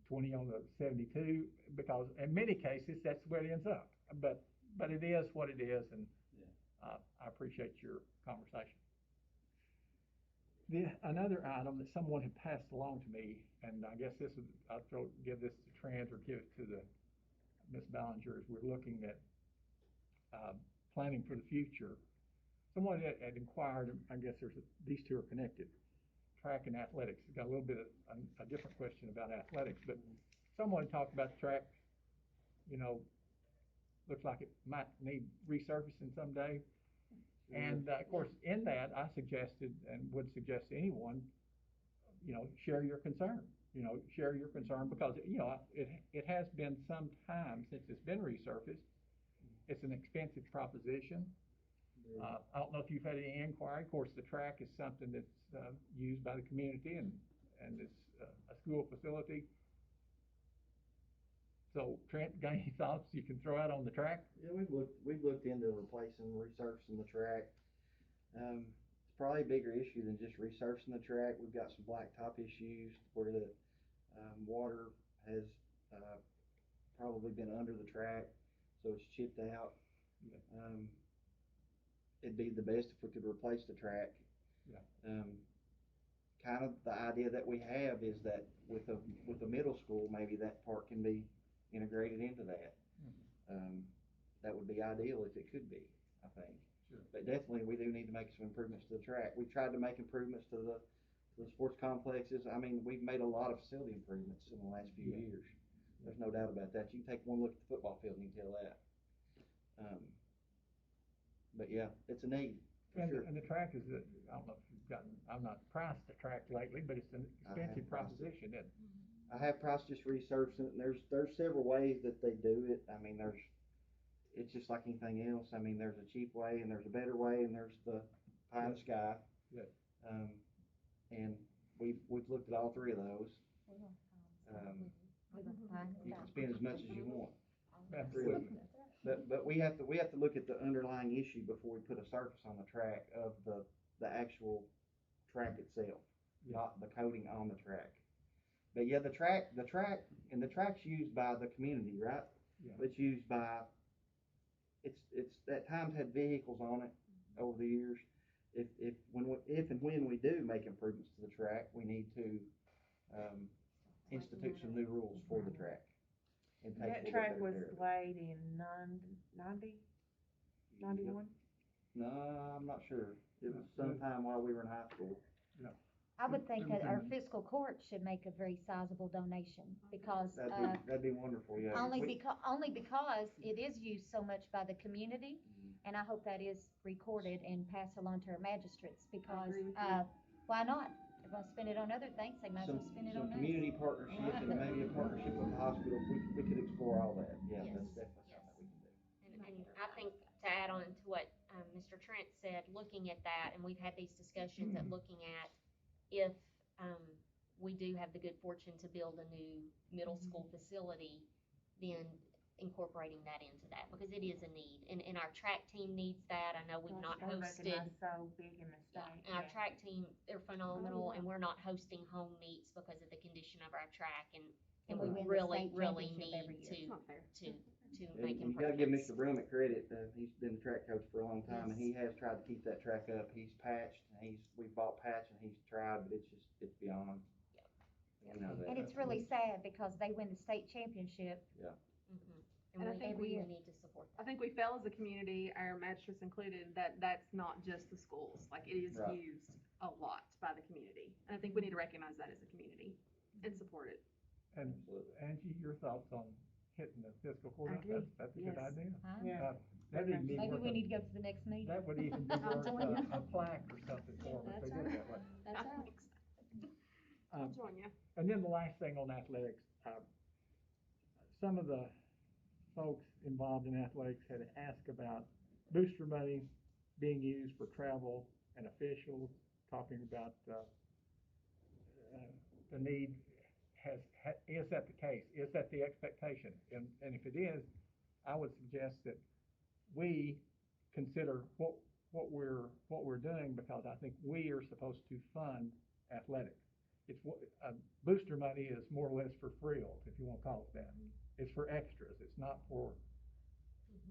Speaker 12: 20 on the 72? Because in many cases, that's where it ends up. But it is what it is, and I appreciate your conversation. Another item that someone had passed along to me, and I guess I'll give this to Trent or give it to Ms. Ballinger, as we're looking at planning for the future. Someone had inquired, I guess these two are connected, track and athletics. Got a little bit of a different question about athletics, but someone talked about track, looks like it might need resurfacing someday. And of course, in that, I suggested and would suggest to anyone, share your concern. Share your concern because, it has been some time since it's been resurfaced. It's an expensive proposition. I don't know if you've had any inquiry. Of course, the track is something that's used by the community and it's a school facility. So Trent, got any thoughts you can throw out on the track?
Speaker 18: Yeah, we've looked into replacing, resurfacing the track. It's probably a bigger issue than just resurfacing the track. We've got some blacktop issues where the water has probably been under the track, so it's chipped out. It'd be the best if we could replace the track.
Speaker 12: Yeah.
Speaker 18: Kind of the idea that we have is that with a middle school, maybe that part can be integrated into that. That would be ideal if it could be, I think.
Speaker 12: Sure.
Speaker 18: But definitely we do need to make some improvements to the track. We've tried to make improvements to the sports complexes. I mean, we've made a lot of facility improvements in the last few years. There's no doubt about that. You can take one look at the football field and you can tell that. But yeah, it's a need.
Speaker 12: And the track is, I don't know if you've gotten, I've not priced the track lately, but it's an expensive proposition, isn't it?
Speaker 18: I have priced just resurfacing it, and there's several ways that they do it. I mean, it's just like anything else. I mean, there's a cheap way, and there's a better way, and there's the pie in the sky.
Speaker 12: Good.
Speaker 18: And we've looked at all 3 of those. You can spend as much as you want. Really. But we have to look at the underlying issue before we put a surface on the track of the actual track itself, not the coating on the track. But yeah, the track's used by the community, right?
Speaker 12: Yeah.
Speaker 18: It's used by, it's at times had vehicles on it over the years. If and when we do make improvements to the track, we need to institute some new rules for the track. And take
Speaker 9: That track was laid in 91?
Speaker 18: No, I'm not sure. It was sometime while we were in high school.
Speaker 12: Yeah.
Speaker 1: I would think that our
Speaker 12: Mhm.
Speaker 1: fiscal court should make a very sizable donation, because,
Speaker 18: That'd be wonderful, yeah.
Speaker 1: only
Speaker 18: We-
Speaker 1: because it is used so much by the community, and I hope that is recorded and passed along to our magistrates, because,
Speaker 15: agree with you.
Speaker 1: why not? They're gonna spend it on other things, they might as well spend it
Speaker 18: Some
Speaker 1: on us.
Speaker 18: community partnership and maybe a partnership with the hospital, we could explore all that, yeah,
Speaker 16: Yes.
Speaker 18: that's definitely something we can do.
Speaker 16: And I think to add on to what, Mr. Trent said, looking at that, and we've had these discussions at looking at if, we do have the good fortune to build a new middle school facility, then incorporating that into that, because it is a need, and our track team needs that. I know we've not
Speaker 9: They
Speaker 16: hosted.
Speaker 9: recognize so big in the
Speaker 16: Yeah,
Speaker 9: state.
Speaker 16: and our
Speaker 9: yeah.
Speaker 16: track team, they're phenomenal,
Speaker 9: yeah.
Speaker 16: and we're not hosting home meets because of the condition of our track, and
Speaker 1: And
Speaker 16: we
Speaker 1: we win the
Speaker 16: really,
Speaker 1: state
Speaker 16: really
Speaker 1: championship every
Speaker 16: need
Speaker 1: year. It's
Speaker 16: to,
Speaker 1: not fair.
Speaker 16: to
Speaker 18: And
Speaker 16: make
Speaker 18: you gotta give
Speaker 16: improvements.
Speaker 18: Mr. Brummett credit, he's been the track coach for a long time, and
Speaker 16: Yes.
Speaker 18: he has tried to keep that track up, he's patched, and we've bought patch, and he's tried, but it's beyond. You know that.
Speaker 1: And it's really sad, because they win the state championship.
Speaker 16: And
Speaker 15: And I
Speaker 16: we,
Speaker 15: think
Speaker 16: we
Speaker 15: we-
Speaker 16: need to support that.
Speaker 15: I think we felt as a community, our magistrates included, that that's not just the schools, like it is
Speaker 18: Right.
Speaker 15: used a lot by the community. And I think we need to recognize that as a community and support it.
Speaker 12: And Angie, your thoughts on hitting the fiscal court?
Speaker 9: I agree.
Speaker 12: That's a good
Speaker 9: Yes.
Speaker 12: idea.
Speaker 9: Yeah.
Speaker 12: That'd even be
Speaker 1: Maybe
Speaker 12: worth
Speaker 1: we
Speaker 12: a-
Speaker 1: need to go to the next meeting.
Speaker 12: That would even be
Speaker 1: I'll
Speaker 12: worth
Speaker 1: join you.
Speaker 12: a plaque or something for them if they did it that way.
Speaker 1: That's right.
Speaker 15: I'll join you.
Speaker 12: And then the last thing on athletics, some of the folks involved in athletics had asked about booster money being used for travel and officials, talking about, the need is that the case? Is that the expectation? And if it is, I would suggest that we consider what we're doing, because I think we are supposed to fund athletics. Booster money is more or less for frills, if you want to call it that. It's for extras. It's not for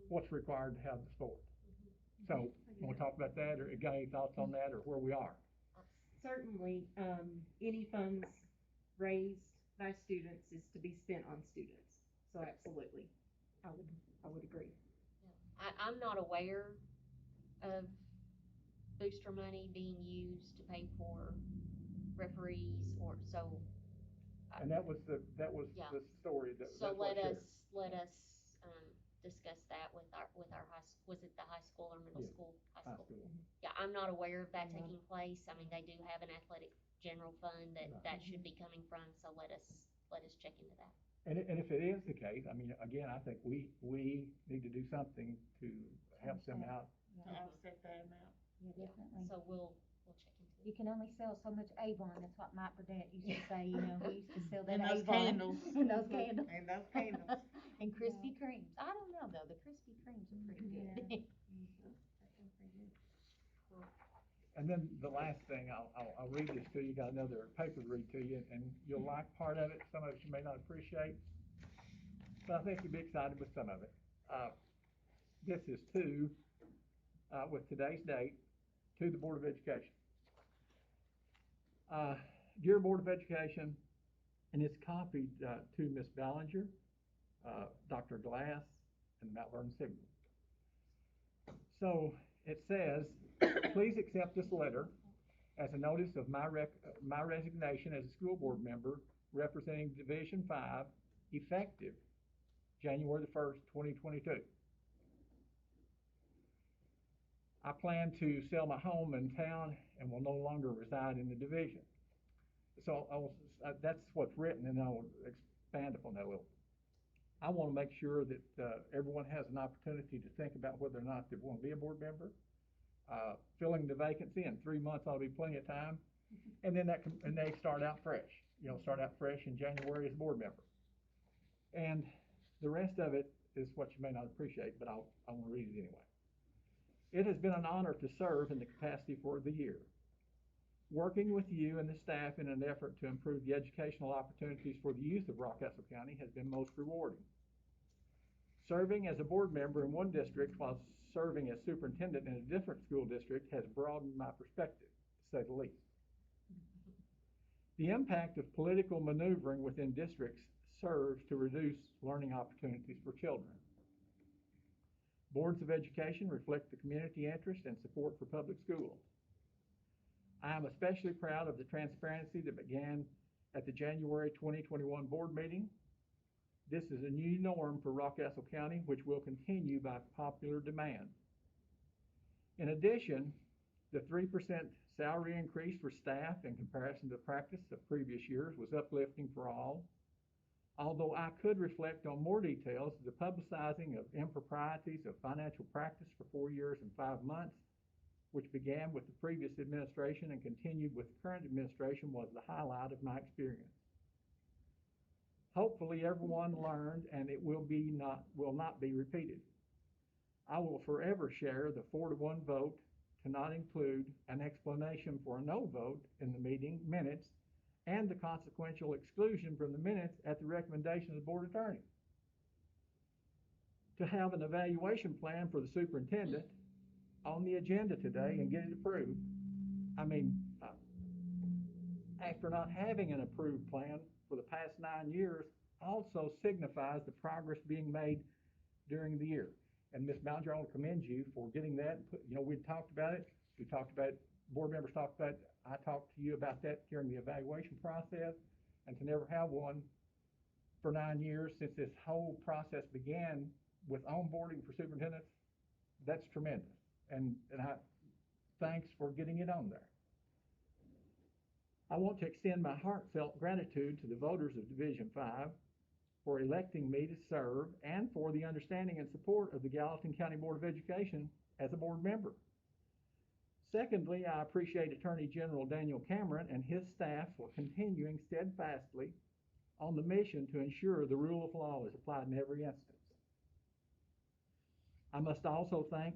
Speaker 12: what's required to have the sport. So, want to talk about that, or got any thoughts on that, or where we are?
Speaker 13: Certainly, any funds raised by students is to be spent on students, so absolutely, I would agree.
Speaker 16: I'm not aware of booster money being used to pay for referees, or so.
Speaker 12: And that was the
Speaker 16: Yeah.
Speaker 12: story that.
Speaker 16: So
Speaker 12: that's what
Speaker 16: let
Speaker 12: shared.
Speaker 16: us discuss that with our was it the high school or middle
Speaker 12: Yeah.
Speaker 16: school?
Speaker 12: High school.
Speaker 16: Yeah, I'm not aware of that taking place. I mean, they do have an athletic general fund that should be coming from, so let us check into that.
Speaker 12: And if it is the case, I mean, again, I think we need to do something to help them out.
Speaker 9: To offset that amount.
Speaker 1: Yeah, definitely.
Speaker 16: So we'll check into it.
Speaker 1: You can only sell so much Avon, that's what Mike Burdette used to say, we used to sell that
Speaker 9: And those
Speaker 1: Avon.
Speaker 9: candles.
Speaker 1: And those candles.
Speaker 9: And those candles.
Speaker 1: And Krispy Kremes, I don't know though, the Krispy Kremes are pretty good.
Speaker 12: And then the last thing, I'll read this to you, got another paper to read to you, and you'll like part of it, some of it you may not appreciate, but I think you'll be excited with some of it. This is with today's date, to the Board of Education. Dear Board of Education, and it's copied to Ms. Ballinger, Dr. Glass, and the Mount Vernon Signal. So it says, please accept this letter as a notice of my resignation as a school board member representing Division 5, effective January the 1st, 2022. I plan to sell my home in town and will no longer reside in the division. So that's what's written, and I'll expand upon that a little. I want to make sure that everyone has an opportunity to think about whether or not they want to be a board member. Filling the vacancy in 3 months ought to be plenty of time, and then they start out fresh. Start out fresh in January as a board member. And the rest of it is what you may not appreciate, but I want to read it anyway. It has been an honor to serve in the capacity for the year. Working with you and the staff in an effort to improve the educational opportunities for the youth of Rockcastle County has been most rewarding. Serving as a board member in one district while serving as superintendent in a different school district has broadened my perspective, to say the least. The impact of political maneuvering within districts serves to reduce learning opportunities for children. Boards of education reflect the community interest and support for public schools. I am especially proud of the transparency that began at the January 2021 board meeting. This is a new norm for Rockcastle County, which will continue by popular demand. In addition, the 3% salary increase for staff in comparison to the practice of previous years was uplifting for all. Although I could reflect on more details, the publicizing of improprieties of financial practice for 4 years and 5 months, which began with the previous administration and continued with the current administration, was the highlight of my experience. Hopefully everyone learned and it will not be repeated. I will forever share the 4-to-1 vote to not include an explanation for a no vote in the meeting minutes and the consequential exclusion from the minutes at the recommendation of the board attorney. To have an evaluation plan for the superintendent on the agenda today and get it approved. I mean, after not having an approved plan for the past 9 years also signifies the progress being made during the year. And Ms. Ballinger, I want to commend you for getting that. We talked about it. We talked about it. Board members talked about it. I talked to you about that during the evaluation process. And to never have one for 9 years since this whole process began with onboarding for superintendents, that's tremendous. And thanks for getting it on there. I want to extend my heartfelt gratitude to the voters of Division 5 for electing me to serve and for the understanding and support of the Gallatin County Board of Education as a board member. Secondly, I appreciate Attorney General Daniel Cameron and his staff for continuing steadfastly on the mission to ensure the rule of law is applied in every instance. I must also thank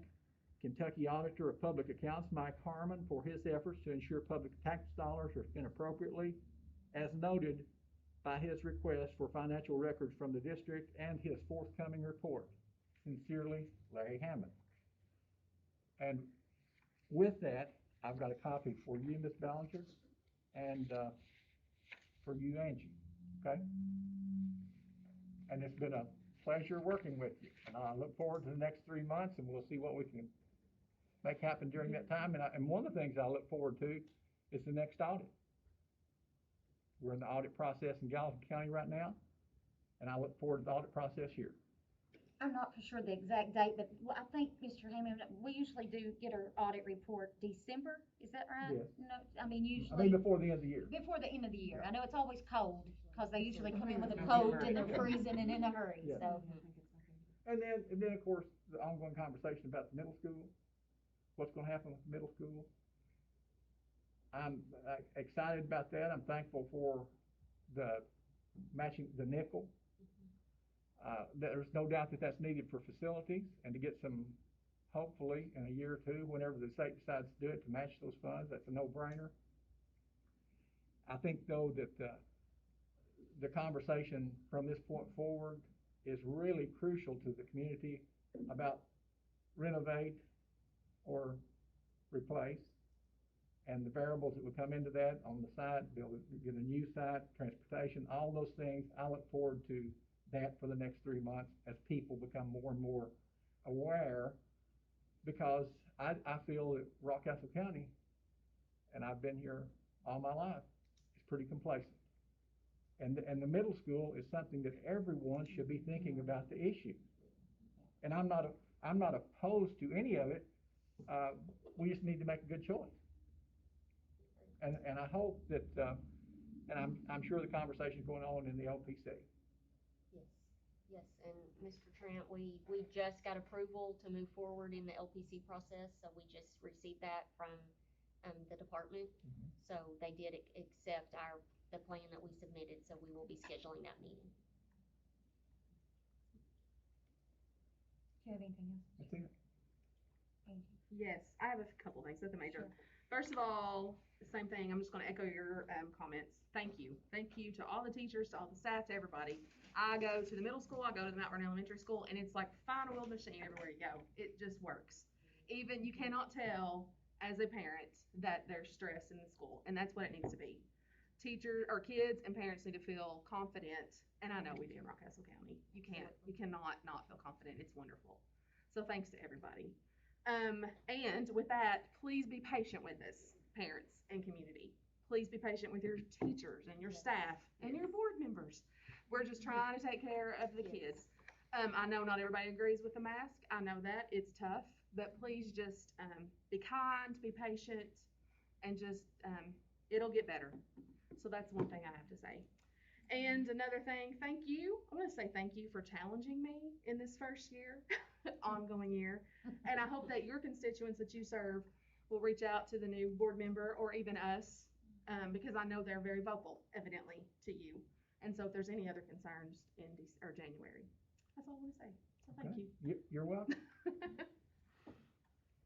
Speaker 12: Kentucky Auditor of Public Accounts, Mike Harmon, for his efforts to ensure public tax dollars are spent appropriately, as noted by his request for financial records from the district and his forthcoming report. Sincerely, Larry Hammond. And with that, I've got a copy for you, Ms. Ballinger, and for you, Angie, okay? And it's been a pleasure working with you. And I look forward to the next 3 months, and we'll see what we can make happen during that time. And one of the things I look forward to is the next audit. We're in the audit process in Gallatin County right now, and I look forward to the audit process here.
Speaker 1: I'm not for sure the exact date, but I think, Mr. Hammond, we usually do get our audit report December, is that right?
Speaker 12: Yes.
Speaker 1: No, I mean, usually.
Speaker 12: Before the end of the year.
Speaker 1: Before the end of the year. I know it's always cold, because they usually come in with a cold and they're freezing and in a hurry,
Speaker 12: Yeah.
Speaker 1: so.
Speaker 12: And then, of course, the ongoing conversation about the middle school, what's going to happen with the middle school. I'm excited about that. I'm thankful for the matching the nickel. There's no doubt that that's needed for facilities and to get some, hopefully, in a year or two, whenever the state decides to do it, to match those funds. That's a no-brainer. I think, though, that the conversation from this point forward is really crucial to the community about renovate or replace, and the variables that would come into that on the site, get a new site, transportation, all those things. I look forward to that for the next 3 months as people become more and more aware, because I feel that Rockcastle County, and I've been here all my life, is pretty complacent. And the middle school is something that everyone should be thinking about the issue. And I'm not opposed to any of it. We just need to make a good choice. And I hope that, and I'm sure the conversation is going on in the LPC.
Speaker 16: Yes, and Mr. Trent, we just got approval to move forward in the LPC process, so we just received that from the department.
Speaker 12: Mm-hmm.
Speaker 16: So they did accept the plan that we submitted, so we will be scheduling that meeting.
Speaker 1: Do you have anything else?
Speaker 12: That's it.
Speaker 15: Yes, I have a couple things, nothing major.
Speaker 1: Sure.
Speaker 15: First of all, same thing, I'm just gonna echo your comments. Thank you. Thank you to all the teachers, to all the staff, to everybody. I go to the middle school, I go to the Mount Vernon Elementary School, and it's like find a wheel machine everywhere you go. It just works. Even you cannot tell as a parent that there's stress in the school, and that's what it needs to be. Teachers or kids and parents need to feel confident, and I know we do in Rockcastle County. You cannot not feel confident. It's wonderful. So thanks to everybody. And with that, please be patient with us. parents and community. Please be patient with your teachers and your staff and your board members. We're just trying to take care of the kids. I know not everybody agrees with the mask. I know that it's tough, but please just be kind, be patient, and just it'll get better. So that's one thing I have to say. And another thing, thank you. I want to say thank you for challenging me in this first year, ongoing year. And I hope that your constituents that you serve will reach out to the new board member or even us, because I know they're very vocal, evidently, to you. And so if there's any other concerns in January, that's all I want to say. So thank you.
Speaker 12: You're welcome.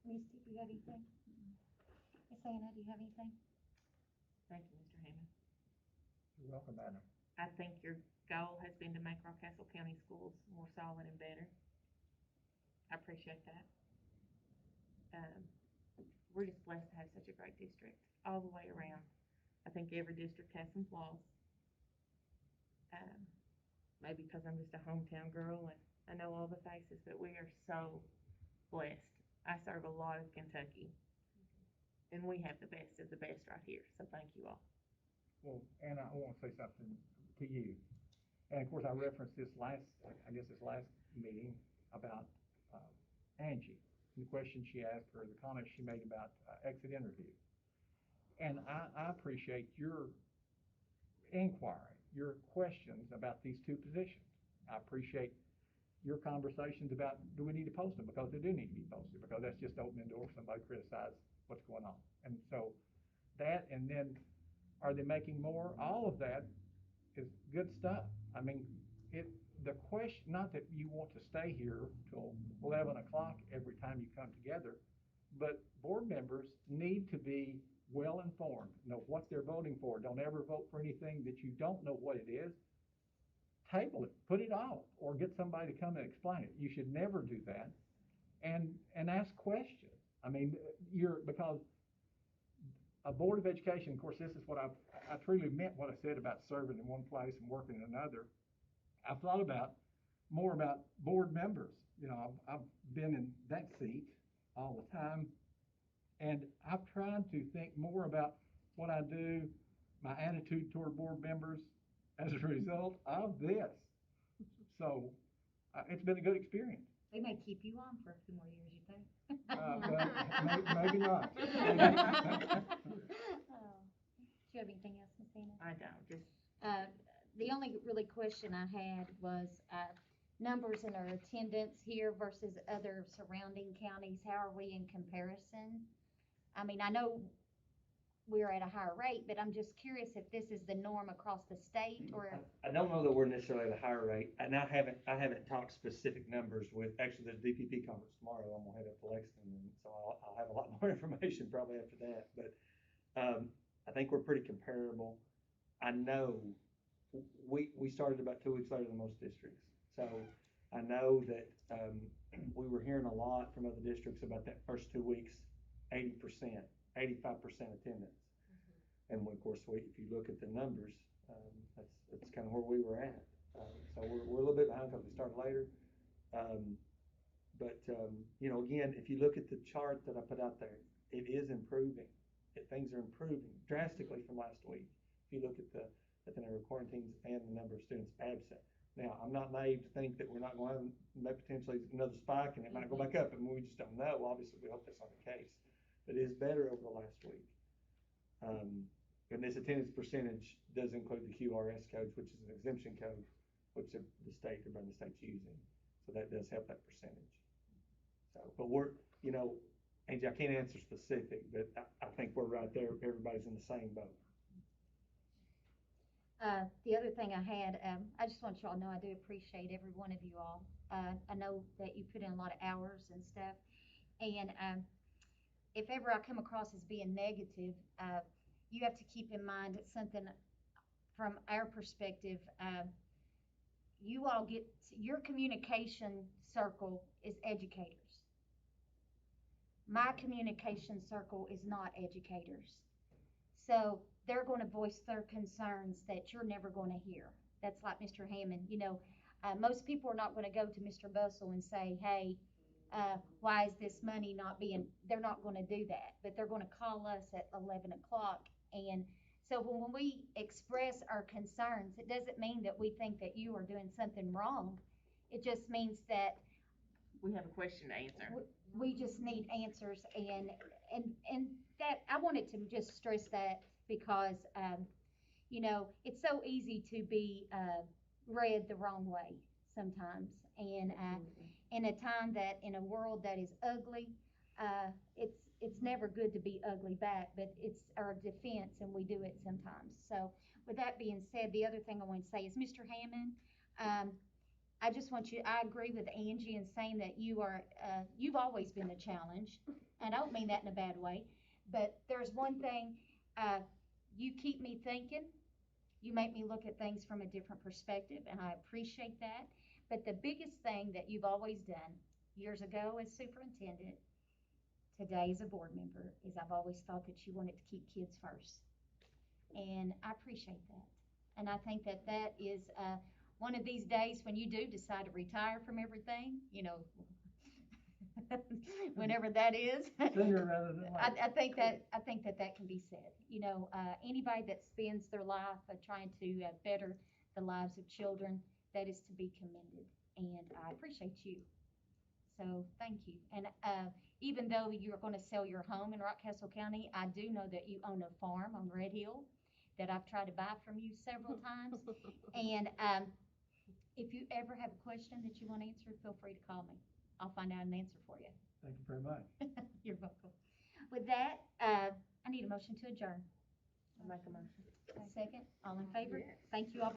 Speaker 1: Misty, do you have anything? Miss Anna, do you have anything?
Speaker 9: Thank you, Mr. Hammond.
Speaker 12: You're welcome, Anna.
Speaker 9: I think your goal has been to make Rockcastle County Schools more solid and better. I appreciate that. We're just blessed to have such a great district all the way around. I think every district has some flaws. Maybe because I'm just a hometown girl and I know all the faces, but we are so blessed. I serve a lot of Kentucky, and we have the best of the best right here, so thank you all.
Speaker 12: Well, Anna, I want to say something to you. And of course, I referenced this last meeting about Angie, and the question she asked or the comments she made about exit interview. And I appreciate your inquiry, your questions about these two positions. I appreciate your conversations about, do we need to post them? Because they do need to be posted, because that's just opening the door for somebody to criticize what's going on. And so that, and then are they making more? All of that is good stuff. I mean, the question, not that you want to stay here till 11 o'clock every time you come together, but board members need to be well informed, know what they're voting for. Don't ever vote for anything that you don't know what it is. Table it, put it off, or get somebody to come and explain it. You should never do that. And ask questions. I mean, because a board of education, of course, this is what I truly meant what I said about serving in one place and working in another. I've thought more about board members. You know, I've been in that seat all the time, and I've tried to think more about what I do, my attitude toward board members as a result of this. So it's been a good experience.
Speaker 1: They may keep you on for a few more years, you think?
Speaker 12: Maybe not.
Speaker 1: Do you have anything else, Miss Anna?
Speaker 9: I don't, just.
Speaker 1: The only really question I had was numbers in our attendance here versus other surrounding counties. How are we in comparison? I mean, I know we're at a higher rate, but I'm just curious if this is the norm across the state, or.
Speaker 14: I don't know that we're necessarily at a higher rate, and I haven't talked specific numbers with, actually, there's DPP conference tomorrow. I'm gonna head up to Lexington, and so I'll have a lot more information probably after that, but I think we're pretty comparable. I know we started about 2 weeks later than most districts, so I know that we were hearing a lot from other districts about that first 2 weeks, 80%, 85% attendance. And of course, if you look at the numbers, that's kind of where we were at. So we're a little bit behind because we started later. But you know, again, if you look at the chart that I put out there, it is improving. Things are improving drastically from last week. If you look at the number of quarantines and the number of students absent. Now, I'm not naive to think that we're not going to have potentially another spike and it might go back up, and we just don't know. Obviously, we hope that's not the case. But it is better over the last week. And this attendance percentage does include the QRS codes, which is an exemption code, which the state's using. So that does help that percentage. So, but we're, you know, Angie, I can't answer specific, but I think we're right there. Everybody's in the same boat.
Speaker 1: The other thing I had, I just want y'all to know I do appreciate every one of you all. I know that you put in a lot of hours and stuff, and if ever I come across as being negative, you have to keep in mind it's something from our perspective. You all your communication circle is educators. My communication circle is not educators. So they're going to voice their concerns that you're never going to hear. That's like Mr. Hammond. You know, most people are not going to go to Mr. Bussell and say, hey, why is this money not being, they're not gonna do that, but they're gonna call us at 11 o'clock. And so when we express our concerns, it doesn't mean that we think that you are doing something wrong. It just means that
Speaker 9: We have a question to answer.
Speaker 1: we just need answers, and that, I wanted to just stress that because, you know, it's so easy to be, read the wrong way sometimes. And, in a time that, in a world that is ugly, it's never good to be ugly back, but it's our defense and we do it sometimes. So with that being said, the other thing I want to say is, Mr. Hammond, I just want you, I agree with Angie in saying that you are, you've always been a challenge, and I don't mean that in a bad way, but there's one thing, you keep me thinking, you make me look at things from a different perspective, and I appreciate that. But the biggest thing that you've always done, years ago as superintendent, today as a board member, is I've always thought that you wanted to keep kids first. And I appreciate that. And I think that that is, one of these days when you do decide to retire from everything, you know, whenever that is.
Speaker 12: Sooner rather than later.
Speaker 1: I think that that can be said. You know, anybody that spends their life trying to better the lives of children, that is to be commended. And I appreciate you. So thank you. And even though you're going to sell your home in Rockcastle County, I do know that you own a farm on Red Hill that I've tried to buy from you several times. And if you ever have a question that you want answered, feel free to call me. I'll find out an answer for you.
Speaker 12: Thank you very much.
Speaker 1: You're welcome. With that, I need a motion to adjourn.
Speaker 9: I'll make a motion.
Speaker 1: Second, all in favor? Thank you all.